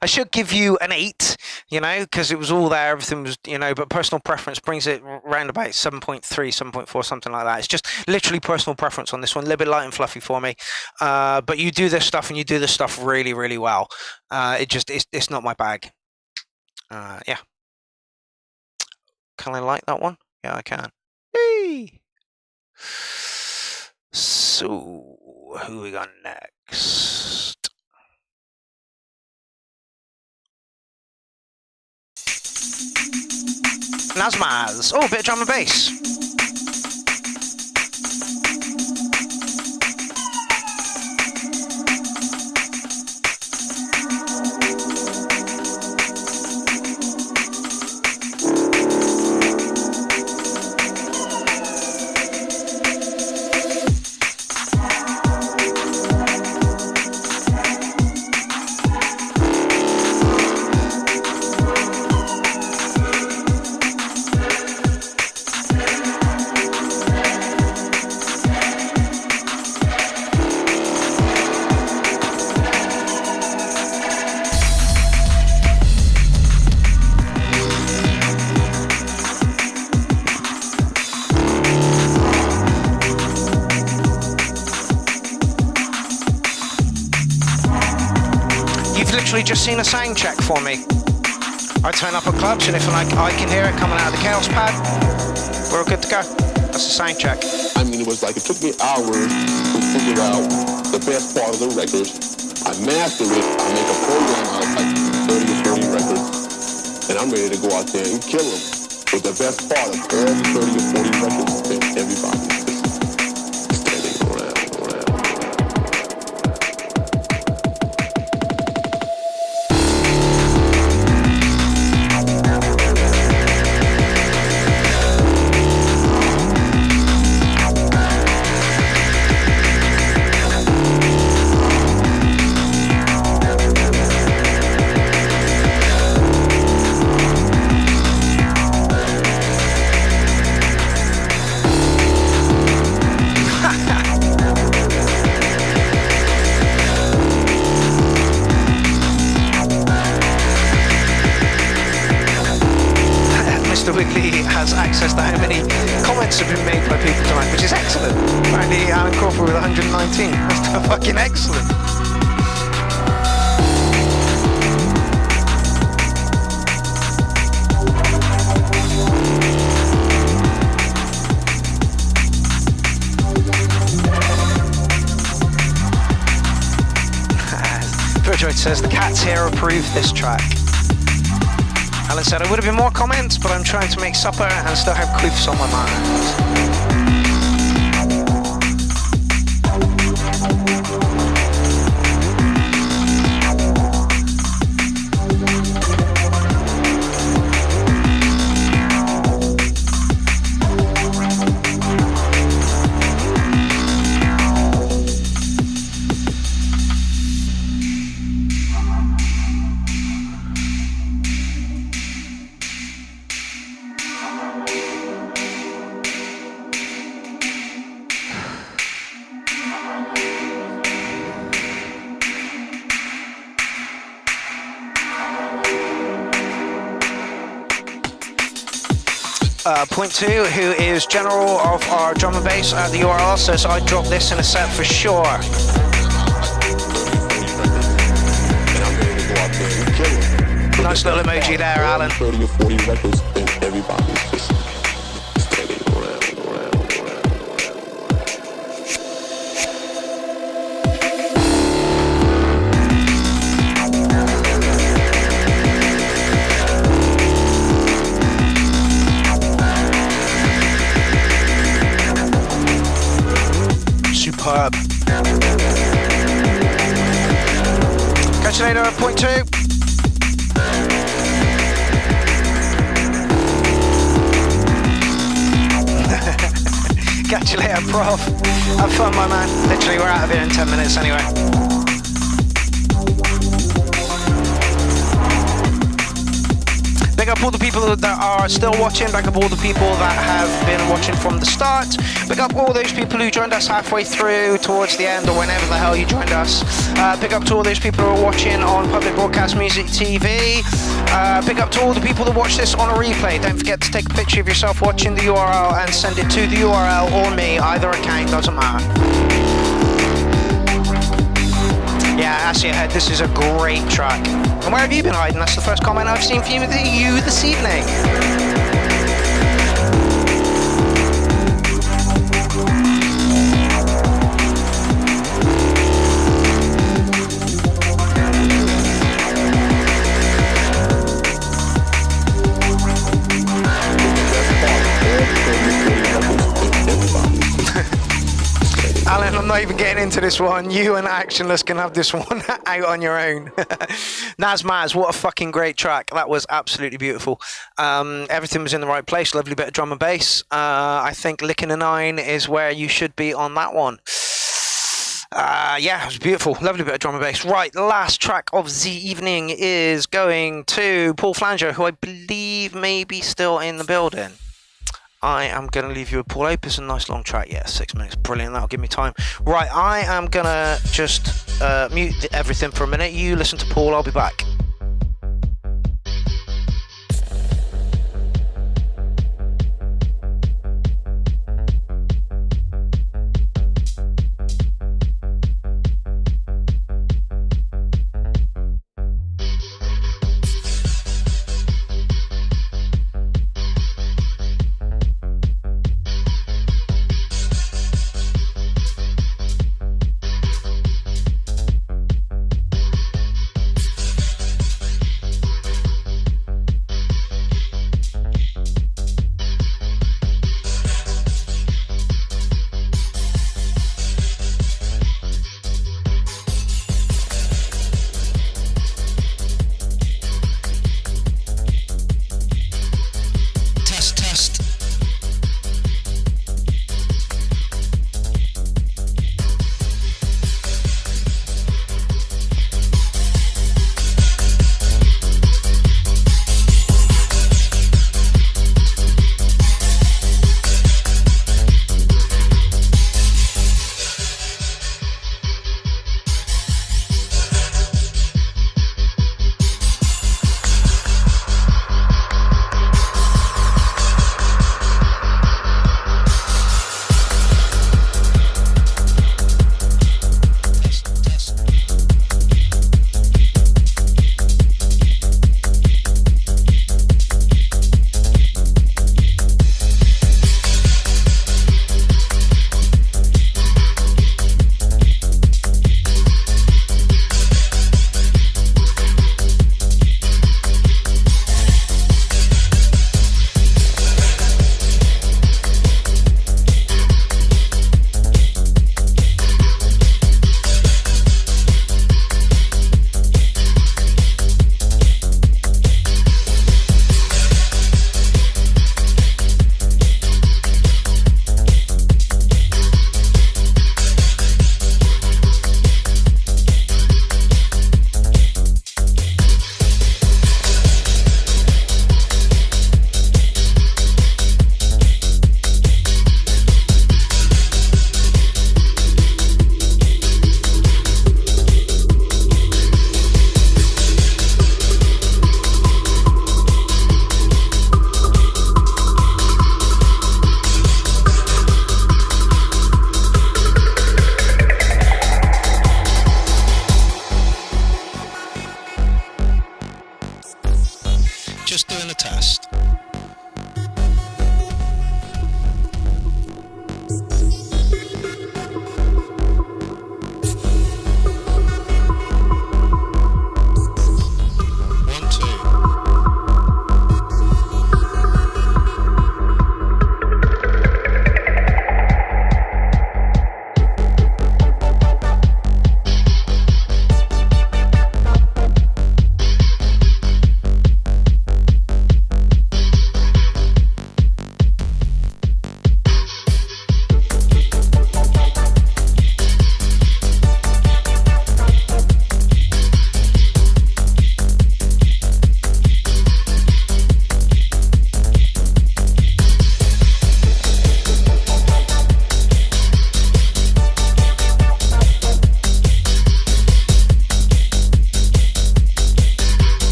I should give you an 8, you know, because it was all there, everything was, you know, but personal preference brings it round about 7.3, 7.4, something like that. It's just literally personal preference on this one, a little bit light and fluffy for me. But you do this stuff and you do this stuff really, really well. It's not my bag. Yeah. Can I like that one? Yeah, I can. Hey! So, who we got next? Nazmaz. Oh, a bit of drum and bass. literally just seen a sound check for me. I turn up at clubs, and if I can hear it coming out of the Chaos Pad, we're all good to go. That's a sound check. I mean, it was like, it took me hours to figure out the best part of the record. I master it, I make a program out of like 30 or 40 records, and I'm ready to go out there and kill them. But the best part of all the 30 or 40 records is everybody just standing around. Has access to how many comments have been made by people tonight, which is excellent. Apparently Alan Crawford with 119. That's fucking excellent. Pierrot says the cats here approve this track. Alan said, I would have been more comments, but I'm trying to make supper and still have queefs on my mind. Point two, who is general of our drum and bass at the URL, says I drop this in a set for sure. Nice little emoji there, Alan. 30 or 40 records and everybody's just standing around. Superb. Catch you later at point two. Catch you later, Prof. Have fun, my man. Literally, we're out of here in 10 minutes anyway. Big up all the people that are still watching. Big up all the people that have been watching from the start. Big up all those people who joined us halfway through, towards the end, or whenever the hell you joined us. Big up to all those people who are watching on Public Broadcast Music TV. Big up to all the people that watch this on a replay. Don't forget to take a picture of yourself watching the URL and send it to the URL or me. Either account, doesn't matter. Yeah, As Your Head, this is a great track. And where have you been hiding? That's the first comment I've seen from you this evening. Alan, I'm not even getting into this one. You and Actionless can have this one out on your own. Nazmaz, what a fucking great track. That was absolutely beautiful. Everything was in the right place. Lovely bit of drum and bass. I think Licking a Nine is where you should be on that one. Yeah, it was beautiful. Lovely bit of drum and bass. Right, the last track of the evening is going to Paul Flanger, who I believe may be still in the building. I am going to leave you with Paul Opus, a nice long track. Yeah, 6 minutes. Brilliant. That'll give me time. Right, I am going to just mute everything for a minute. You listen to Paul. I'll be back.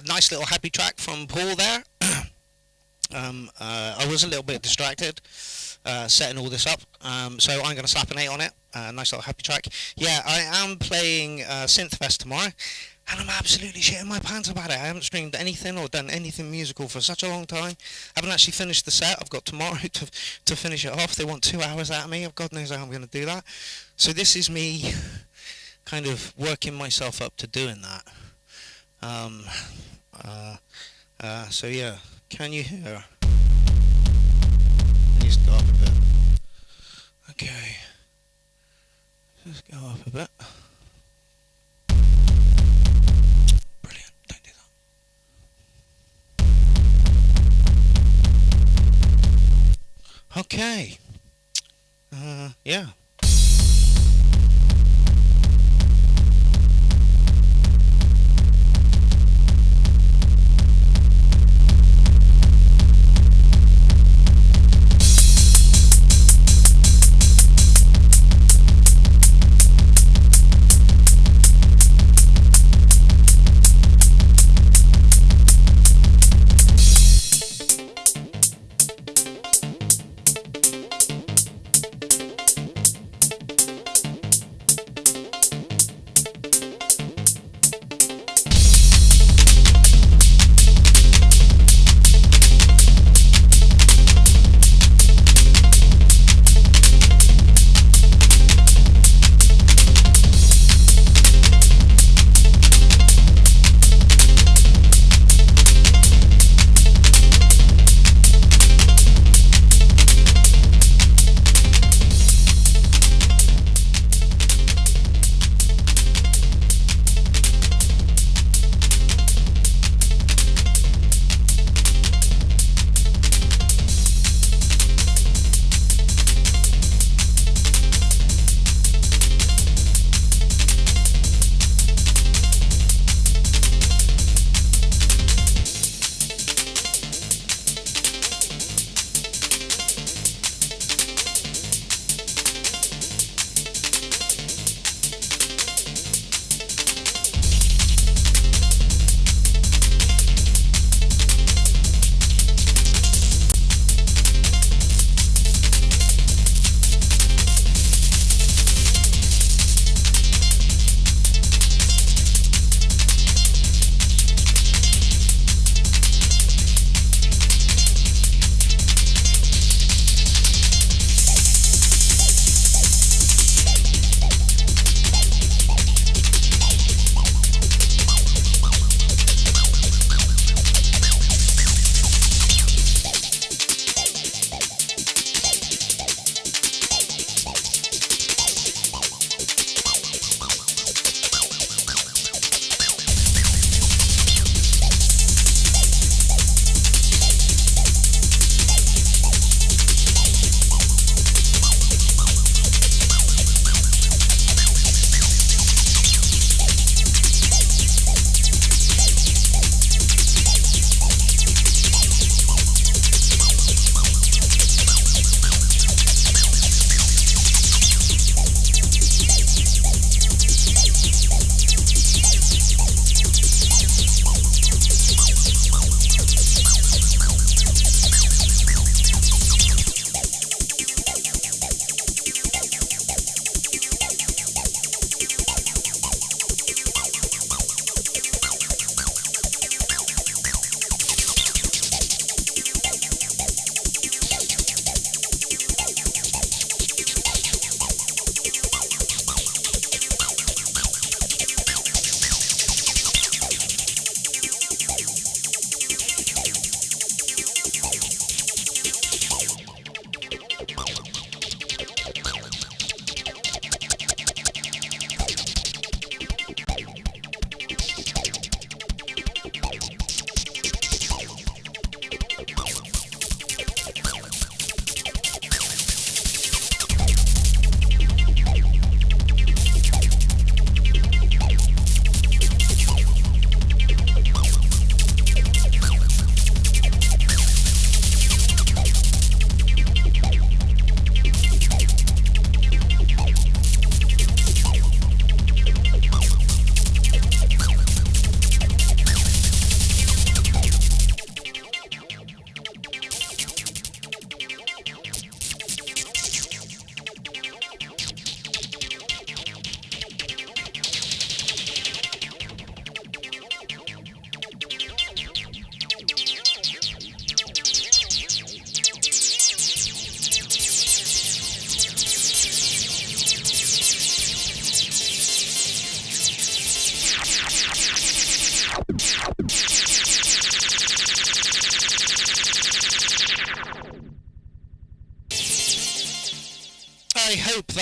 nice little happy track from Paul there. I was a little bit distracted setting all this up, so I'm going to slap an 8 on it. Nice little happy track. Yeah, I am playing Synthfest tomorrow, and I'm absolutely shitting my pants about it. I haven't streamed anything or done anything musical for such a long time. I haven't actually finished the set. I've got tomorrow to finish it off. They want 2 hours out of me. God knows how I'm going to do that. So this is me kind of working myself up to doing that. So yeah, can you hear? It needs to go up a bit. Okay. Just go up a bit. Brilliant, don't do that. Okay. Yeah.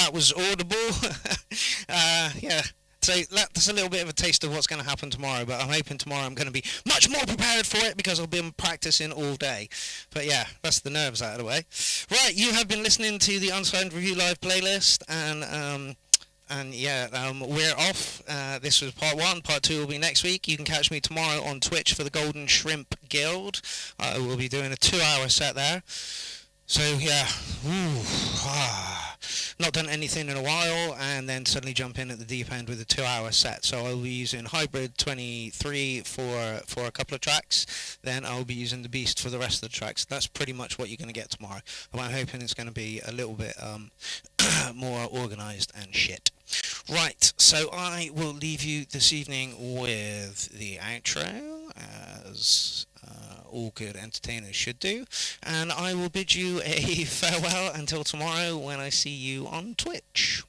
that was audible. Yeah. So that's a little bit of a taste of what's going to happen tomorrow, but I'm hoping tomorrow I'm going to be much more prepared for it because I've been practicing all day. But yeah, that's the nerves out of the way. Right, you have been listening to the Unsigned Review Live playlist, and yeah, we're off. This was part 1. Part 2 will be next week. You can catch me tomorrow on Twitch for the Golden Shrimp Guild. I will be doing a 2-hour set there. So yeah, not done anything in a while, and then suddenly jump in at the deep end with a 2-hour set. So I'll be using Hybrid 23 for a couple of tracks, then I'll be using the Beast for the rest of the tracks. That's pretty much what you're going to get tomorrow. I'm hoping it's going to be a little bit more organised and shit. Right, so I will leave you this evening with the outro, as all good entertainers should do, and I will bid you a farewell until tomorrow when I see you on Twitch.